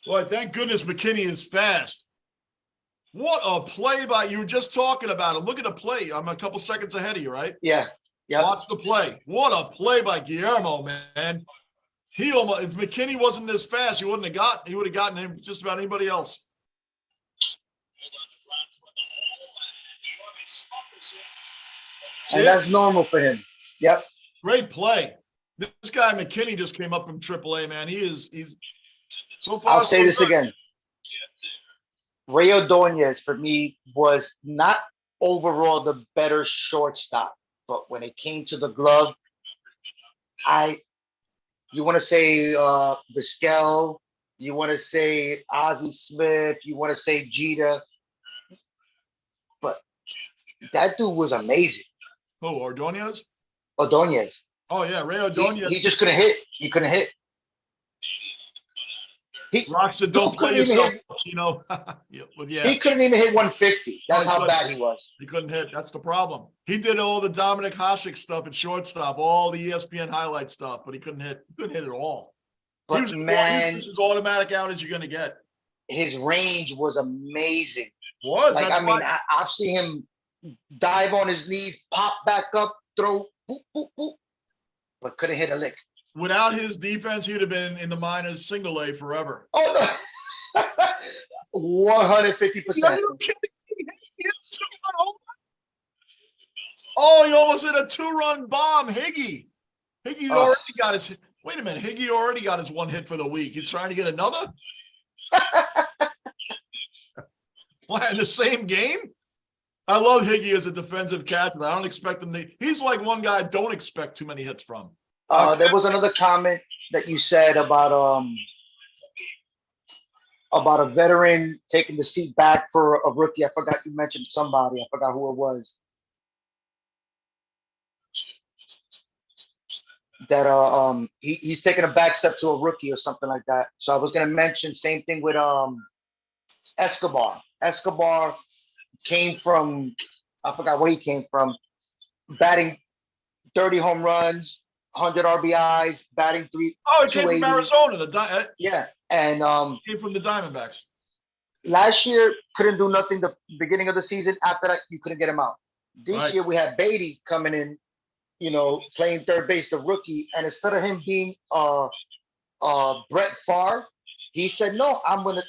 Boy, thank goodness McKinney is fast. What a play by, you were just talking about it. Look at the play. I'm a couple seconds ahead of you, right? Yeah. Watch the play. What a play by Guillermo, man. He almost, if McKinney wasn't this fast, he would have gotten him just about anybody else. And that's normal for him. Yep. Great play. This guy McKinney just came up from AAA, man. He's so far. I'll say this again. Ray Ordonez for me was not overall the better shortstop, but when it came to the glove, you want to say Vizquel, you want to say Ozzie Smith, you want to say Jeter, but that dude was amazing. Oh, Ordonez? Ordonez. Oh yeah, Ray Ordonez. He just couldn't hit. He couldn't hit. Rock said, "Don't play yourself," you know. Yeah. He couldn't even hit 150. That's how bad he was. He couldn't hit. That's the problem. He did all the Dominic Hasek stuff at shortstop, all the ESPN highlight stuff, but he couldn't hit. He couldn't hit at all. But he was as automatic out as you're going to get. His range was amazing. Like, I've seen him dive on his knees, pop back up, throw, boop, boop, boop, but couldn't hit a lick. Without his defense, he'd have been in the minors single A forever. Oh, no. 150%. Oh, he almost hit a 2-run bomb. Higgy already got his. Wait a minute. Higgy already got his 1 hit for the week. He's trying to get another? What, in the same game? I love Higgy as a defensive catcher. I don't expect him to. He's like one guy I don't expect too many hits from. There was another comment that you said about a veteran taking the seat back for a rookie. I forgot you mentioned somebody. I forgot who it was. That he's taking a back step to a rookie or something like that. So I was gonna mention same thing with Escobar. Escobar came from, I forgot where he came from, batting 30 home runs, 100 RBIs, batting 3. Oh, he came from Arizona. Yeah, and came from the Diamondbacks. Last year couldn't do nothing. The beginning of the season. After that, you couldn't get him out. This year we had Beatty coming in, playing third base, the rookie, and instead of him being Brett Favre, he said, "No, I'm gonna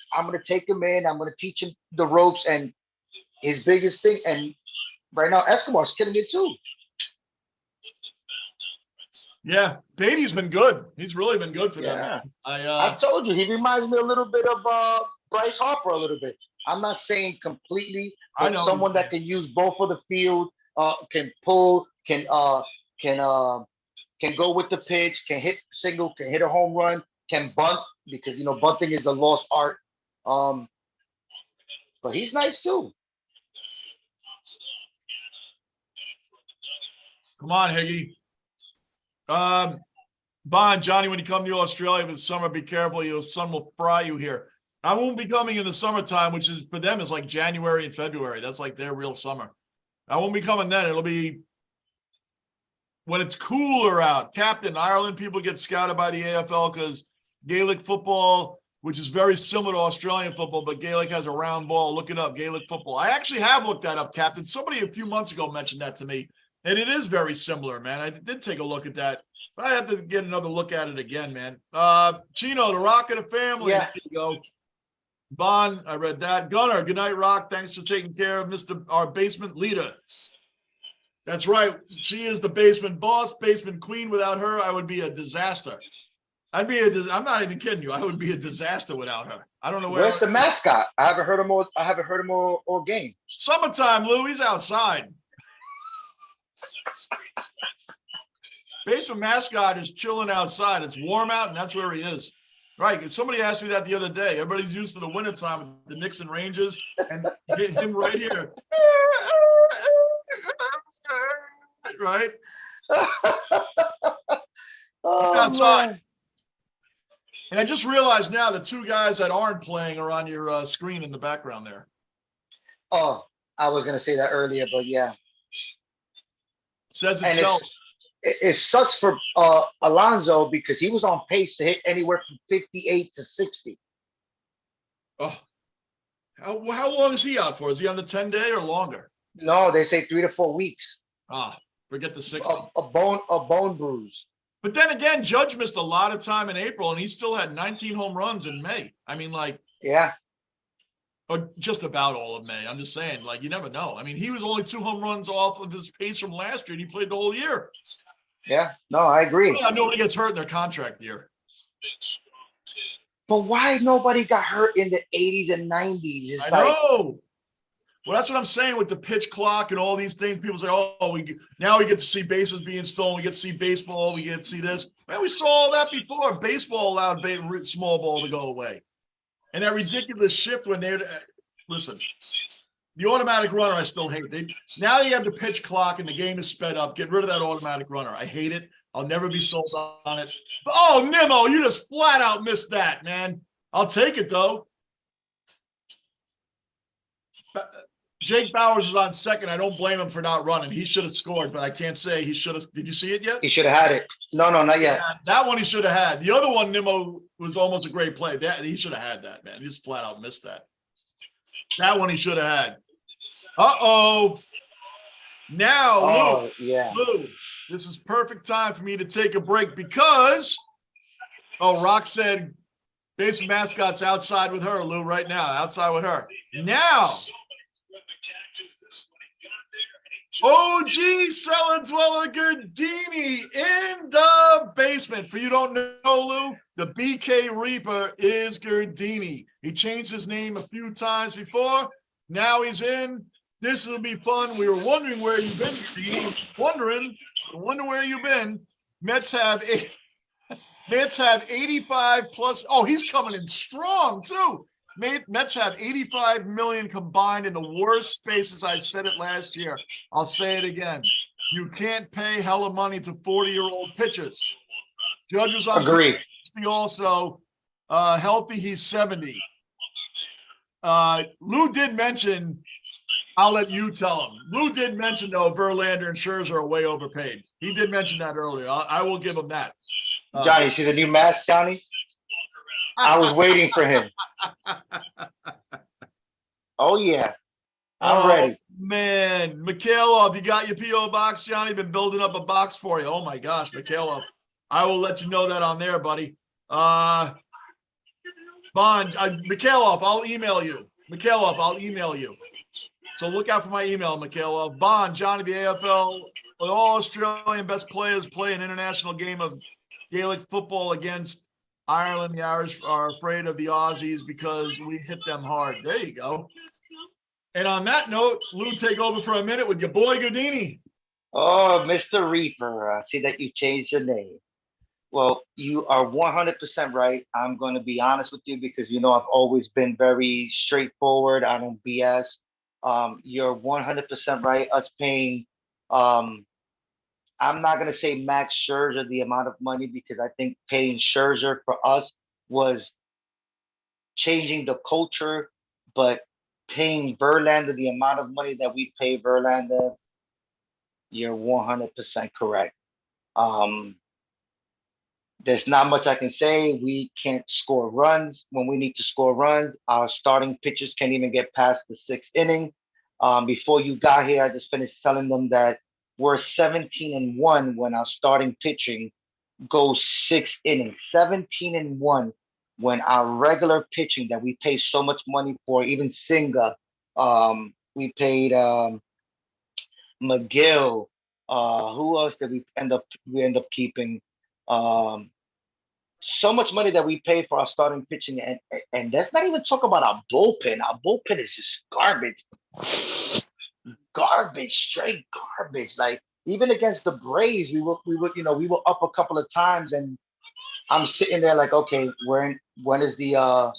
take him in. I'm gonna teach him the ropes." And his biggest thing, and right now Escobar's killing it too. Yeah, Beatty's been good. He's really been good for them. I told you, he reminds me a little bit of Bryce Harper a little bit. I'm not saying completely, but someone that can use both of the field, can pull, can go with the pitch, can hit single, can hit a home run, can bunt, because bunting is a lost art. But he's nice too. Come on, Higgy. Bond, Johnny, when you come to Australia this summer, be careful. Your sun will fry you here. I won't be coming in the summertime, which is for them is like January and February. That's like their real summer. I won't be coming then. It'll be when it's cooler out. Captain, Ireland people get scouted by the AFL because Gaelic football, which is very similar to Australian football, but Gaelic has a round ball. Look it up, Gaelic football. I actually have looked that up, Captain. Somebody a few months ago mentioned that to me. And it is very similar, man. I did take a look at that. I have to get another look at it again, man. Chino, the Rock of the family. Yeah. There you go. Bond, I read that. Gunner, good night, Rock. Thanks for taking care of our basement leader. That's right. She is the basement boss, basement queen. Without her, I would be a disaster. I'm not even kidding you. I would be a disaster without her. I don't know where. Where's the mascot? I haven't heard him all game. Summertime, Lou. He's outside. Basement mascot is chilling outside. It's warm out, and that's where he is. Right. Somebody asked me that the other day. Everybody's used to the wintertime with the Knicks and Rangers, and get him right here. Right? Oh, outside. man. And I just realized now the two guys that aren't playing are on your screen in the background there. Oh, I was going to say that earlier, but yeah. It says And itself. it sucks for Alonso because he was on pace to hit anywhere from 58 to 60. Oh, how long is he out for? Is he on the 10-day or longer? No, they say 3 to 4 weeks. Forget the 60. A bone bruise. But then again, Judge missed a lot of time in April, and he still had 19 home runs in May. I mean, yeah, or just about all of May. I'm just saying, you never know. I mean, he was only 2 home runs off of his pace from last year, and he played the whole year. Yeah, no, I agree. Well, nobody gets hurt in their contract year. But why nobody got hurt in the 80s and 90s? I know. Well, that's what I'm saying with the pitch clock and all these things. People say, "Oh, now we get to see bases being stolen. We get to see baseball. We get to see this." Man, we saw all that before. Baseball allowed small ball to go away, and that ridiculous shift when they listen. The automatic runner, I still hate. Now you have the pitch clock and the game is sped up. Get rid of that automatic runner. I hate it. I'll never be sold on it. But, oh, Nimmo, you just flat out missed that, man. I'll take it though. Jake Bowers is on second. I don't blame him for not running. He should have scored, but I can't say he should have. Did you see it yet? He should have had it. No, not yet. Yeah, that one he should have had. The other one, Nimmo, was almost a great play. He should have had that, man. He just flat out missed that. That one he should have had. Uh-oh. Now, Lou, this is perfect time for me to take a break because, Rock said basement mascot's outside with her, Lou, right now. Outside with her. Now, OG Cellar Dweller Gardini in the basement. For you don't know, Lou, the BK Reaper is Gardini. He changed his name a few times before. Now he's in. This will be fun. We were wondering where you've been, Gardini. Wondering where you've been. Mets have 85 plus. Oh, he's coming in strong, too. Mets have 85 million combined in the worst spaces. I said it last year. I'll say it again. You can't pay hella money to 40-year-old pitchers. Judge was on 60 also. Healthy, he's 70. Lou did mention, I'll let you tell him. Lou did mention, though, Verlander and Scherzer are way overpaid. He did mention that earlier. I will give him that. Johnny, see the new mask, Johnny? I was waiting for him. Oh, yeah. I'm ready. Man, Mikhailov, you got your P.O. box, Johnny? Been building up a box for you. Oh, my gosh, Mikhailov. I will let you know that on there, buddy. Bond, Mikhailov, I'll email you. Mikhailov, I'll email you. So look out for my email, Mikhailov. Bond, Johnny, the AFL, all Australian best players play an international game of Gaelic football against Ireland. The Irish are afraid of the Aussies because we hit them hard. There you go. And on that note, Lou, take over for a minute with your boy Gardini. Oh, Mr. Reaper, I see that you changed your name. Well, you are 100% right. I'm going to be honest with you because, I've always been very straightforward. I don't BS. You're 100% right. Us paying, I'm not going to say Max Scherzer the amount of money because I think paying Scherzer for us was changing the culture, but paying Verlander the amount of money that we pay Verlander, you're 100% correct. There's not much I can say. We can't score runs when we need to score runs. Our starting pitchers can't even get past the 6th inning. Before you got here, I just finished telling them that we're 17-1 when our starting pitching goes 6 innings. 17-1 when our regular pitching that we pay so much money for, even Singa, we paid McGill. Who else did we end up keeping? so much money that we pay for our starting pitching, and let's not even talk about our bullpen. Our bullpen is just garbage, garbage, straight garbage. Like even against the Braves, we were up a couple of times, and I'm sitting there like, okay, when is the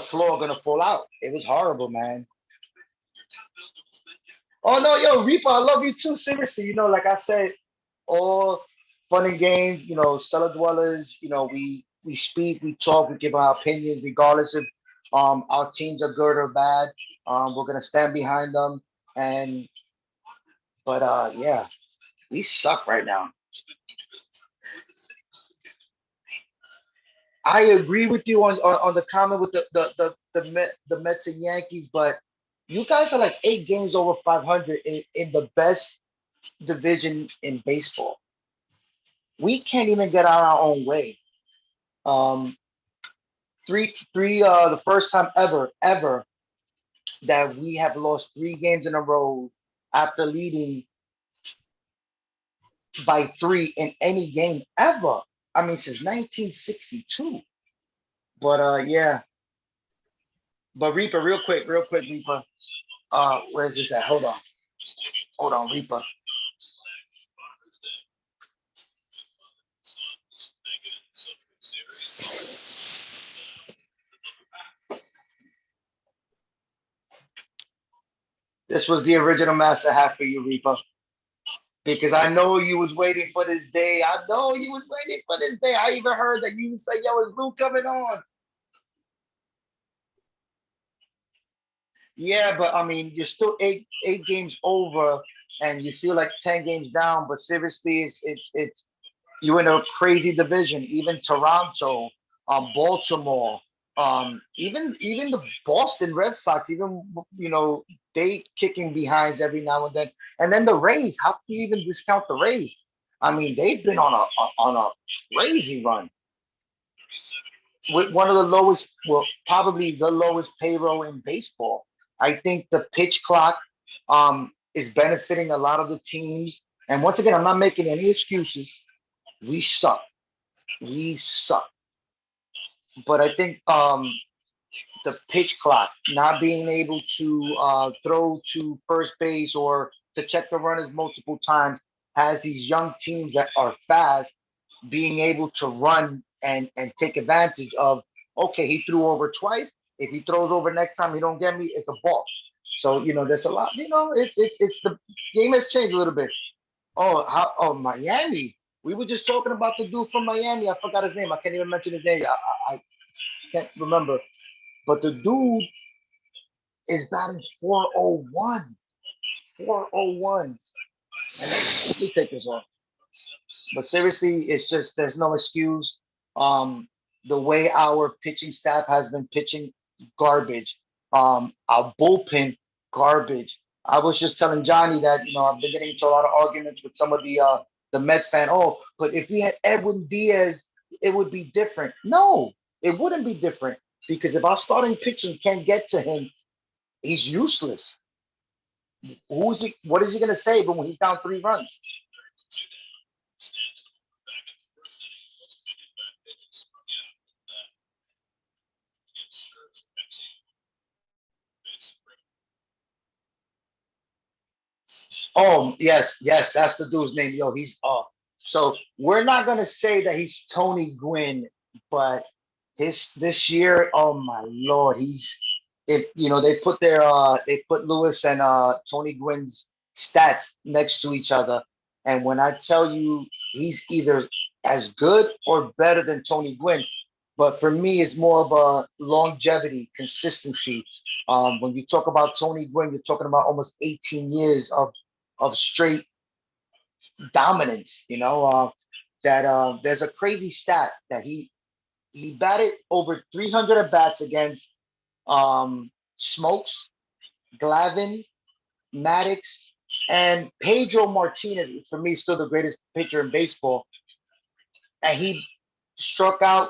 floor gonna fall out? It was horrible, man. Oh no, yo, Reaper, I love you too. Seriously, like I said, all fun and games. Cellar dwellers. We speak, we talk, we give our opinions, regardless if our teams are good or bad. We're gonna stand behind them. And yeah, we suck right now. I agree with you on the comment with the Mets and Yankees, but you guys are like 8 games over 500 in the best division in baseball. We can't even get out our own way. Um, the first time ever that we have lost 3 games in a row after leading by 3 in any game ever. I mean, since 1962. But yeah. But Reaper, real quick, Reaper. Where's this at? Hold on, Reaper. This was the original master hat for you, Reaper. Because I know you was waiting for this day. I know you was waiting for this day. I even heard that you say, "Yo, is Luke coming on?" Yeah, but I mean, you're still eight games over, and you feel like 10 games down. But seriously, it's you in a crazy division. Even Toronto, Baltimore, even the Boston Red Sox, even they kicking behinds every now and then the Rays. How can you even discount the Rays? I mean, they've been on a crazy run with one of the lowest, well, probably the lowest payroll in baseball. I think the pitch clock is benefiting a lot of the teams. And once again, I'm not making any excuses. We suck. We suck. But I think the pitch clock, not being able to throw to first base or to check the runners multiple times, has these young teams that are fast being able to run and take advantage of. Okay, he threw over twice. If he throws over next time, he don't get me. It's a ball. So there's a lot. It's the game has changed a little bit. Oh, Miami. We were just talking about the dude from Miami. I forgot his name. I can't even mention his name. I can't remember. But the dude is batting 401. 401. Let me take this off. But seriously, it's just there's no excuse. The way our pitching staff has been pitching, garbage. Our bullpen, garbage. I was just telling Johnny that I've been getting into a lot of arguments with some of the Mets fan. Oh, but if we had Edwin Diaz, it would be different. No, it wouldn't be different because if our starting pitching can't get to him, he's useless. Who's he? What is he going to say when he's down 3 runs? Oh, yes, yes, that's the dude's name. Yo, he's off. So we're not gonna say that he's Tony Gwynn, but his this year, oh my lord, he's if they put Lewis and Tony Gwynn's stats next to each other. And when I tell you he's either as good or better than Tony Gwynn, but for me, it's more of a longevity, consistency. When you talk about Tony Gwynn, you're talking about almost 18 years of straight dominance. That there's a crazy stat that he batted over 300 at bats against Smokes, Glavin, Maddox, and Pedro Martinez. For me, still the greatest pitcher in baseball, and he struck out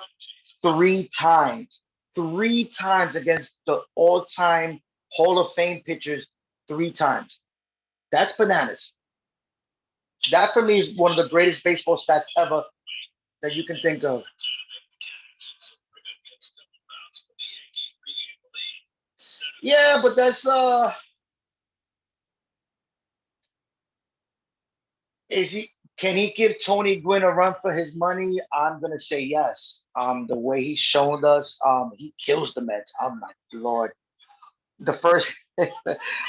3 times, 3 times against the all-time Hall of Fame pitchers, 3 times. That's bananas. That for me is one of the greatest baseball stats ever. that you can think of. Yeah, but that's is he can he give Tony Gwynn a run for his money? I'm gonna say yes. The way he's shown us, he kills the Mets. Oh my lord. The first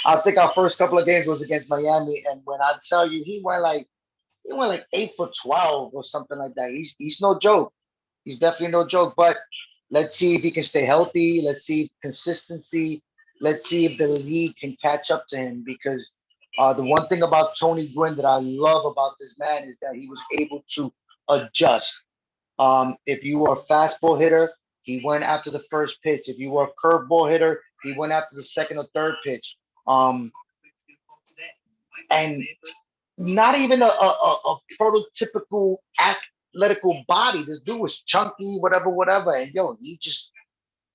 I think our first couple of games was against Miami, and when I tell you he went like 8 for 12 or something like that. He's no joke. He's definitely no joke. But let's see if he can stay healthy. Let's see consistency. Let's see if the league can catch up to him because the one thing about Tony Gwynn that I love about this man is that he was able to adjust. If you were a fastball hitter, he went after the first pitch. If you were a curveball hitter, he went after the second or third pitch. And not even a prototypical athletic body. This dude was chunky, whatever, whatever. And yo, he just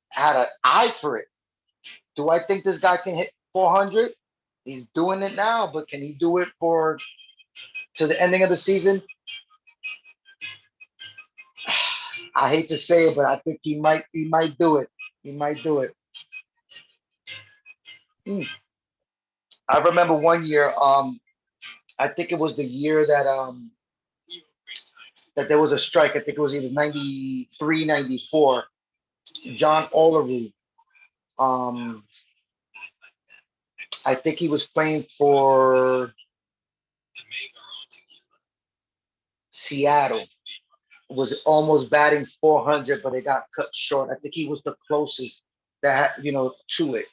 had an eye for it. Do I think this guy can hit 400? He's doing it now, but can he do it for to the ending of the season? I hate to say it, but I think he might. He might do it. He might do it. Hmm. I remember one year. I think it was the year that there was a strike. I think it was either 93, 94. John Olerud. Um, I think he was playing for Seattle. Was almost batting 400, but it got cut short. I think he was the closest that to it.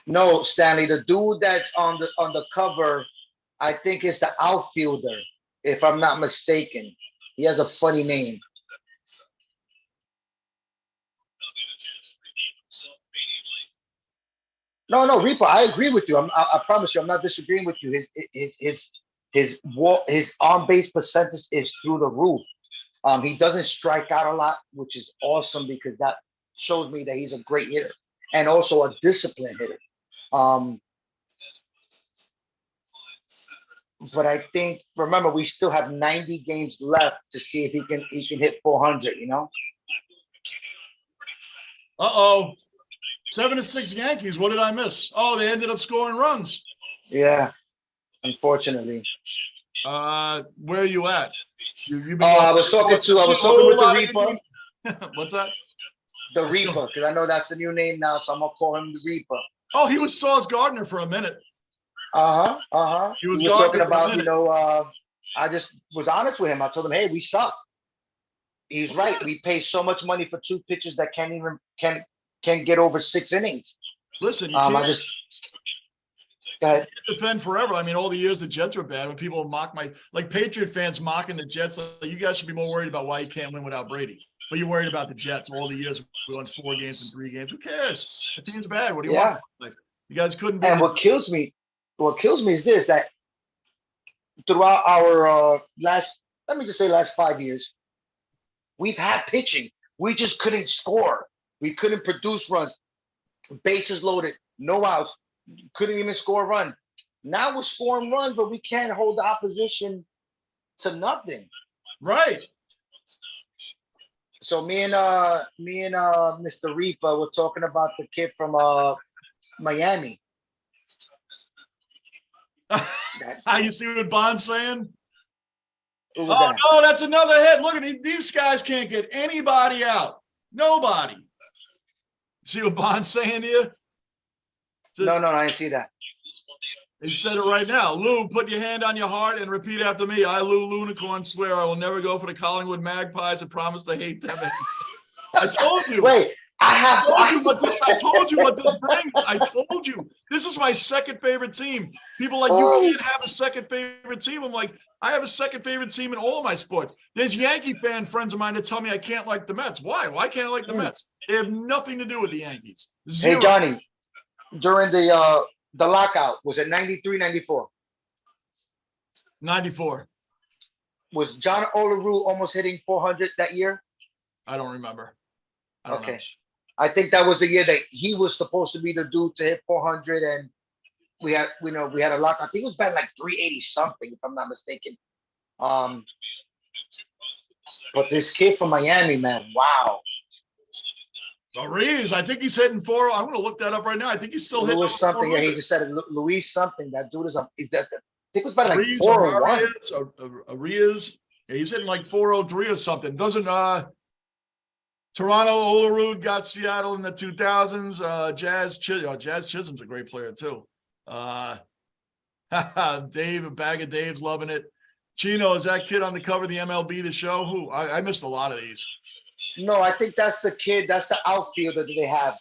No, Stanley, the dude that's on the cover, I think is the outfielder, if I'm not mistaken. He has a funny name. No, no, Reaper, I agree with you. I promise you, I'm not disagreeing with you. His on base percentage is through the roof. He doesn't strike out a lot, which is awesome because that shows me that he's a great hitter and also a disciplined hitter. Um, but I think remember we still have 90 games left to see if he can hit 400. Uh-oh. 7-6 Yankees. What did I miss? Oh, they ended up scoring runs. Yeah, unfortunately. Where are you at? You've been I was talking with the Reaper. What's that? The Reaper, because I know that's the new name now, so I'm gonna call him the Reaper. Oh, he was Sauce Gardner for a minute. He was talking about, I just was honest with him. I told him, hey, we suck. He's right. We pay so much money for two pitchers that can't get over 6 innings. Listen, you I just go ahead. Defend forever. I mean, all the years the Jets were bad, when people mock Patriot fans mocking the Jets, you guys should be more worried about why you can't win without Brady. But you're worried about the Jets all the years we won 4 games and 3 games. Who cares? The team's bad. What do you want? You guys couldn't be. And what kills me is this, that throughout our last 5 years, we've had pitching. We just couldn't score. We couldn't produce runs. Bases loaded, no outs, couldn't even score a run. Now we're scoring runs, but we can't hold the opposition to nothing. Right. So me and Mr. Reaper were talking about the kid from Miami. You see what Bond's saying? Who was that? No, that's another hit. Look at these guys can't get anybody out. Nobody. See what Bond's saying here? No, I didn't see that. He said it right now. Lou, put your hand on your heart and repeat after me. I, Lou Lunicorn, swear I will never go for the Collingwood Magpies and promise to hate them. I told you. Wait, I told you what this brings. I told you. This is my second favorite team. People like, you can't have a second favorite team. I'm like, I have a second favorite team in all my sports. There's Yankee fan friends of mine that tell me I can't like the Mets. Why? Why can't I like the Mets? They have nothing to do with the Yankees. Zero. Hey, Johnny, during the lockout, was it 93, 94? 94. Was John Olerud almost hitting 400 that year? I don't remember. Okay. I think that was the year that he was supposed to be the dude to hit 400, and we had a lot. I think it was batting like 380 something, if I'm not mistaken. Um, but this kid from Miami, man, wow. Arias, I think he's hitting 4. I'm going to look that up right now. I think he's still hitting Luis something. Yeah, 400. he just said it. Luis something. That dude is a. I think it was batting like Arias, 401. Arias. Yeah, he's hitting like 403 or something. Doesn't Toronto Olerud got Seattle in the 2000s. Jazz Chisholm's a great player too. Dave, a bag of Dave's loving it. Chino, is that kid on the cover of the MLB The Show? Who? I missed a lot of these. No, I think that's the kid. That's the outfielder that they have.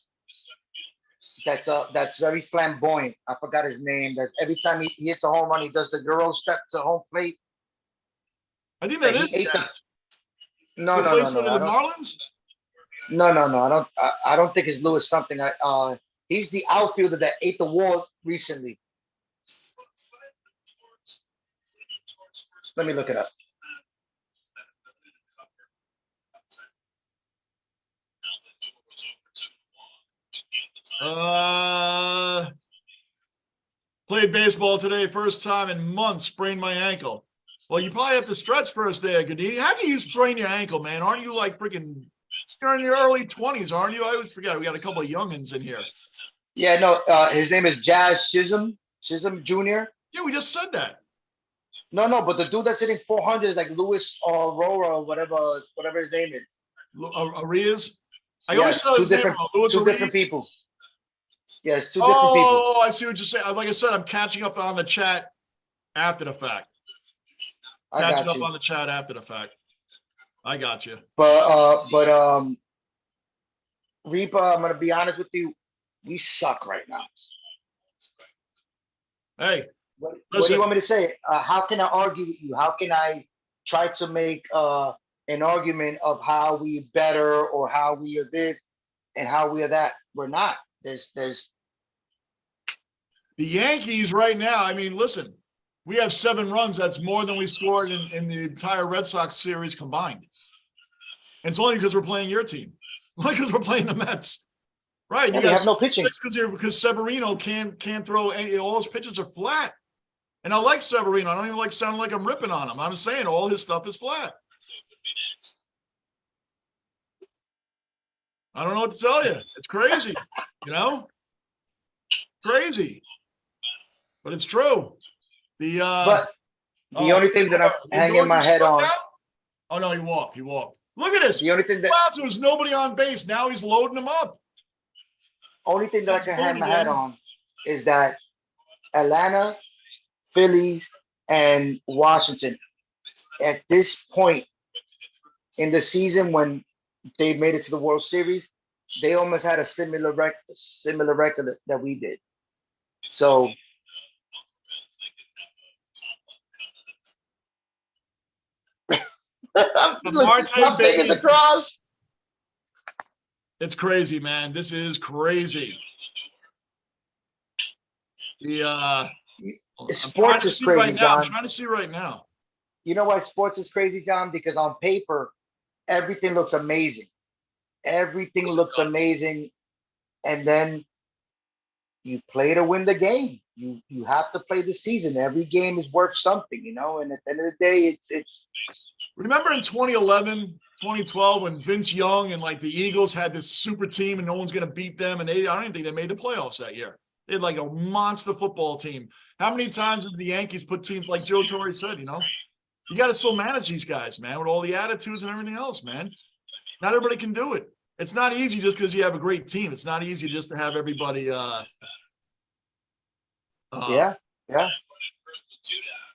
That's very flamboyant. I forgot his name. That every time he hits a home run, he does the Euro step to home plate. I think that is No, the no, no, place for no. the Marlins. No. I don't think it's Lewis something. He's the outfielder that ate the wall recently. Let me look it up. Played baseball today, first time in months, sprained my ankle. Well, you probably have to stretch first there, Gadini. How do you sprain your ankle, man? Aren't you like freaking, you're in your early 20s, aren't you? I always forget. We got a couple of youngins in here. Yeah, no, his name is Jazz Chisholm Jr. Yeah, we just said that. No, but the dude that's hitting 400 is like Louis Aurora or whatever his name is. Arias? I Yeah, always saw his name wrong. two different people. Yes, two different people. Oh, I see what you're saying. Like I said, I'm catching up on the chat after the fact. Catching up on the chat after the fact. I got you. But Reaper, I'm gonna be honest with you, we suck right now. Hey, what do you want me to say? How can I argue with you? How can I try to make an argument of how we better or how we are this and how we are that? We're not. There's the Yankees right now. I mean, listen, we have 7 runs. That's more than we scored in the entire Red Sox series combined. And it's only because we're playing your team. Only because we're playing the Mets. Right. Yeah, you guys have no pitching. Because Severino can't throw any, all his pitches are flat. And I like Severino. I don't even like sounding like I'm ripping on him. I'm saying all his stuff is flat. I don't know what to tell you. It's crazy, crazy, but it's true. But the only thing that I'm hanging my head on. Oh no, he walked. Look at this. The only thing that there was nobody on base. Now he's loading them up. Only thing that I can hang my head on is that Atlanta, Phillies, and Washington, at this point in the season when they made it to the World Series, they almost had a similar record that we did. So my fingers across. It's crazy, man. This is crazy. Sports is crazy, John. I'm trying to see right now. You know why sports is crazy, John? Because on paper, everything looks amazing. Everything looks amazing. And then you play to win the game. You have to play the season. Every game is worth something, and at the end of the day, it's Remember in 2011, 2012, when Vince Young and like the Eagles had this super team and no one's going to beat them, and I don't even think they made the playoffs that year. They had like a monster football team. How many times have the Yankees put teams, like Joe Torre said, you got to still manage these guys, man, with all the attitudes and everything else, man. Not everybody can do it. It's not easy just because you have a great team. It's not easy just to have everybody. Yeah.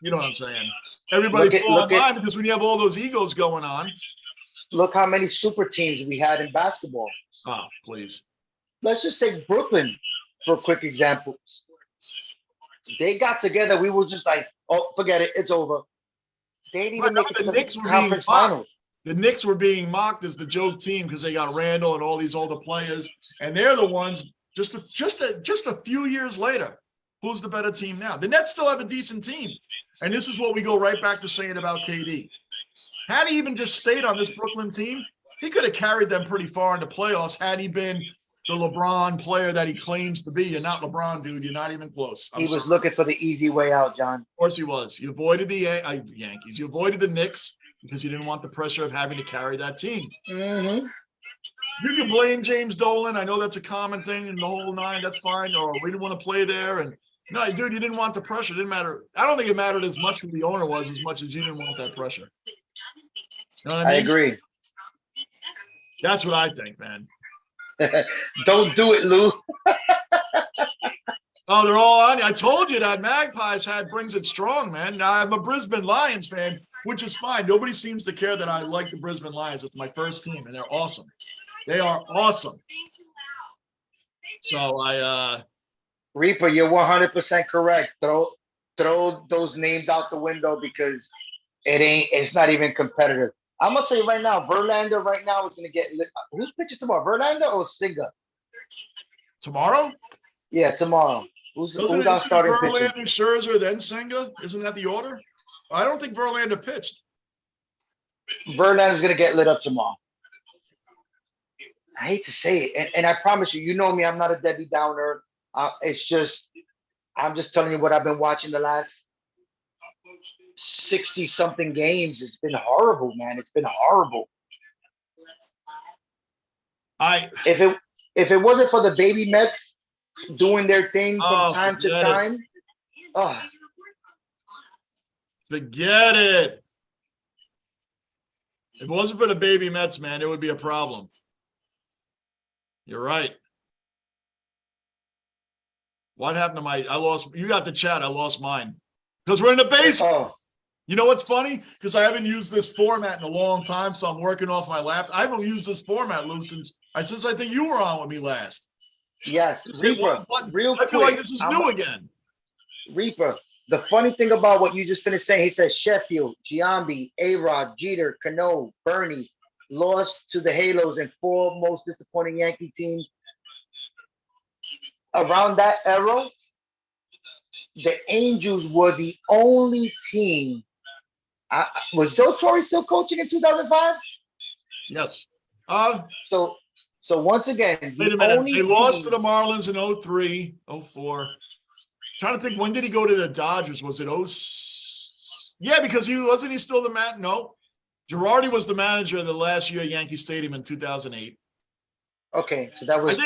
You know what I'm saying? Everybody fall in line because when you have all those egos going on. Look how many super teams we had in basketball. Oh, please. Let's just take Brooklyn for a quick example. They got together. We were just like, oh, forget it. It's over. They didn't even make it to the conference finals. The Knicks were being mocked as the joke team because they got Randall and all these older players. And they're the ones just a few years later. Who's the better team now? The Nets still have a decent team. And this is what we go right back to saying about KD. Had he even just stayed on this Brooklyn team, he could have carried them pretty far in the playoffs had he been the LeBron player that he claims to be. You're not LeBron, dude. You're not even close. He was looking for the easy way out, John. Of course he was. You avoided the Yankees. You avoided the Knicks because you didn't want the pressure of having to carry that team. Mm-hmm. You can blame James Dolan. I know that's a common thing in the whole nine. That's fine. Or we didn't want to play there. And no, dude, you didn't want the pressure. It didn't matter. I don't think it mattered as much who the owner was as much as you didn't want that pressure. You know what I mean? I agree. That's what I think, man. Don't do it, Lou. Oh, they're all on you. I told you that Magpies hat brings it strong, man. Now, I'm a Brisbane Lions fan, which is fine. Nobody seems to care that I like the Brisbane Lions. It's my first team, and they're awesome. They are awesome. So Reaper, you're 100% correct. Throw those names out the window because it's not even competitive. I'm gonna tell you right now, Verlander right now is gonna get lit. Who's pitching tomorrow? Verlander or Singer? tomorrow? Yeah, tomorrow. Who's Doesn't on starting Verlander, pitching? Scherzer, then Senga? Isn't that the order? I don't think Verlander pitched. Verlander's gonna get lit up tomorrow. I hate to say it, and I promise you, you know me, I'm not a Debbie Downer. It's just, I'm just telling you what I've been watching the last 60-something games. It's been horrible, man. It's been horrible. If it wasn't for the baby Mets doing their thing from time to time, forget it. If it wasn't for the baby Mets, man, it would be a problem. You're right. What happened to I lost, you got the chat, I lost mine. Because we're in the basement. Oh. You know what's funny? Because I haven't used this format in a long time, so I'm working off my laptop. I haven't used this format, Lou, since I think you were on with me last. Yes, Reaper, real quick. I feel like this is new again. Reaper, the funny thing about what you just finished saying, he says Sheffield, Giambi, A-Rod, Jeter, Cano, Bernie lost to the Halos and 4 most disappointing Yankee teams. Around that era, the Angels were the only team. Was Joe Torre still coaching in 2005? Yes. So once again, wait a minute. They lost to the Marlins in 03, 04. Trying to think, when did he go to the Dodgers? Was it 06? Yeah, because he still the man? No. Girardi was the manager of the last year at Yankee Stadium in 2008. Okay, so that was.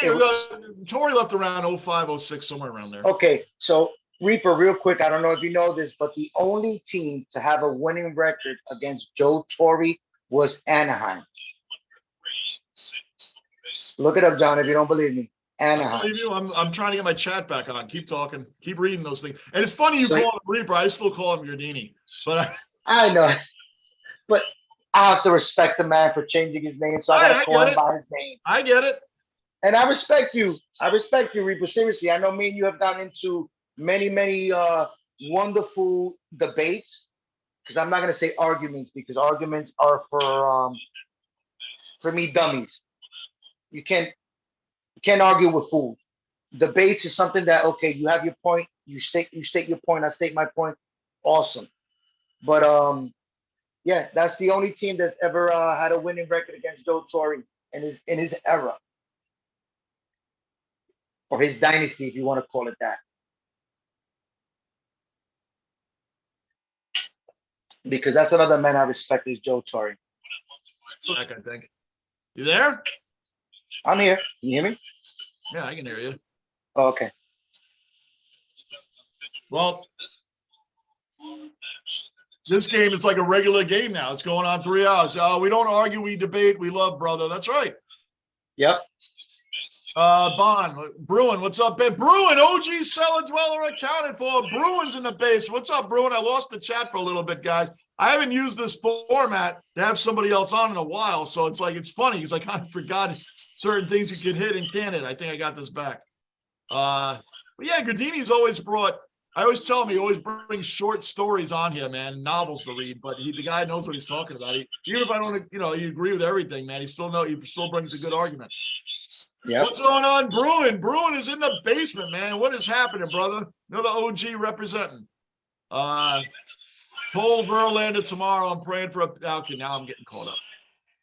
Torre left around 05, 06, somewhere around there. Okay, so Reaper, real quick, I don't know if you know this, but the only team to have a winning record against Joe Torre was Anaheim. Look it up, John, if you don't believe me. Anaheim. I believe you. I'm trying to get my chat back on. Keep talking. Keep reading those things. And it's funny you call him Reaper. I still call him Giardini. But I know. But I have to respect the man for changing his name, so I got to call him by his name. I get it. And I respect you. I respect you, Reaper. Seriously, I know me and you have gotten into many, many wonderful debates. Because I'm not going to say arguments, because arguments are for me dummies. You can't argue with fools. Debates is something that, okay, you have your point, you state your point, I state my point. Awesome. But yeah, that's the only team that ever had a winning record against Joe Torre in his era. Or his dynasty, if you want to call it that. Because that's another man I respect is Joe Torre. I think. You there? I'm here. Can you hear me? Yeah, I can hear you. Oh, okay. Well, this game is like a regular game now. It's going on 3 hours. We don't argue, we debate, we love, brother. That's right. Yep. Bond, Bruin, what's up, Ben? Bruin, OG cellar dweller accounted for. Bruin's in the base. What's up, Bruin? I lost the chat for a little bit, guys. I haven't used this format to have somebody else on in a while, so it's like, it's funny because I kind of forgot certain things you could hit and can't hit. I think I got this back. But yeah, Gardini's always brought, I always tell him he always brings short stories on here, man, novels to read, but the guy knows what he's talking about. Even if I don't, you agree with everything, man, he still brings a good argument. Yeah. What's going on, Bruin? Bruin is in the basement, man. What is happening, brother? Another OG representing. Cole Verlander tomorrow. I'm praying for a. Okay, now I'm getting caught up.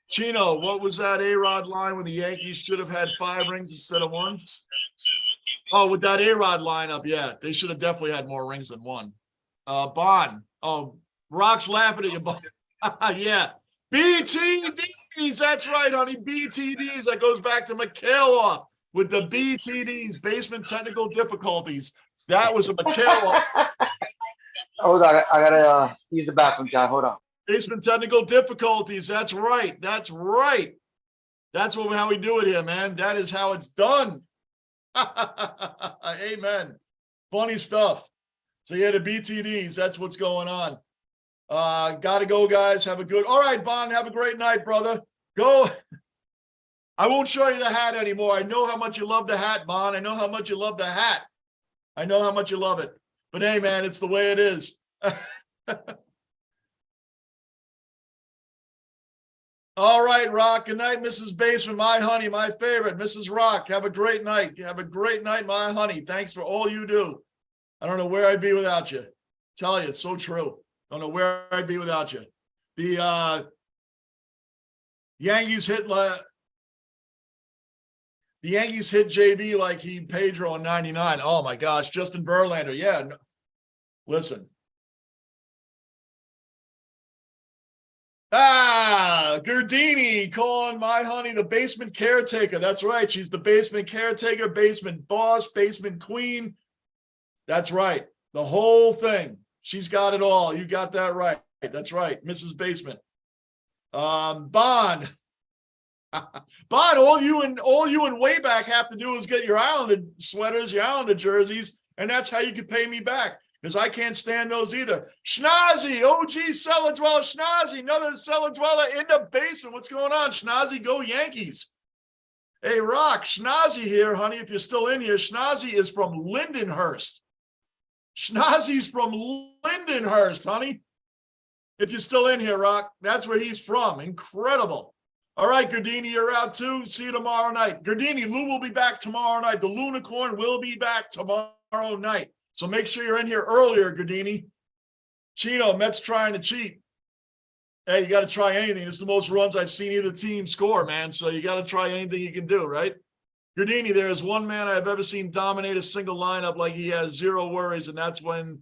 Chino, what was that A-Rod line when the Yankees should have had 5 rings instead of 1? Oh, with that A-Rod lineup, yeah, they should have definitely had more rings than 1. Bond. Oh, Rock's laughing at you, Bond. Yeah. BTDs. That's right, honey. BTDs. That goes back to McHale with the BTDs, basement technical difficulties. That was a McHale. Hold on, I gotta use the bathroom, John. Hold on. Basement technical difficulties. That's right. That's right. That's how we do it here, man. That is how it's done. Amen. Funny stuff. So yeah, the BTDs, that's what's going on. Gotta go, guys. Have a good, all right, Bond, have a great night, brother. Go. I won't show you the hat anymore. I know how much you love the hat, Bond. I know how much you love the hat. I know how much you love it. But hey, man, it's the way it is. All right, Rock. Good night, Mrs. Basement, my honey, my favorite. Mrs. Rock, have a great night. Have a great night, my honey. Thanks for all you do. I don't know where I'd be without you. Tell you, it's so true. Don't know where I'd be without you. The Yankees hit JV like he Pedro in 99. Oh my gosh, Justin Verlander. Yeah. No, listen. Gerdini calling my honey the basement caretaker. That's right. She's the basement caretaker, basement boss, basement queen. That's right. The whole thing. She's got it all. You got that right. That's right. Mrs. Basement. Bond. Bond, all you and Wayback have to do is get your Islander sweaters, your Islander jerseys, and that's how you can pay me back. Because I can't stand those either. Schnazzy, OG cellar dweller, Schnazzy, another cellar dweller in the basement. What's going on, Schnazzy? Go Yankees. Hey, Rock, Schnazzy here, honey, if you're still in here. Schnazzy is from Lindenhurst. Schnazzy's from Lindenhurst, honey. If you're still in here, Rock, that's where he's from. Incredible. All right, Gardini, you're out too. See you tomorrow night. Gardini, Lou will be back tomorrow night. The Lunicorn will be back tomorrow night. So make sure you're in here earlier, Gardini. Chino, Mets trying to cheat. Hey, you got to try anything. It's the most runs I've seen either team score, man. So you got to try anything you can do, right? Gardini, there is one man I've ever seen dominate a single lineup like he has zero worries, and that's when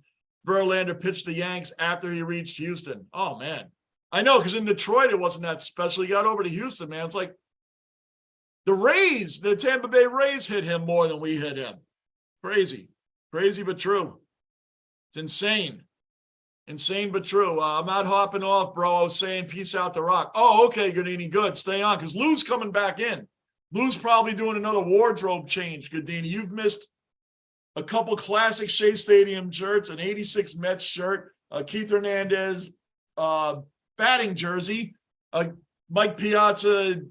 Verlander pitched the Yanks after he reached Houston. Oh, man. I know, because in Detroit, it wasn't that special. He got over to Houston, man. It's like the Rays, the Tampa Bay Rays hit him more than we hit him. Crazy. Crazy but true. It's insane. Insane but true. I'm not hopping off, bro. I was saying peace out to Rock. Oh, okay, Goodini. Good. Stay on, because Lou's coming back in. Lou's probably doing another wardrobe change, Goodini. You've missed a couple classic Shea Stadium shirts, an 86 Mets shirt, Keith Hernandez batting jersey, Mike Piazza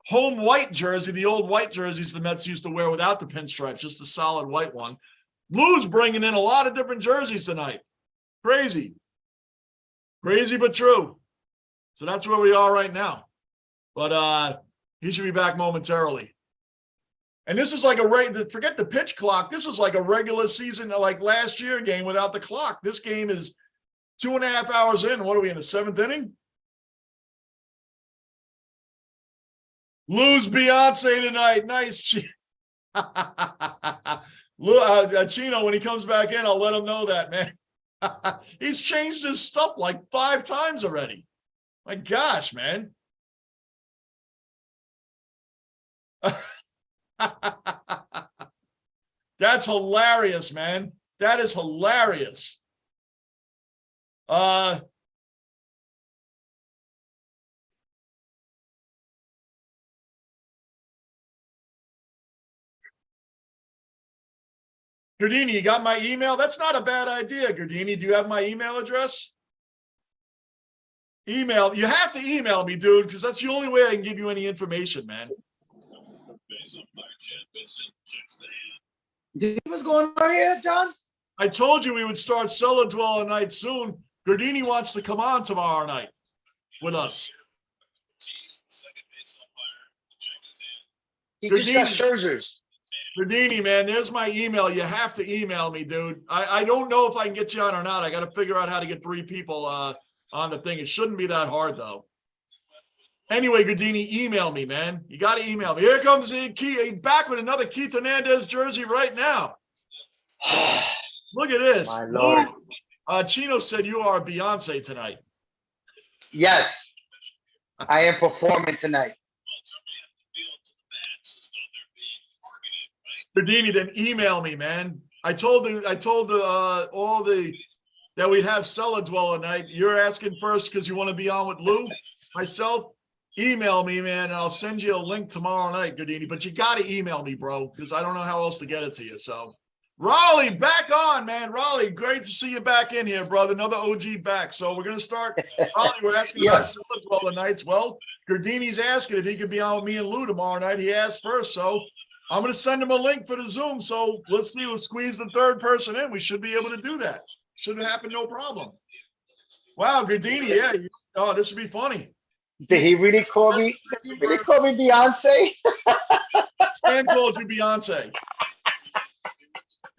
home white jersey, the old white jerseys the Mets used to wear without the pinstripes, just a solid white one. Lou's bringing in a lot of different jerseys tonight. Crazy. Crazy but true. So that's where we are right now. But he should be back momentarily. And this is like forget the pitch clock. This is like a regular season, like last year game without the clock. This game is 2.5 hours in. What are we in the 7th inning? Lose Beyonce tonight. Nice. Chino, when he comes back in, I'll let him know that, man. He's changed his stuff like 5 times already. My gosh, man. That's hilarious, man. That is hilarious. Gardini, you got my email? That's not a bad idea, Gardini. Do you have my email address? Email. You have to email me, dude, because that's the only way I can give you any information, man. Do you see what's going on here, John? I told you we would start Cellar Dweller night soon. Gardini wants to come on tomorrow night with us. He just got Scherzer's. Gardini, man, there's my email. You have to email me, dude. I don't know if I can get you on or not. I got to figure out how to get 3 people on the thing. It shouldn't be that hard, though. Anyway, Godini, email me, man. You got to email me. Here comes back with another Keith Hernandez jersey right now. Look at this. My Lord. Chino said you are Beyonce tonight. Yes, I am performing tonight. Godini, then email me, man. I told all the that we'd have Cellar Dweller night. You're asking first because you want to be on with Lou. Myself, email me, man, and I'll send you a link tomorrow night, Godini. But you got to email me, bro, because I don't know how else to get it to you. So, Raleigh, back on, man. Raleigh, great to see you back in here, brother. Another OG back. So we're going to start. Raleigh, we're asking about Cellar Dweller nights. Well, Godini's asking if he could be on with me and Lou tomorrow night. He asked first, so I'm going to send him a link for the Zoom. So let's see. We'll squeeze the third person in. We should be able to do that. Should happen, no problem. Wow, Godini, yeah. Oh, this would be funny. Did he really call me? Did he really call me Beyonce? Stan called you Beyonce.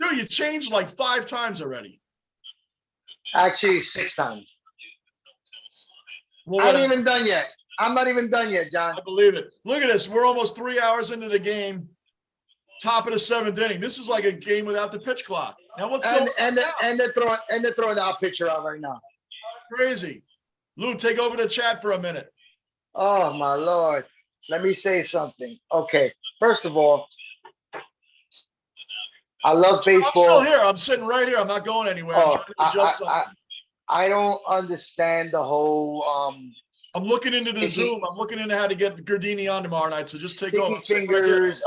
Dude, you changed like 5 times already. Actually, 6 times. Well, I ain't even done yet. I'm not even done yet, John. I believe it. Look at this. We're almost 3 hours into the game. Top of the 7th inning. This is like a game without the pitch clock. Now what's going on? And they're throwing our picture out right now. Crazy. Lou, take over the chat for a minute. Oh my Lord. Let me say something. Okay. First of all, I love baseball. I'm still here. I'm sitting right here. I'm not going anywhere. I'm trying to adjust something. I don't understand the whole I'm looking into the Zoom. I'm looking into how to get Godini on tomorrow night. So just take over. Fingers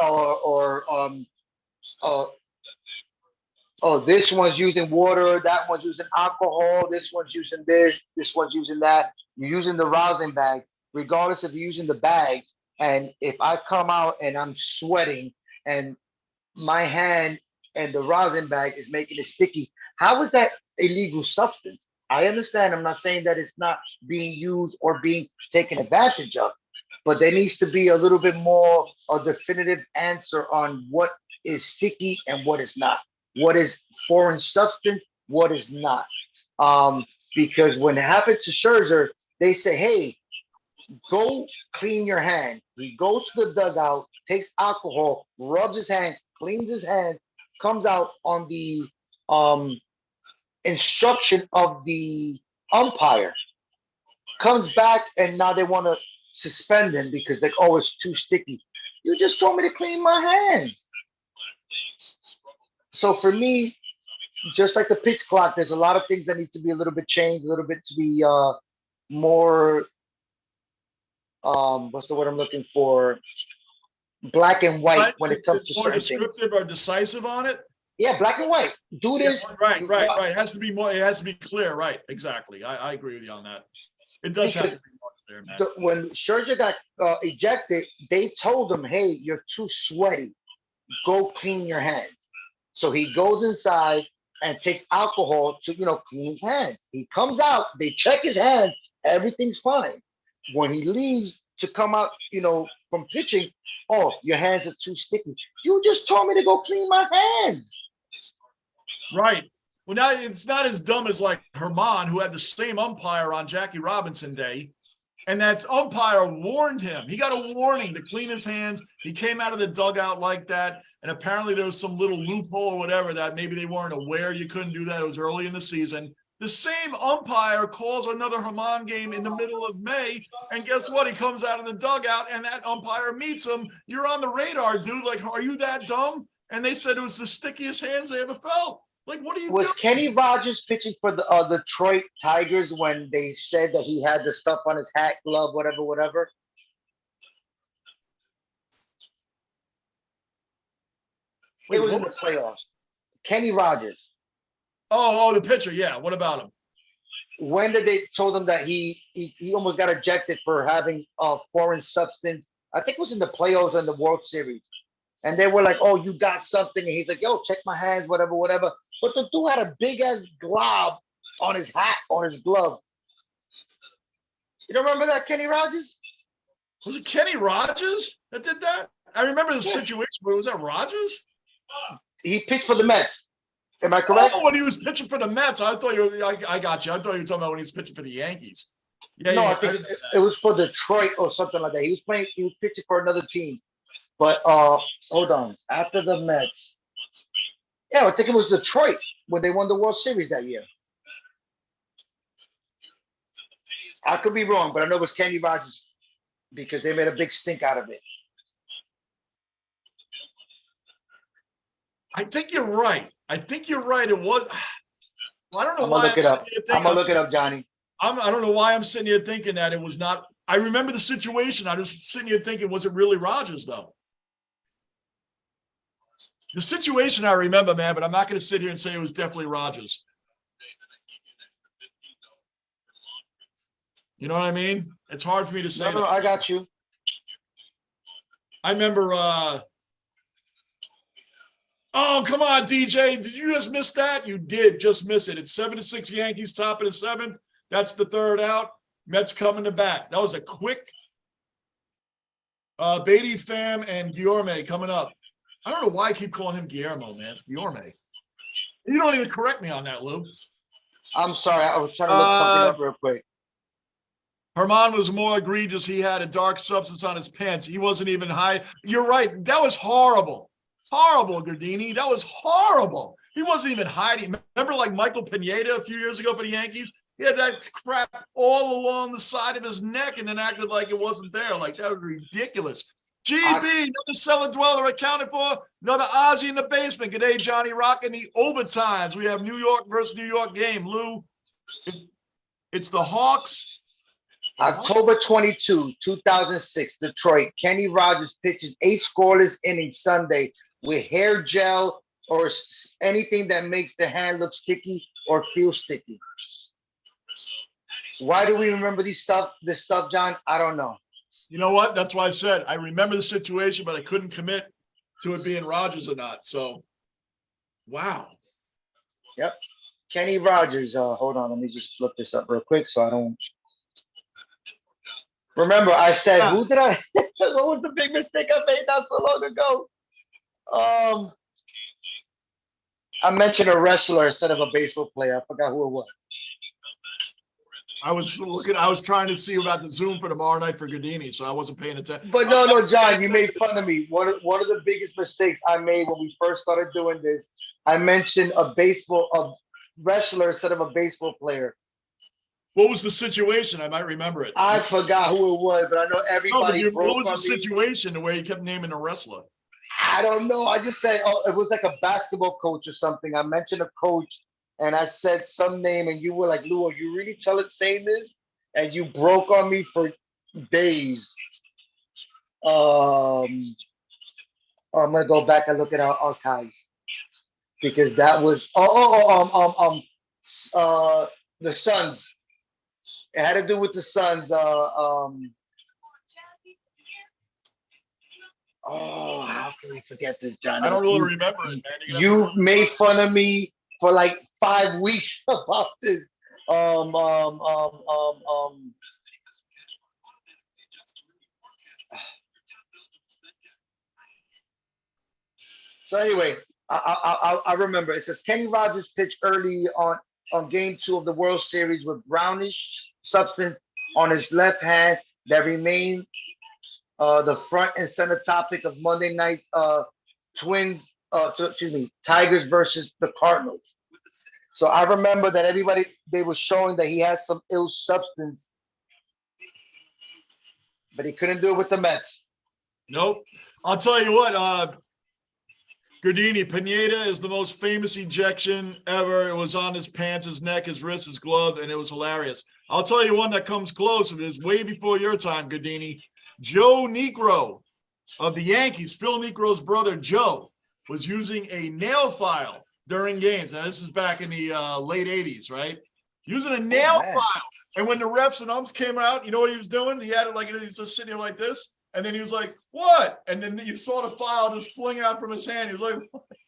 this one's using water, that one's using alcohol, this one's using this one's using that. You're using the rosin bag, regardless if you're using the bag. And if I come out and I'm sweating and my hand and the rosin bag is making it sticky, how is that illegal substance? I understand. I'm not saying that it's not being used or being taken advantage of, but there needs to be a little bit more a definitive answer on what is sticky and what is not. What is foreign substance? What is not? Because when it happened to Scherzer, they say, "Hey, go clean your hand." He goes to the dugout, takes alcohol, rubs his hand, cleans his hands, comes out on the instruction of the umpire, comes back, and now they want to suspend him because they're always too sticky. You just told me to clean my hands. So for me, just like the pitch clock, there's a lot of things that need to be a little bit changed, a little bit to be more what's the word I'm looking for? Black and white when it comes to more certain descriptive things. Or decisive on it. Yeah, black and white. Do this. Yeah, right. It has to be more. It has to be clear. Right. Exactly. I agree with you on that. It does have to be more clear, man. When Scherzer got ejected, they told him, "Hey, you're too sweaty. Go clean your hands." So he goes inside and takes alcohol to, clean his hands. He comes out, they check his hands, everything's fine. When he leaves to come out, from pitching, "Oh, your hands are too sticky." You just told me to go clean my hands. Right. Well, now it's not as dumb as like Herman, who had the same umpire on Jackie Robinson Day. And that umpire warned him. He got a warning to clean his hands. He came out of the dugout like that. And apparently there was some little loophole or whatever that maybe they weren't aware you couldn't do that. It was early in the season. The same umpire calls another Herman game in the middle of May. And guess what? He comes out of the dugout and that umpire meets him. "You're on the radar, dude. Like, are you that dumb?" And they said it was the stickiest hands they ever felt. Like, what are you Was doing? Kenny Rogers pitching for the Detroit Tigers when they said that he had the stuff on his hat, glove, whatever? Wait, it was in the playoffs. Kenny Rogers. Oh, the pitcher. Yeah. What about him? When did they told him that he almost got ejected for having a foreign substance? I think it was in the playoffs and the World Series. And they were like, "Oh, you got something." And he's like, "Yo, check my hands, whatever." But the dude had a big ass glob on his hat, on his glove. You don't remember that, Kenny Rogers? Was it Kenny Rogers that did that? I remember the situation, but was that Rogers? He pitched for the Mets. Am I correct? Oh, when he was pitching for the Mets, I thought I got you. I thought you were talking about when he was pitching for the Yankees. Yeah, No, yeah, I yeah. think it was for Detroit or something like that. He was playing. He was pitching for another team. But hold on. After the Mets, yeah, I think it was Detroit when they won the World Series that year. I could be wrong, but I know it was Kenny Rogers because they made a big stink out of it. I think you're right. I think you're right. It was. Well, I don't know I'm gonna why look I'm it sitting up. here I'm thinking. gonna look it up, Johnny. I don't know why I'm sitting here thinking that it was not. I remember the situation. I was sitting here thinking, was it really Rogers though? The situation I remember, man, but I'm not going to sit here and say it was definitely Rogers. You know what I mean? It's hard for me to say. No, I got you. I remember. Oh, come on, DJ. Did you just miss that? You did just miss it. It's 7-6 Yankees, top of the seventh. That's the third out. Mets coming to bat. That was a quick. Beatty, Pham, and Guillorme coming up. I don't know why I keep calling him Guillermo, man. It's Guillorme. You don't even correct me on that, Lou. I'm sorry. I was trying to look something up real quick. Herman was more egregious. He had a dark substance on his pants. He wasn't even high. You're right. That was horrible. Horrible, Gardini. That was horrible. He wasn't even hiding. Remember like Michael Pineda a few years ago for the Yankees? He had that crap all along the side of his neck and then acted like it wasn't there. Like, that was ridiculous. GB, another cellar dweller accounted for. Another Ozzy in the basement. Good day, Johnny Rock. In the overtimes, we have New York versus New York game. Lou, it's the Hawks. October 22, 2006, Detroit. Kenny Rogers pitches 8 scoreless innings Sunday with hair gel or anything that makes the hand look sticky or feel sticky. Why do we remember this stuff, John? I don't know. You know what? That's why I said I remember the situation, but I couldn't commit to it being Rogers or not. So, wow. Yep. Kenny Rogers. Hold on. Let me just look this up real quick so I don't. Remember, I said, who did I? What was the big mistake I made not so long ago? I mentioned a wrestler instead of a baseball player. I forgot who it was. I was trying to see about the Zoom for tomorrow night for Gardini, so I wasn't paying attention. But no, John, you made fun of me. One of the biggest mistakes I made when we first started doing this, I mentioned a wrestler instead of a baseball player. What was the situation? I might remember it. I forgot who it was, but I know everybody. No, what was the situation the way you kept naming a wrestler? I don't know. I just said, it was like a basketball coach or something. I mentioned a coach and I said some name and you were like, Lou, are you really saying this? And you broke on me for days. I'm going to go back and look at our archives because that was, the Suns. It had to do with the Suns. How can we forget this, John? I don't really remember it, man. You made fun of me for like 5 weeks about this. So anyway, I remember it says Kenny Rogers pitched early on game 2 of the World Series with brownish substance on his left hand that remained the front and center topic of Monday night Tigers versus the Cardinals. So I remember that they were showing that he had some ill substance, but he couldn't do it with the Mets. Nope. I'll tell you what, Gardini, Pineda is the most famous ejection ever. It was on his pants, his neck, his wrist, his glove, and it was hilarious. I'll tell you one that comes close, and it is way before your time, Gardini. Joe Negro of the Yankees, Phil Negro's brother, Joe, was using a nail file during games. Now, this is back in the late 80s, right? Using a nail file. And when the refs and umps came out, you know what he was doing? He had it like he was just sitting here like this. And then he was like, what? And then you saw the file just fling out from his hand. He was like,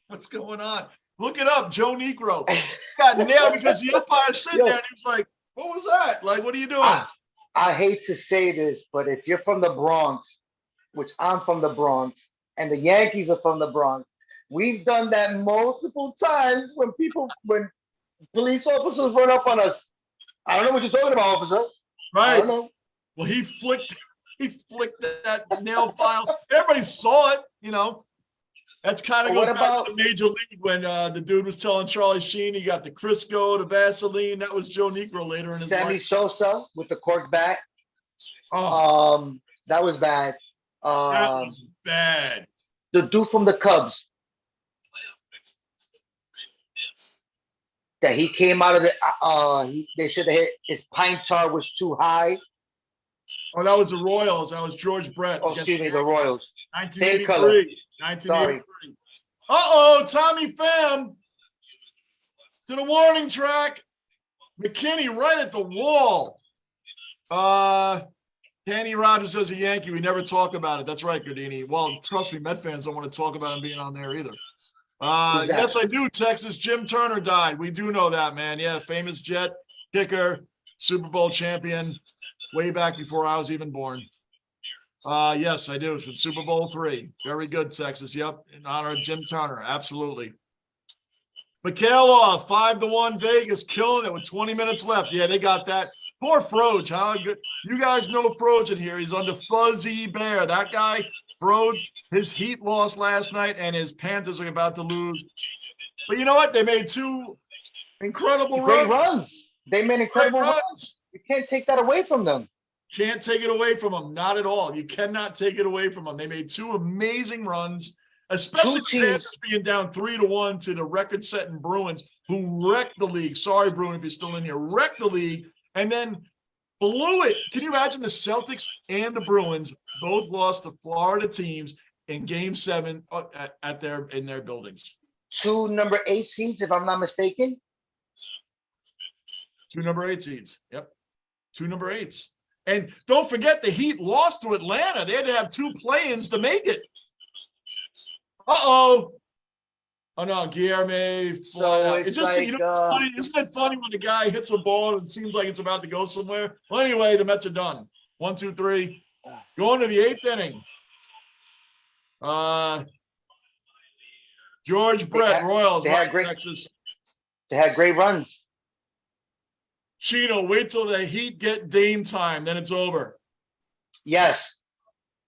what's going on? Look it up, Joe Negro. He got nailed because the umpire sitting there and he was like, what was that? Like, what are you doing? I hate to say this, but if you're from the Bronx, which I'm from the Bronx, and the Yankees are from the Bronx, we've done that multiple times when police officers run up on us. I don't know what you're talking about, officer. I Right. don't know. Well, he flicked that nail file. Everybody saw it, you know. That's kind of But what goes back to about the major league when the dude was telling Charlie Sheen he got the Crisco, the Vaseline. That was Joe Negro later in his Sammy life. Sosa with the cork bat? Oh, That was bad. that was bad. The dude from the Cubs that he came out of the they said that his pine tar was too high. Oh, that was the Royals. That was George Brett. Oh, excuse me, the Royals. Same color. 1983. Sorry. 1983. Uh-oh, Tommy Pham to the warning track. McKinney right at the wall. Kenny Rogers as a Yankee. We never talk about it. That's right, Gardini. Well, trust me, Met fans don't want to talk about him being on there either. Yes, I do. Texas, Jim Turner died. We do know that, man. Yeah, famous Jet kicker, Super Bowl champion, way back before I was even born. Yes, I do. From Super Bowl III. Very good, Texas. Yep, in honor of Jim Turner. Absolutely. Mikhailov, 5-1 Vegas, killing it with 20 minutes left. Yeah, they got that. Poor Froge, huh? Good. You guys know Froge in here. He's under Fuzzy Bear. That guy, Froge, his Heat lost last night, and his Panthers are about to lose. But you know what? They made two incredible Great runs. runs. They made incredible runs. You can't take that away from them. Can't take it away from them. Not at all. You cannot take it away from them. They made two amazing runs, especially the Panthers being down 3-1 to the record-setting Bruins, who wrecked the league. Sorry, Bruin, if you're still in here. Wrecked the league and then blew it. Can you imagine the Celtics and the Bruins both lost to Florida teams in Game 7 in their buildings? Two number 8 seeds, if I'm not mistaken. Two number 8 seeds. Yep. Two number 8s. And don't forget, the Heat lost to Atlanta. They had to have two play-ins to make it. Uh-oh. Oh, no, Guillermo. So it's just, like, funny. Isn't it funny when the guy hits a ball and it seems like it's about to go somewhere? Well, anyway, the Mets are done. 1, 2, 3. Going to the 8th inning. George Brett, Royals, Texas. They had great runs. Chino, wait till the Heat get Dame time, then it's over. Yes,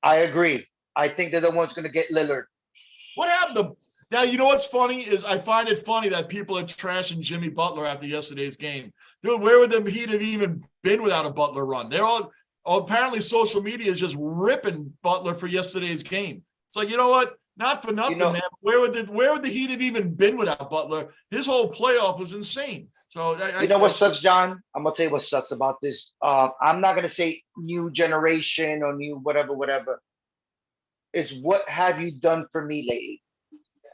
I agree. I think they're the ones going to get Lillard. What happened to now? You know what's funny is I find it funny that people are trashing Jimmy Butler after yesterday's game. Dude, where would the Heat have even been without a Butler run? They're all apparently social media is just ripping Butler for yesterday's game. It's like, you know what? Not for nothing, man. Where would the Heat have even been without Butler? His whole playoff was insane. So you know what sucks, John? I'm gonna tell you what sucks about this. I'm not gonna say new generation or new whatever. It's what have you done for me lately?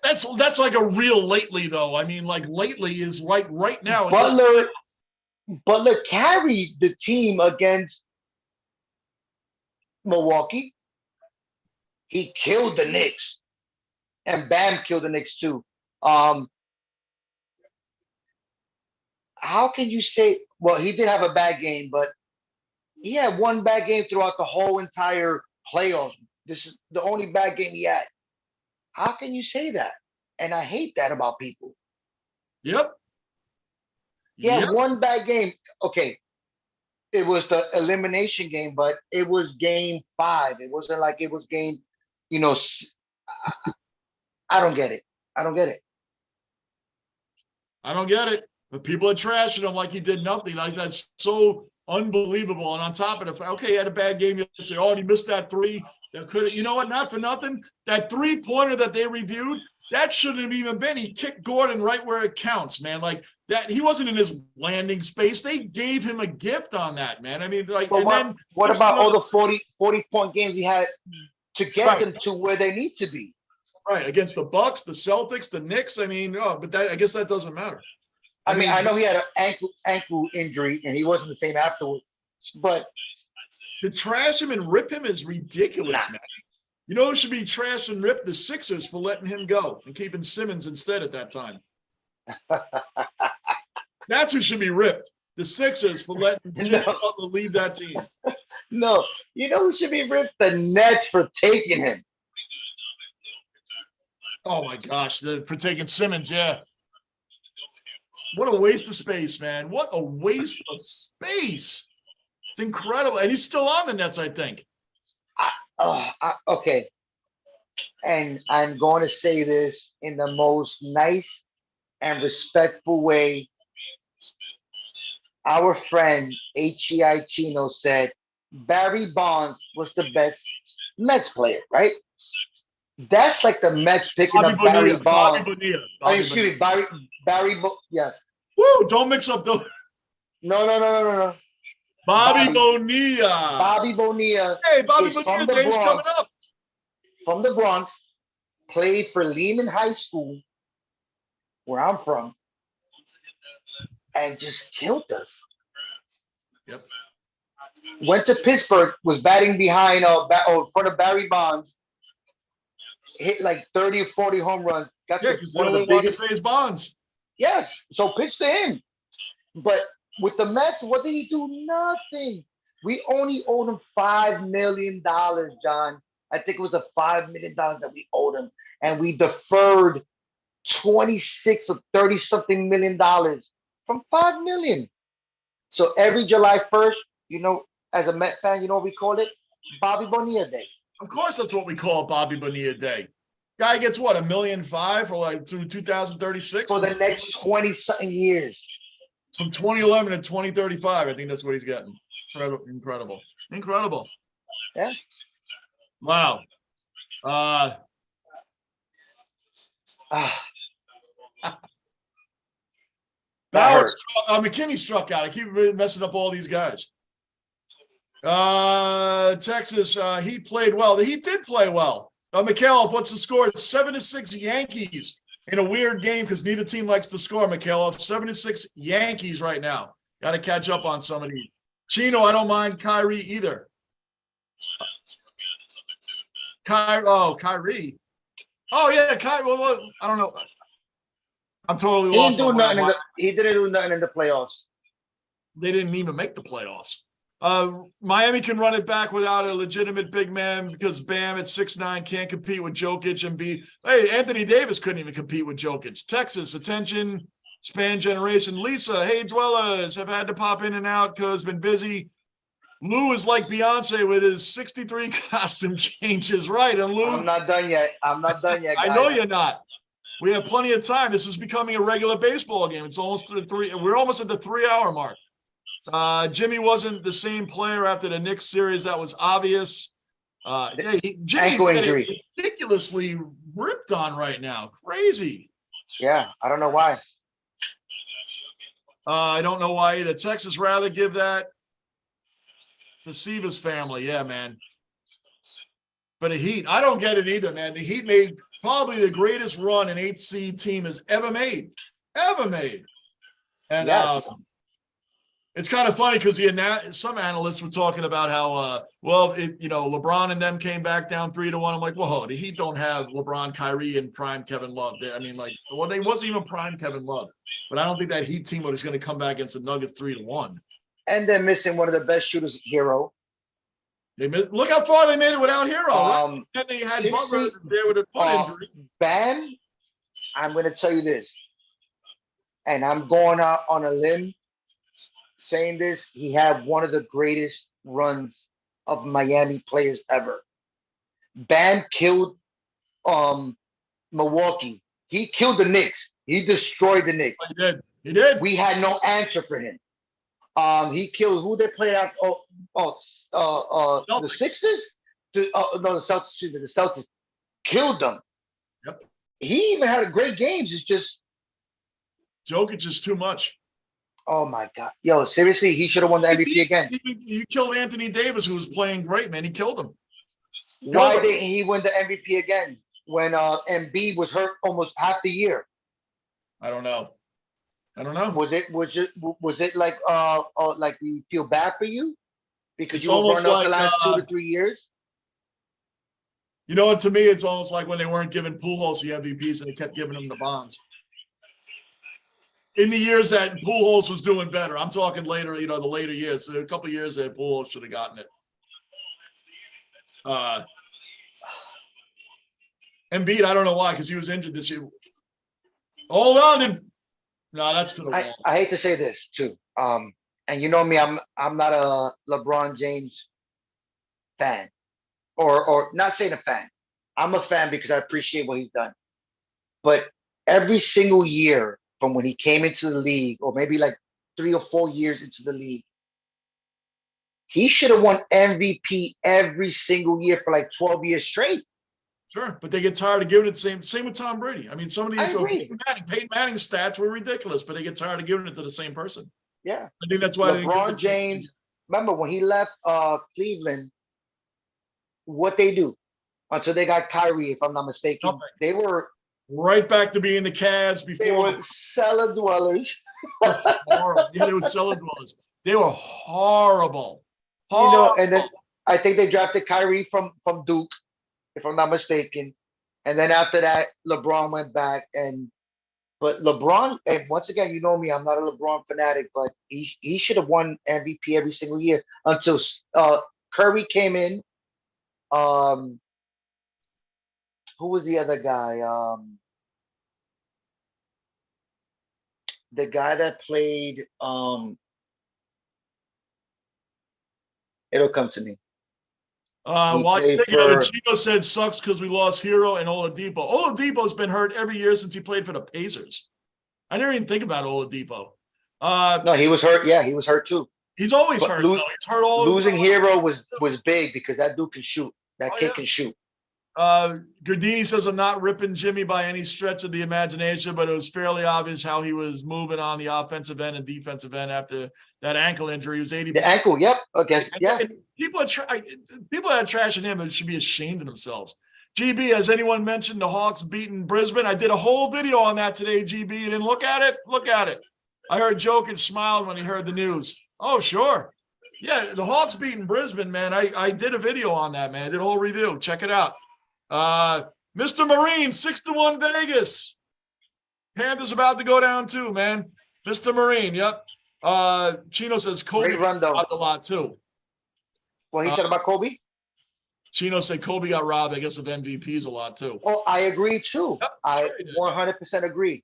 That's like a real lately though. I mean, like lately is like right now. Butler carried the team against Milwaukee. He killed the Knicks, and Bam killed the Knicks too. How can you say? Well, he did have a bad game, but he had one bad game throughout the whole entire playoffs. This is the only bad game he had. How can you say that? And I hate that about people. Yep. He had one bad game. Okay. It was the elimination game, but it was game 5. It wasn't like it was game, I don't get it. I don't get it. But people are trashing him like he did nothing. Like that's so unbelievable. And on top of it, okay, he had a bad game yesterday. Oh, and he missed that 3. That could, you know what? Not for nothing. That 3-pointer that they reviewed, that shouldn't have even been. He kicked Gordon right where it counts, man. Like that, he wasn't in his landing space. They gave him a gift on that, man. I mean, like, what about all the 40-point games he had to get them to where they need to be? Right, against the Bucks, the Celtics, the Knicks. I mean, but I guess that doesn't matter. I mean, I know he had an ankle injury and he wasn't the same afterwards, but to trash him and rip him is ridiculous, man. You know who should be trashed and ripped? The Sixers for letting him go and keeping Simmons instead at that time. That's who should be ripped. The Sixers for letting Jimmy Butler leave that team. No, you know who should be ripped? The Nets for taking him. Oh my gosh, for taking Simmons, yeah. What a waste of space, man. What a waste of space. It's incredible. And he's still on the Nets, I think. Okay. And I'm going to say this in the most nice and respectful way. Our friend HEI Chino said Barry Bonds was the best Mets player, right? That's like the Mets picking Bobby up Barry Bonilla. Bonds. Bobby Bonilla. Oh, excuse me, yes. Woo! Don't mix up the No. Bobby Bonilla. Bobby Bonilla Hey, Bobby is Bonilla from the Day's coming Bronx. up. From the Bronx, played for Lehman High School, where I'm from, and just killed us. Yep. Went to Pittsburgh, was batting behind in front of Barry Bonds, hit like 30 or 40 home runs. Got Yeah, because they one of only the wanted biggest. to pay his bonds. Yes, so pitch to him. But with the Mets, what did he do? Nothing. We only owed him $5 million, John. I think it was the $5 million that we owed him. And we deferred 26 or 30 something million dollars from 5 million. So every July 1st, as a Met fan, you know what we call it? Bobby Bonilla Day. Of course, that's what we call Bobby Bonilla Day. Guy gets what, $1.5 million for like through 2036? For the next 20 something years. From 2011 to 2035, I think that's what he's getting. Incredible. Yeah. Wow. Bauer McKinney struck out. I keep messing up all these guys. Texas, he played well. The Heat did play well. Mikhailov, what's the score? 7-6 Yankees in a weird game because neither team likes to score, Mikhailov. 7-6 Yankees right now. Got to catch up on some of these. Chino, I don't mind Kyrie either. Kyrie. Oh, yeah, Kyrie. Well, I don't know. I'm totally lost. He didn't do nothing in the playoffs. They didn't even make the playoffs. Miami can run it back without a legitimate big man because Bam at 6'9" can't compete with Jokic and Hey, Anthony Davis couldn't even compete with Jokic. Texas, attention span generation. Lisa, hey, dwellers, have had to pop in and out because been busy. Lou is like Beyonce with his 63 costume changes, right? And Lou, I'm not done yet. Guys. I know you're not. We have plenty of time. This is becoming a regular baseball game. It's almost we're almost at the 3-hour mark. Jimmy wasn't the same player after the Knicks series. That was obvious. Jimmy's ankle injury, ridiculously ripped on right now. Crazy. Yeah, I don't know why. I don't know why either. Texas rather give that to Seaver's family. Yeah, man. But the Heat, I don't get it either, man. The Heat made probably the greatest run an 8th seed team has ever made. And yes. It's kind of funny because some analysts were talking about how, LeBron and them came back down 3-1. I'm like, whoa, the Heat don't have LeBron, Kyrie, and prime Kevin Love. They wasn't even prime Kevin Love. But I don't think that Heat team was going to come back against the Nuggets 3-1. And they're missing one of the best shooters, Hero. Look how far they made it without Hero. Right? And they had Butler there with a foot injury. Bam, I'm going to tell you this, and I'm going out on a limb saying this. He had one of the greatest runs of Miami players ever. Bam killed Milwaukee. He killed the Knicks. He destroyed the Knicks. He did. We had no answer for him. He killed who they played out. The Sixers. The Celtics. The Celtics killed them. Yep. He even had a great games. It's just Jokic is too much. Oh my God, yo! Seriously, he should have won the MVP again. You killed Anthony Davis, who was playing great, man. He killed him. Why didn't he win the MVP again when Embiid was hurt almost half the year? I don't know. Was it like we feel bad for you because you were burned out the last 2 to 3 years? You know what? To me, it's almost like when they weren't giving Pujols the MVPs and they kept giving him the Bonds. In the years that Pujols was doing better, I'm talking later. The later years. So a couple of years that Pujols should have gotten it. Embiid, I don't know why, because he was injured this year. Hold on. No, that's to the wall. I hate to say this too. and you know me, I'm not a LeBron James fan, or not saying a fan. I'm a fan because I appreciate what he's done. But every single year from when he came into the league, or maybe like 3 or 4 years into the league, he should have won MVP every single year for like 12 years straight. Sure, but they get tired of giving it the same with Tom Brady. I mean, some of I these agree. Peyton Manning's stats were ridiculous, but they get tired of giving it to the same person. Yeah. I think that's why they didn't give LeBron it James, remember when he left Cleveland, what they do until they got Kyrie, if I'm not mistaken, nothing. they were Right back to being the Cavs before. they were cellar dwellers. Horrible. Yeah, they were cellar dwellers. They were horrible. You know, and then I think they drafted Kyrie from Duke, if I'm not mistaken. And then after that, LeBron went back, but LeBron, and once again, you know me, I'm not a LeBron fanatic, but he should have won MVP every single year until Curry came in. Who was the other guy? The guy that played. It'll come to me. While you're thinking of it, Chico said sucks because we lost Hero and Oladipo. Oladipo's been hurt every year since he played for the Pacers. I never even think about Oladipo. No, he was hurt. Yeah, he was hurt too. He's always hurt. He's hurt all the time. Losing Hero was big because that dude can shoot. That kid can shoot. Gardini says, I'm not ripping Jimmy by any stretch of the imagination, but it was fairly obvious how he was moving on the offensive end and defensive end after that ankle injury. He was 80%. The ankle, yep. People are trashing him and should be ashamed of themselves. GB, has anyone mentioned the Hawks beating Brisbane? I did a whole video on that today, GB. You didn't look at it? Look at it. I heard Jokic smiled when he heard the news. Oh, sure. Yeah, the Hawks beating Brisbane, man. I did a video on that, man. I did a whole review. Check it out. Mr. Marine, 6-1 Vegas. Panthers about to go down too, man. Mr. Marine, yep. Chino says Kobe got a lot too. Well, he said about Kobe? Chino said Kobe got robbed, I guess, of MVPs a lot too. Oh, I agree too. Yep, I 100% agree.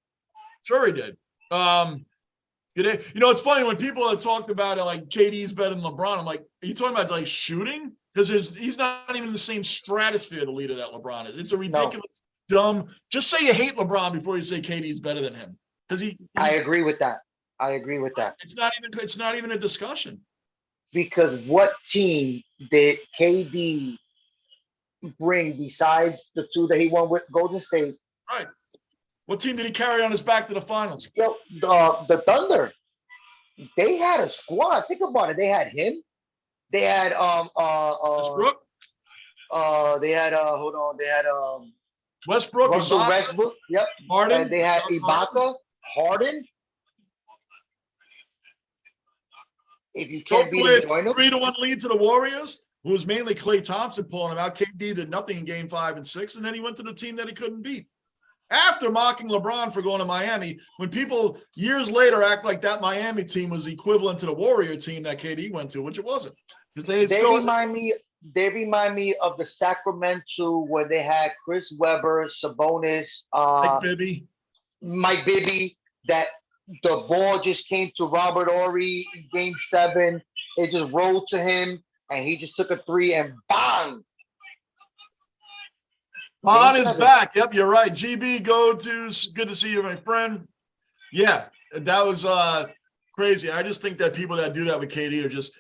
Sure he did. You know, it's funny when people have talked about it like KD's better than LeBron. I'm like, are you talking about like shooting? Because he's not even in the same stratosphere the leader that LeBron is. It's a ridiculous, dumb. Just say you hate LeBron before you say KD's better than him. Because I agree with that. It's not even a discussion. Because what team did KD bring besides the two that he won with Golden State? Right. What team did he carry on his back to the finals? Yo, the Thunder. They had a squad. Think about it. They had him. They had Westbrook. They had hold on. They had Westbrook. Russell Westbrook. Yep. Harden. And they had Ibaka, Harden. If you can't beat him, join them. 3-1 lead to the Warriors, who was mainly Klay Thompson pulling him out. KD did nothing in Game 5 and 6, and then he went to the team that he couldn't beat. After mocking LeBron for going to Miami, when people years later act like that Miami team was equivalent to the Warrior team that KD went to, which it wasn't. They remind me of the Sacramento where they had Chris Webber, Sabonis, Mike Bibby, that the ball just came to Robert Horry in Game 7. It just rolled to him, and he just took a three and bang. On his back. Yep, you're right. GB, good to see you, my friend. Yeah, that was crazy. I just think that people that do that with KD are just.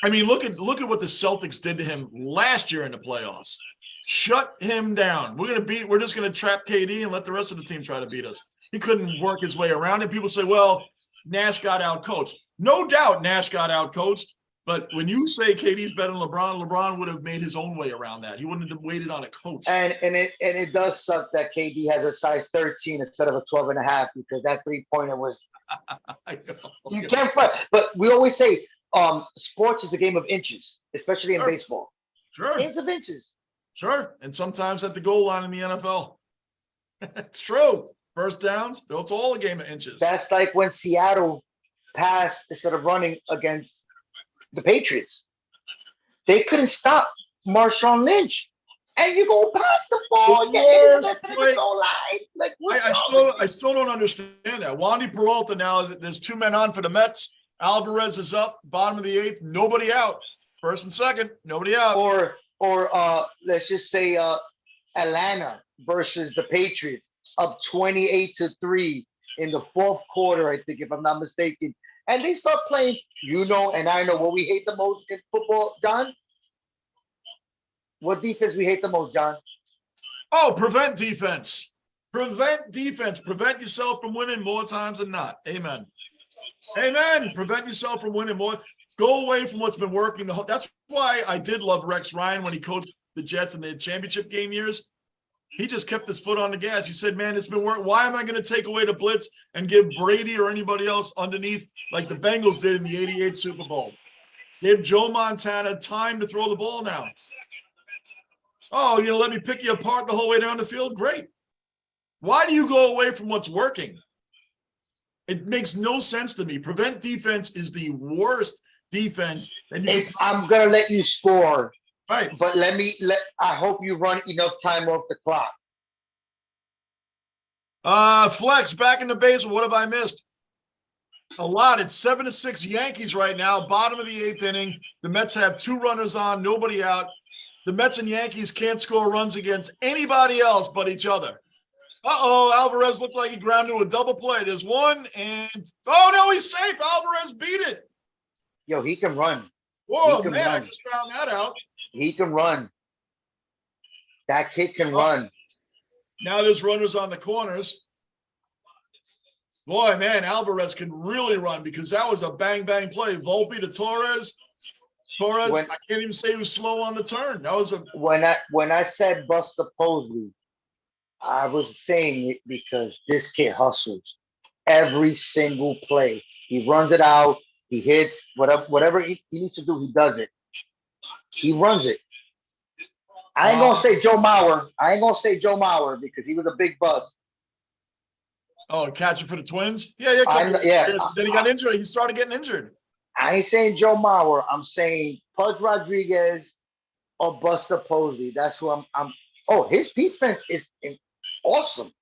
I mean, look at what the Celtics did to him last year in the playoffs. Shut him down. We're just gonna trap KD and let the rest of the team try to beat us. He couldn't work his way around it. People say, well, Nash got out-coached. No doubt Nash got out-coached. But when you say KD's better than LeBron, LeBron would have made his own way around that. He wouldn't have waited on a coach. And it does suck that KD has a size 13 instead of a 12.5 because that 3-pointer was. I know. You can't fight. But we always say sports is a game of inches, especially in baseball. Sure. Games of inches. Sure. And sometimes at the goal line in the NFL. It's true. First downs, it's all a game of inches. That's like when Seattle passed instead of running against the Patriots. They couldn't stop Marshawn Lynch. And you go past the ball, the goal line. Like, I still don't understand that. Wandy Peralta now, there's 2 men on for the Mets. Alvarez is up, bottom of the 8th, nobody out. First and second, nobody out. Or let's just say Atlanta versus the Patriots, up 28-3 in the fourth quarter, I think, if I'm not mistaken. And they start playing, and I know what we hate the most in football, John. What defense we hate the most, John? Oh, prevent defense. Prevent defense. Prevent yourself from winning more times than not. Amen. Amen. Prevent yourself from winning more. Go away from what's been working. That's why I did love Rex Ryan when he coached the Jets in the championship game years. He just kept his foot on the gas. He said, man, it's been working. Why am I going to take away the blitz and give Brady or anybody else underneath like the Bengals did in the 88 Super Bowl? Give Joe Montana time to throw the ball now. Oh, let me pick you apart the whole way down the field? Great. Why do you go away from what's working? It makes no sense to me. Prevent defense is the worst defense. I'm going to let you score. Right. But I hope you run enough time off the clock. Flex, back in the basement. What have I missed? A lot. It's 7-6 Yankees right now, bottom of the 8th inning. The Mets have 2 runners on, nobody out. The Mets and Yankees can't score runs against anybody else but each other. Alvarez looked like he ground to a double play. There's one, and no, he's safe. Alvarez beat it. Yo, he can run. Whoa, man, I just found that out. He can run. That kid can run. Now there's runners on the corners. Boy, man, Alvarez can really run because that was a bang-bang play. Volpe to Torres. I can't even say he was slow on the turn. That was when I said Buster Posey, I was saying it because this kid hustles every single play. He runs it out. He hits whatever he needs to do. He does it. He runs it. I ain't gonna say Joe Mauer because he was a big bust. Oh, catcher for the Twins? Yeah. Then he got injured. He started getting injured. I ain't saying Joe Mauer. I'm saying Pudge Rodriguez or Buster Posey. That's who I'm. His defense is awesome.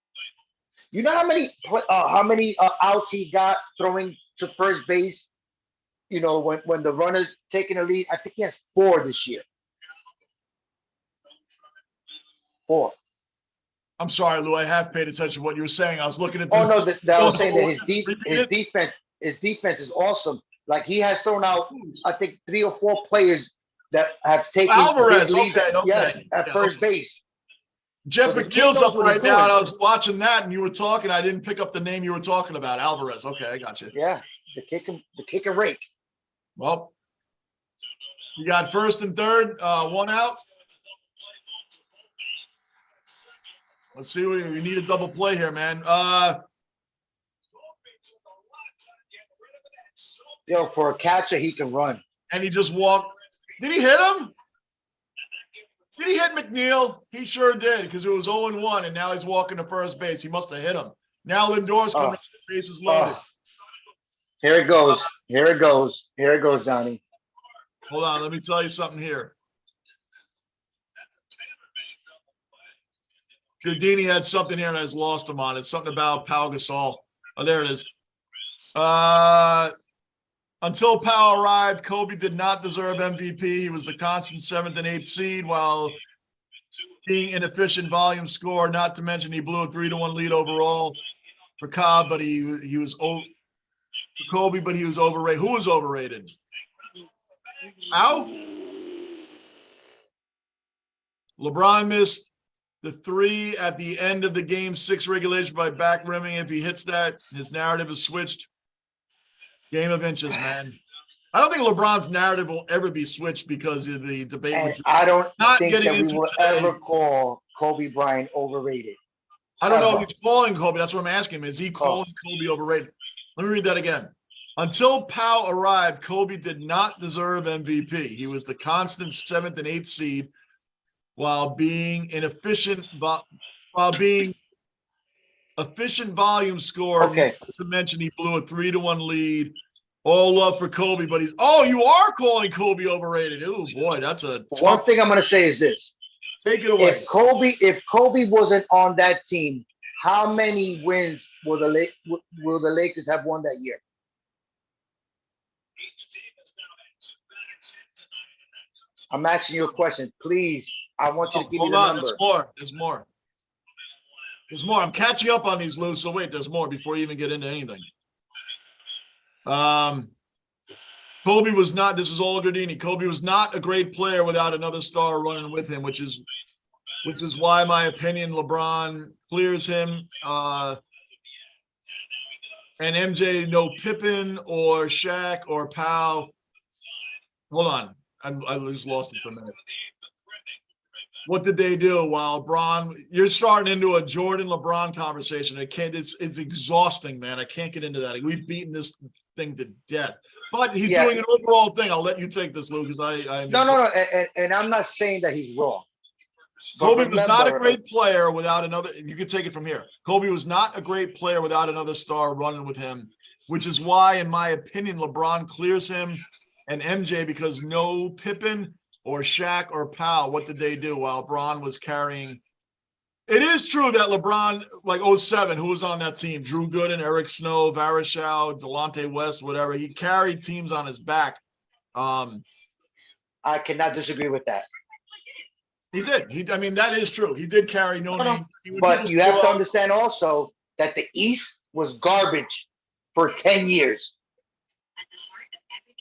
You know how many outs he got throwing to first base? When the runner's taking a lead, I think he has 4 this year. 4. I'm sorry, Lou. I have paid attention to what you were saying. I was looking at. I was saying that his defense is awesome. Like he has thrown out, I think 3 or 4 players that have taken Alvarez. At first base. Jeff McNeil's up right now, and I was watching that, and you were talking. I didn't pick up the name you were talking about, Alvarez. Okay, I got you. Yeah, the kick and rake. Well, you got first and third, 1 out. Let's see. We need a double play here, man. For a catcher, he can run. And he just walked. Did he hit him? Did he hit McNeil? He sure did because it was 0-1, and now he's walking to first base. He must have hit him. Now Lindor's coming. Bases loaded. Here it goes. Here it goes, Johnny. Hold on. Let me tell you something here. Giardini had something here and I just lost him on it. Something about Pau Gasol. Oh, there it is. Until Pau arrived, Kobe did not deserve MVP. He was the constant 7th and 8th seed while being inefficient volume score. Not to mention he blew a 3-1 lead overall for Cobb, but he was for Kobe, but he was overrated. Who was overrated? Ow. LeBron missed the 3 at the end of the game 6 regulation by back rimming. If he hits that, his narrative is switched. Game of inches, man. I don't think LeBron's narrative will ever be switched because of the debate. And I don't think that we will ever call Kobe Bryant overrated. I don't know if he's calling Kobe. That's what I'm asking him. Is he calling Kobe overrated? Let me read that again. Until Pau arrived, Kobe did not deserve MVP. He was the constant 7th and 8th seed while being inefficient, efficient volume score. Okay. Not to mention he blew a 3-1 lead. All love for Kobe, but you are calling Kobe overrated. Oh boy, that's a tough. One thing I'm going to say is this. Take it away. If Kobe wasn't on that team, how many wins will the Lakers have won that year? I'm asking you a question. Please, I want you to give me Hold the on, number. there's more. There's more. There's more. I'm catching up on these, Lou. So wait, there's more before you even get into anything. Kobe was not, this is all Gardini. Kobe was not a great player without another star running with him, which is why my opinion LeBron clears him. And MJ, no Pippen or Shaq or Powell. Hold on. I just lost it for a minute. What did they do while LeBron? You're starting into a Jordan LeBron conversation. It's exhausting, man. I can't get into that. We've beaten this thing to death. But he's doing an overall thing. I'll let you take this, Lou, because I No. And I'm not saying that he's wrong. Kobe was not a great player without another. You can take it from here. Kobe was not a great player without another star running with him, which is why, in my opinion, LeBron clears him and MJ, because no Pippen or Shaq or Powell, what did they do while LeBron was carrying? It is true that LeBron, like 07, who was on that team? Drew Gooden, Eric Snow, Varejao, Delonte West, whatever. He carried teams on his back. I cannot disagree with that. He did. I mean, that is true. He did carry no name. But you have to understand also that the East was garbage for 10 years.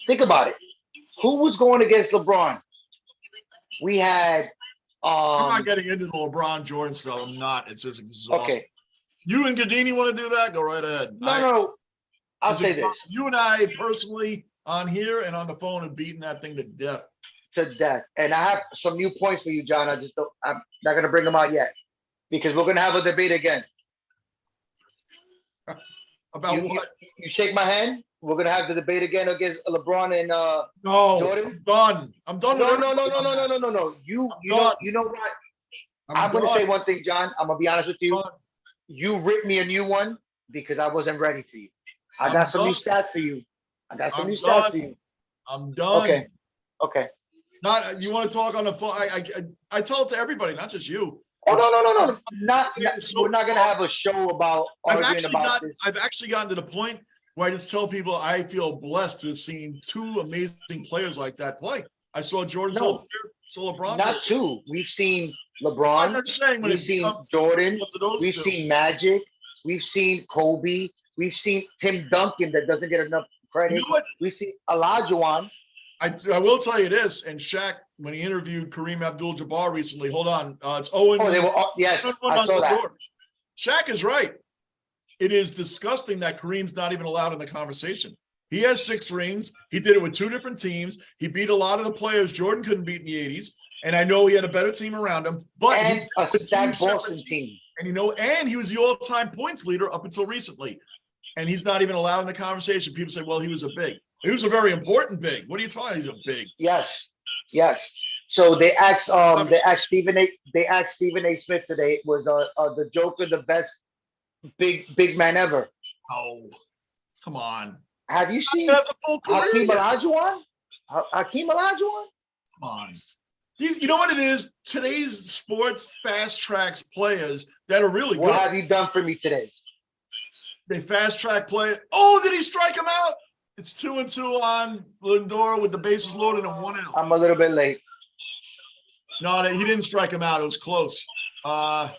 Think about it. Who was going against LeBron? We had. I'm not getting into the LeBron Jordan stuff. I'm not. It's just exhausting. Okay. You and Gardini want to do that? Go right ahead. No. I'll say this. You and I personally on here and on the phone have beaten that thing to death. And I have some new points for you, John. I'm not going to bring them out yet because we're going to have a debate again. About what? You shake my hand. We're going to have the debate again against LeBron and Jordan. I'm done. No. You know what? I'm going to say one thing, John. I'm going to be honest with you. You ripped me a new one because I wasn't ready for you. I got some new stats for you. I'm done. Okay. Not you want to talk on the phone? I tell it to everybody, not just you. Oh no. We're not gonna have a show about arguing about this. I've actually gotten to the point where I just tell people I feel blessed to have seen two amazing players like that play. I saw Jordan, saw LeBron. Not two. We've seen LeBron. We've seen Jordan. We've seen Magic. We've seen Kobe. We've seen Tim Duncan that doesn't get enough credit. You know we've seen Olajuwon. I will tell you this, and Shaq, when he interviewed Kareem Abdul-Jabbar recently, hold on, it's Owen. Oh, they were, yes, I saw that. Shaq is right. It is disgusting that Kareem's not even allowed in the conversation. He has 6 rings. He did it with 2 different teams. He beat a lot of the players Jordan couldn't beat in the 80s, and I know he had a better team around him. But and a stacked Boston team. And and he was the all-time points leader up until recently. And he's not even allowed in the conversation. People say, well, he was a big. He was a very important big. What are you talking? He's a big. Yes. So they asked Stephen A. Smith today, was the Joker the best big man ever? Oh, come on. Have you seen Hakeem Olajuwon? Hakeem Olajuwon? Come on. You know what it is? Today's sports fast tracks players that are really good. What have you done for me today? They fast track play. Oh, did he strike him out? It's 2-2 on Lindor with the bases loaded and 1 out. I'm a little bit late. No, he didn't strike him out. It was close. The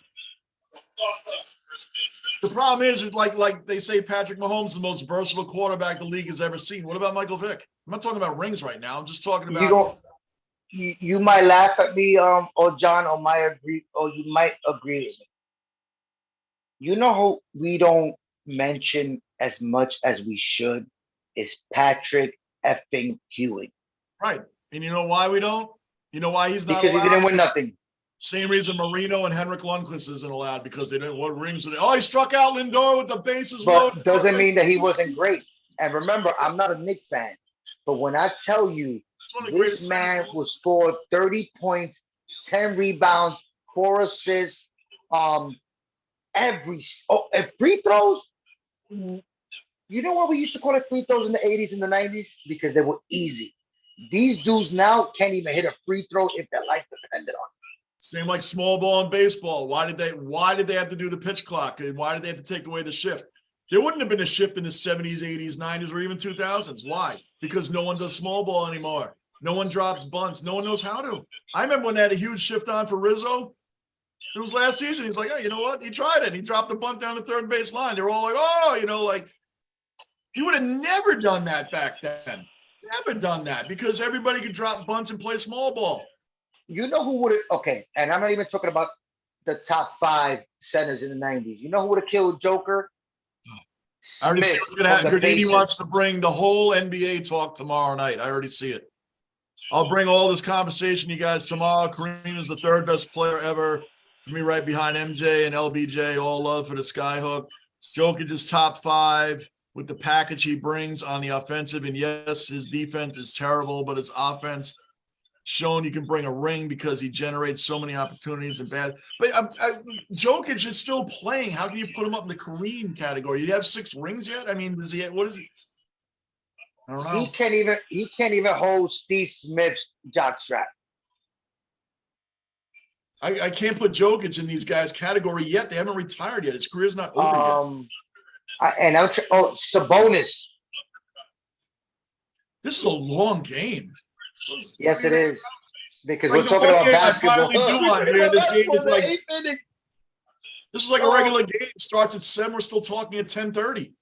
problem is like they say Patrick Mahomes is the most versatile quarterback the league has ever seen. What about Michael Vick? I'm not talking about rings right now. I'm just talking about. You might laugh at me, or John, or you might agree with me. You know who we don't mention as much as we should is Patrick effing Ewing. Right. And you know why we don't? You know why he's not because allowed? He didn't win nothing. Same reason Marino and Henrik Lundqvist isn't allowed, because they didn't what rings. He struck out Lindor with the bases loaded. Doesn't mean that he wasn't great. And remember, I'm not a Knicks fan, but when I tell you this man will score 30 points, 10 rebounds, 4 assists, free throws. You know what we used to call it free throws in the 80s and the 90s? Because they were easy. These dudes now can't even hit a free throw if their life depended on it. Same like small ball in baseball. Why did they have to do the pitch clock? And why did they have to take away the shift? There wouldn't have been a shift in the 70s, 80s, 90s, or even 2000s. Why? Because no one does small ball anymore. No one drops bunts. No one knows how to. I remember when they had a huge shift on for Rizzo. It was last season. He's like, hey, you know what? He tried it. He dropped the bunt down the third base line. They were all like, oh, like he would have never done that back then. Never done that because everybody could drop bunts and play small ball. You know who would have? Okay, and I'm not even talking about the top 5 centers in the '90s. You know who would have killed Joker? I already see what's going to happen. Gradini Pacers. wants to bring the whole NBA talk tomorrow night. I already see it. I'll bring all this conversation to you guys tomorrow. Kareem is the 3rd best player ever. To me, right behind MJ and LBJ. All love for the Skyhook. Jokic is top 5 with the package he brings on the offensive. And yes, his defense is terrible, but his offense shown you can bring a ring because he generates so many opportunities and bad. But Jokic is still playing. How can you put him up in the Kareem category? You have 6 rings yet? I mean, does he? What is he? I don't know. He can't even hold Steve Smith's jockstrap. I can't put Jokic in these guys' category yet. They haven't retired yet. His career's not over yet. Sabonis. This is a long game. Yes, it is. Because we're talking about basketball. This game is like this is like a regular game. It starts at 7. We're still talking at 10:30.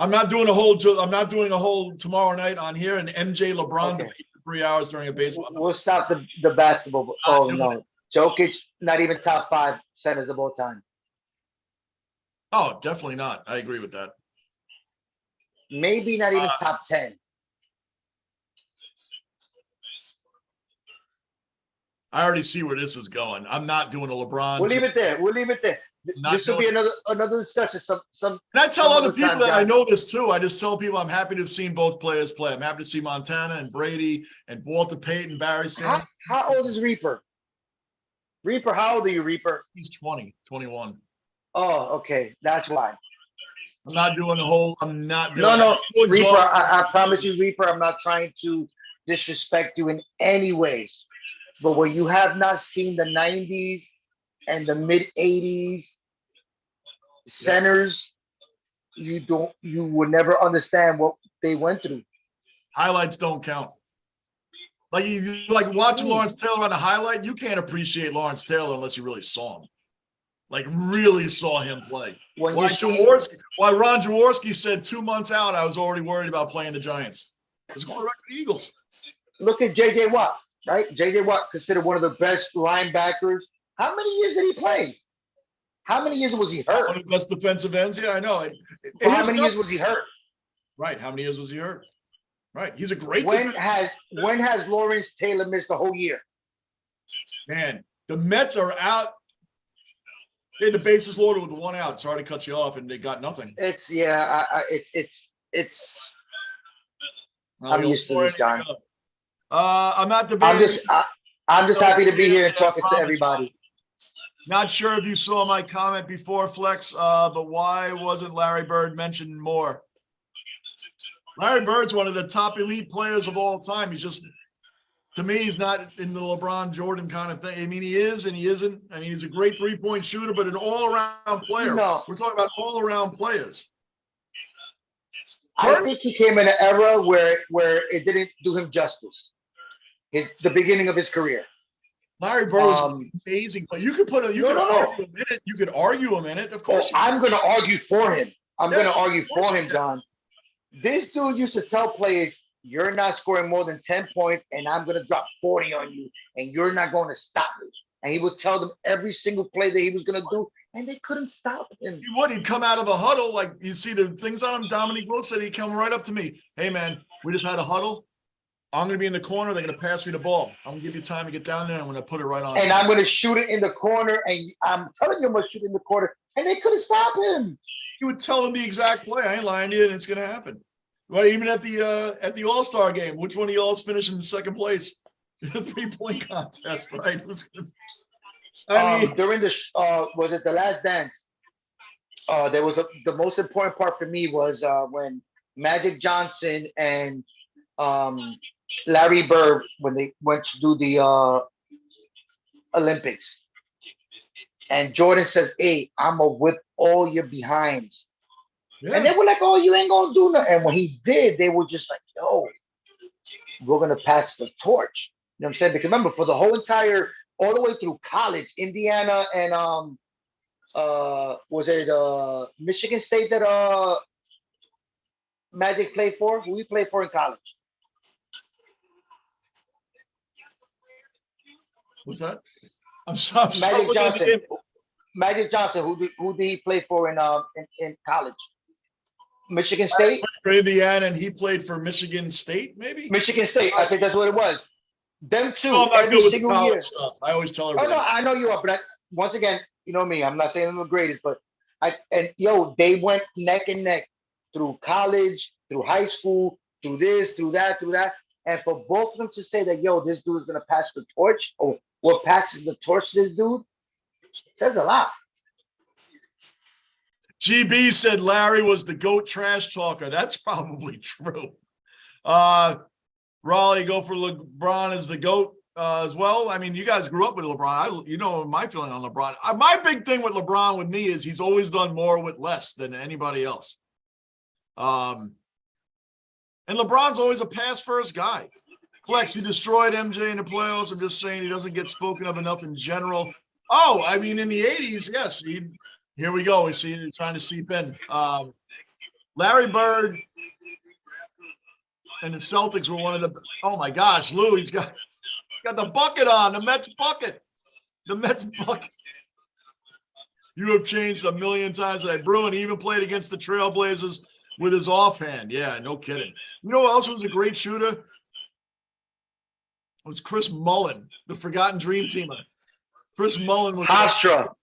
I'm not doing a whole tomorrow night on here and MJ LeBron debate for 3 hours during a baseball. We'll stop the basketball. Oh no, Jokic not even top 5 centers of all time. Oh, definitely not. I agree with that. Maybe not even top 10. I already see where this is going. I'm not doing a LeBron. We'll leave it there. This will be another discussion. And I tell other people that I know this too. I just tell people I'm happy to have seen both players play. I'm happy to see Montana and Brady and Walter Payton, Barry Sanders. How old is Reaper? Reaper, how old are you, Reaper? He's 20, 21. Oh, okay. That's why. I'm not doing the whole. I'm not doing. No, Reaper. I promise you, Reaper. I'm not trying to disrespect you in any ways. But when you have not seen the 90s and the mid 80s centers, you will never understand what they went through. Highlights don't count. Like watching Lawrence Taylor on a highlight, you can't appreciate Lawrence Taylor unless you really saw him. Like really saw him play. Why Ron Jaworski said 2 months out, I was already worried about playing the Giants. I was going to the Eagles. Look at J.J. Watt. Right? J.J. Watt considered one of the best linebackers. How many years did he play? How many years was he hurt? One of the best defensive ends. Yeah, I know. How many years was he hurt? Right. How many years was he hurt? Right. He's a great When has Lawrence Taylor missed the whole year? Man, the Mets are out. They had the bases loaded with the 1 out. Sorry to cut you off, and they got nothing. I'm used to this, John. I'm not debating. I'm just happy to be here and talking to everybody. Not sure if you saw my comment before, Flex, but why wasn't Larry Bird mentioned more? Larry Bird's one of the top elite players of all time. He's just, to me, he's not in the LeBron Jordan kind of thing. I mean, he is and he isn't. I mean, he's a great 3-point shooter, but an all-around player. No. We're talking about all-around players. I think he came in an era where it didn't do him justice. The beginning of his career. Larry Bird was amazing, but you could put argue him in it. You could argue him in it, of course. I'm going to argue for him. going to argue for him, John. This dude used to tell players, "You're not scoring more than 10 points, and I'm going to drop 40 on you, and you're not going to stop me." And he would tell them every single play that he was going to do, and they couldn't stop him. He would. He'd come out of a huddle, like you see the things on him. Dominique Wilkes said he'd come right up to me. "Hey, man, we just had a huddle. I'm going to be in the corner. They're going to pass me the ball. I'm going to give you time to get down there. I'm going to put it right on. And I'm going to shoot it in the corner. And I'm telling you I'm going to shoot it in the corner. And they couldn't stop him." He would tell them the exact play. I ain't lying to you, and it's going to happen. Well, even at the All-Star game, which one of y'all's finishing in second place? The 3-point contest, right? During the was it the Last Dance? There was the most important part for me was when Magic Johnson and Larry Bird, when they went to do the Olympics. And Jordan says, "Hey, I'm gonna whip all your behinds." And Yeah. they were like, "Oh, you ain't gonna do nothing." And when he did, they were just like, "Yo, we're gonna pass the torch." You know what I'm saying? Because remember, for the whole entire, all the way through college, Indiana and was it Michigan State that Magic played for? Who he played for in college? What's that? I'm Magic looking at the Johnson. game. Magic Johnson. Who did he play for in college? Michigan State. For Indiana, and he played for Michigan State, maybe? Michigan State. I think that's what it was. Them No, two I'm not every good with the single college year. stuff. I always tell Oh everybody no, that. I know you are, but once again, you know me. I'm not saying I'm the greatest, but they went neck and neck through college, through high school, through this, through that, and for both of them to say that this dude is gonna pass the torch, or what passes the torch to this dude, says a lot. GB said Larry was the GOAT trash talker. That's probably true. Raleigh, go for LeBron as the GOAT as well. I mean, you guys grew up with LeBron. You know my feeling on LeBron. My big thing with LeBron with me is he's always done more with less than anybody else. And LeBron's always a pass-first guy. Flex, he destroyed MJ in the playoffs. I'm just saying he doesn't get spoken of enough in general. Oh, I mean, in the 80s, yes. Here we go. We see trying to seep in. Larry Bird and the Celtics were one of the. Oh my gosh, Lou, he's got the bucket on, the Mets bucket. The Mets bucket. You have changed a million times today. Bruin, he even played against the Trailblazers with his offhand. Yeah, no kidding. You know who else was a great shooter? It was Chris Mullin, the forgotten dream teamer. Chris Mullin was Hofstra.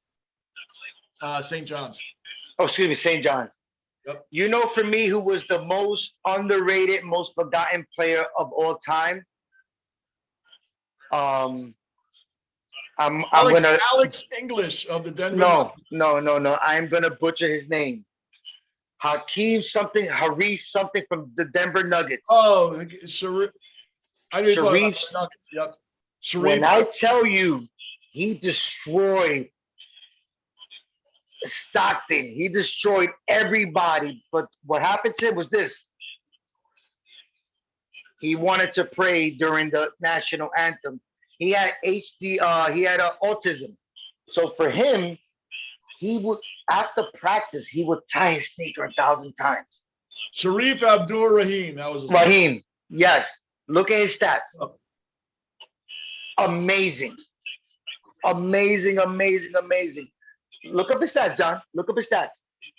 St. John's. Oh, excuse me, St. John's. Yep. You know, for me, who was the most underrated, most forgotten player of all time? I'm gonna Alex English of the Denver Nuggets. no. I'm gonna butcher his name. Hakeem something, Harif something from the Denver Nuggets. Oh, Sharif. I know you're talking about Sharif. the Nuggets. Yep. Sharif. When I tell you, he destroyed Stockton. He destroyed everybody. But what happened to him was this. He wanted to pray during the national anthem. He had autism. So for him, he would, after practice, he would tie his sneaker 1,000 times. Sharif Abdur Rahim. That was his Rahim. Name. Yes. Look at his stats. Oh. Amazing. Amazing. Look up his stats, John. Look up his stats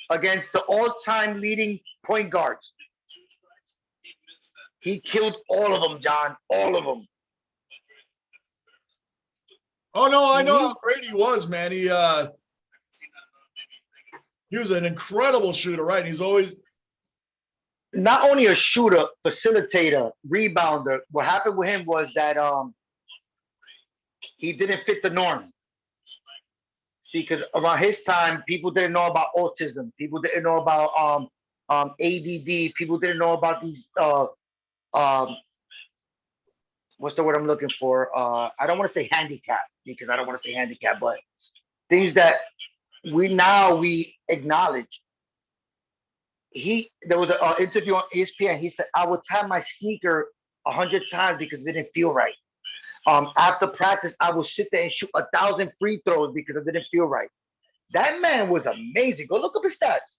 against the all-time leading point guards. He killed all of them, John. All of them. Oh no, I know how great he was, man. He was an incredible shooter, right? He's always not only a shooter, facilitator, rebounder. What happened with him was that he didn't fit the norm. Because around his time, people didn't know about autism. People didn't know about ADD. People didn't know about these what's the word I'm looking for? I don't want to say handicap because I don't want to say handicap, but things that we acknowledge. There was an interview on ESPN. He said, I would tie my sneaker 100 times because it didn't feel right. After practice, I would sit there and shoot 1,000 free throws because it didn't feel right. That man was amazing. Go look up his stats.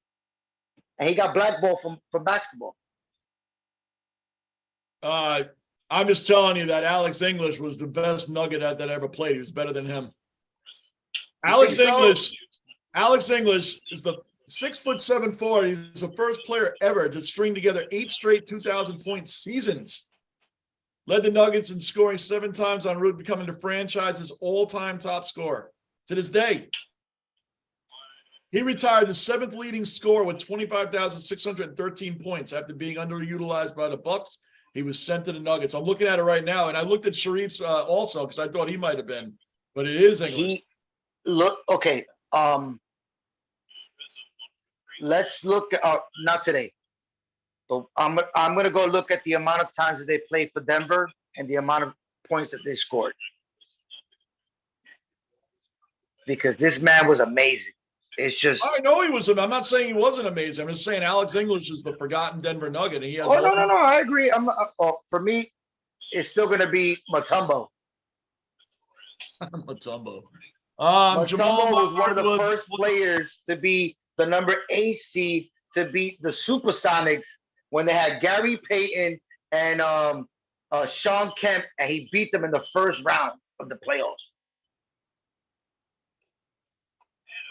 And he got blackballed from basketball. I'm just telling you that Alex English was the best Nugget that ever played. He was better than him. Alex English is the 6'7" forward. He's the first player ever to string together 8 straight 2,000-point seasons. Led the Nuggets in scoring 7 times en route, becoming the franchise's all-time top scorer to this day. He retired the 7th leading scorer with 25,613 points after being underutilized by the Bucks. He was sent to the Nuggets. I'm looking at it right now, and I looked at Sharif's also because I thought he might have been, but it is English. Okay. Let's look not today. So I'm going to go look at the amount of times that they played for Denver and the amount of points that they scored. because this man was amazing. It's just, I know he was. I'm not saying he wasn't amazing. I'm just saying Alex English is the forgotten Denver Nugget, and he has oh all no, no, no, I agree. For me, it's still gonna be Mutombo. Mutombo. Jamal Mutombo was one of Murray the was first players to be the number 8 seed to beat the Supersonics when they had Gary Payton and Sean Kemp, and he beat them in the first round of the playoffs.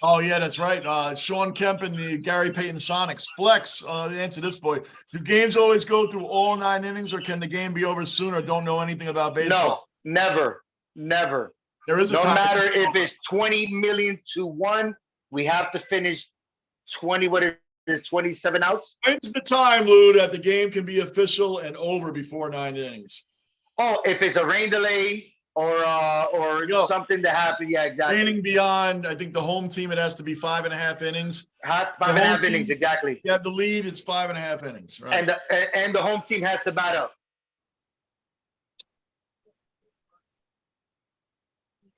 Oh, yeah, that's right. Sean Kemp and the Gary Payton Sonics. Flex, answer this for you. Do games always go through all 9 innings, or can the game be over sooner? Don't know anything about baseball. No, never, never. There is a No time. matter if it's 20 million to 1, we have to finish 20, what is it, 27 outs? When's the time, Lou, that the game can be official and over before 9 innings? Oh, if it's a rain delay or something that happened, yeah, exactly. Raining beyond, I think the home team, it has to be 5.5 innings. 5.5 innings, exactly. You have the lead, it's 5.5 innings, right? And the home team has to bat up.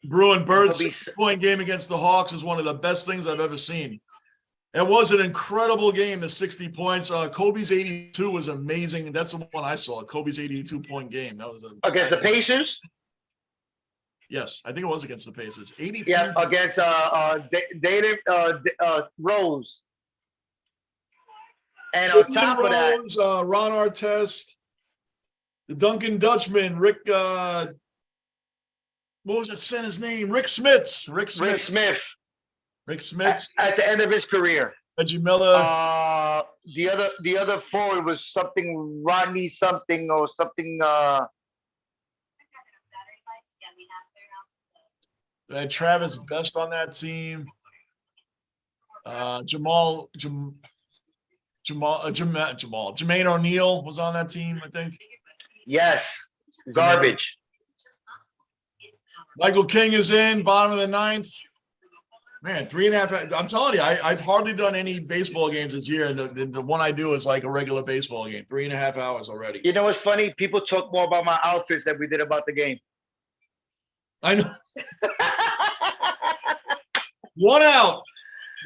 Bruin Bird's 60-point game against the Hawks is one of the best things I've ever seen. It was an incredible game, the 60 points. Kobe's 82 was amazing. That's the one I saw, Kobe's 82-point game. That was against the Pacers? Yes, I think it was against the Pacers. 82. Yeah, against David Rose. And on top of that, Ron Artest, the Duncan Dutchman, Rick what was that center's name? Rick Smits. Rick Smith. At the end of his career. Reggie Miller. The other forward was something Rodney something or something. They had Travis Best on that team. Jermaine O'Neal was on that team, I think. Yes, garbage. Michael King is in, bottom of the 9th. Man, 3.5. I'm telling you, I've hardly done any baseball games this year, and the one I do is like a regular baseball game. 3.5 hours already. You know what's funny? People talk more about my outfits than we did about the game. I know. 1 out.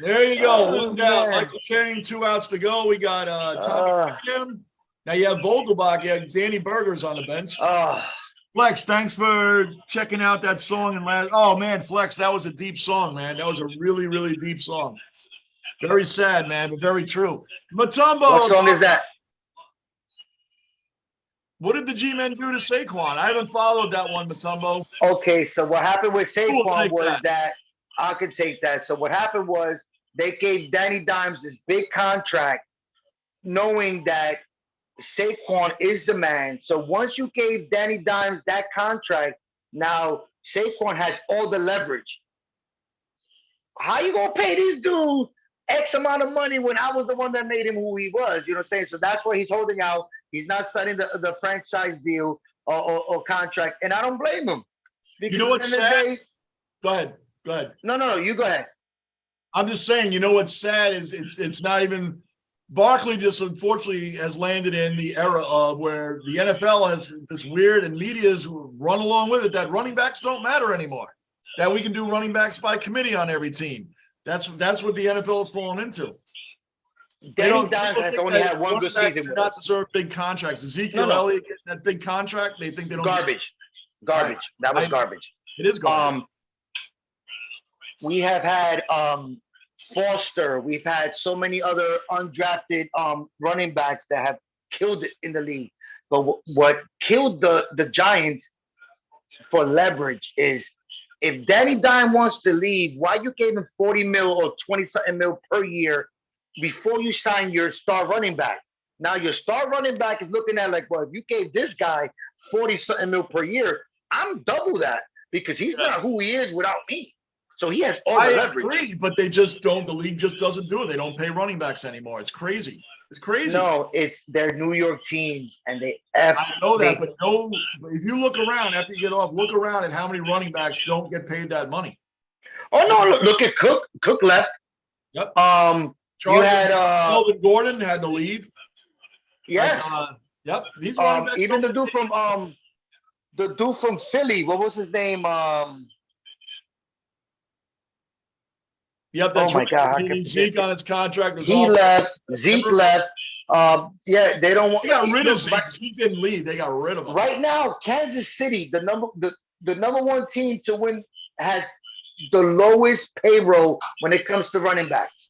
There you go. 1 down. Michael King, 2 outs to go. We got Tommy Graham. Now you have Vogelbach. You have Danny Berger's on the bench. Flex, thanks for checking out that song. Oh, man, Flex, that was a deep song, man. That was a really, really deep song. Very sad, man, but very true. Mutombo. What song is that? What did the G-Men do to Saquon? I haven't followed that one, Mutombo. Okay, so what happened with Saquon was that I could take that. So what happened was they gave Danny Dimes this big contract knowing that Saquon is the man. So once you gave Danny Dimes that contract, now Saquon has all the leverage. How you gonna pay this dude X amount of money when I was the one that made him who he was? You know what I'm saying? So that's why he's holding out. He's not signing the franchise deal or contract, and I don't blame him. Because you know what's sad? Go ahead. No, you go ahead. I'm just saying, you know what's sad is it's not even. Barkley just unfortunately has landed in the era of where the NFL has this weird, and media's run along with it, that running backs don't matter anymore. That we can do running backs by committee on every team. That's what the NFL has fallen into. Danny Dimes has only had one good season. Do not deserve big contracts. Ezekiel Elliott getting that big contract, they think they don't. Garbage. That was garbage. It is garbage. We have had Foster. We've had so many other undrafted running backs that have killed it in the league. But what killed the Giants for leverage is if Danny Dimes wants to leave, why you gave him 40 mil or 20-something mil per year before you sign your star running back? Now your star running back is looking at like, well, if you gave this guy 40-something mil per year, I'm double that because he's not who he is without me. So he has all the leverage. I agree, but they just don't. The league just doesn't do it. They don't pay running backs anymore. It's crazy. It's crazy. No, it's their New York teams, and I know that, but no. If you look around after you get off, look around at how many running backs don't get paid that money. Oh no! Look at Cook. Cook left. Yep. You had Melvin Gordon had to leave. Yes. Yep. These running backs. Even the dude from Philly. What was his name? Yep, Oh that's my right. God, I can Zeke forget. on his contract was He all. left. Zeke left. Yeah, they don't want. They got rid of Look, Zeke. Zeke didn't leave. They got rid of him. right now, Kansas City, the number one team to win, has the lowest payroll when it comes to running backs.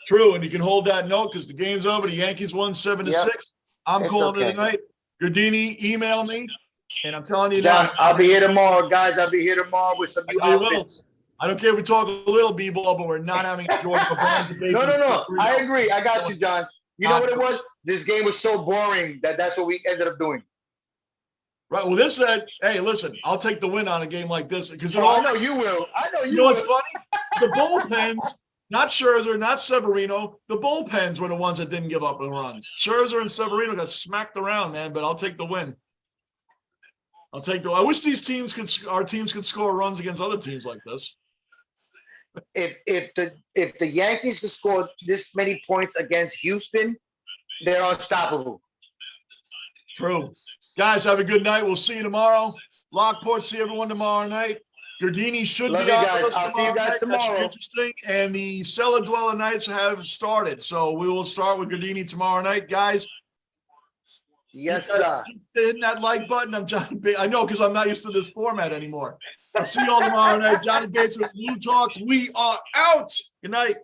True, and you can hold that note because the game's over. The Yankees won 7-6. Yep, I'm it's calling it okay. tonight. Gardini, email me, and I'm telling you John, now. I'll be here tomorrow, guys. I'll be here tomorrow with some new I know you will. outfits. I don't care if we talk a little b-ball, but we're not having a Jordan LeBron debate. No. I agree. I got you, John. You know what it was? This game was so boring that's what we ended up doing. Right. Well, this said, hey, listen, I'll take the win on a game like this because I know you will. I know you will. You know what's funny? The bullpens, not Scherzer, not Severino, the bullpens were the ones that didn't give up the runs. Scherzer and Severino got smacked around, man, but I'll take the win. I wish our teams could score runs against other teams like this. If the Yankees could score this many points against Houston, they're unstoppable. True. Guys, have a good night. We'll see you tomorrow. Lockport, see everyone tomorrow night. Gardini should Love be you on guys. with us I'll see you tomorrow guys night. tomorrow. That should be interesting. And the Cellar Dweller nights have started. So we will start with Gardini tomorrow night. Guys, yes, sir. Hitting that like button. I'm Johnny Bates. I know because I'm not used to this format anymore. I'll see you all tomorrow night. Johnny Bates with Blue Talks. We are out. Good night.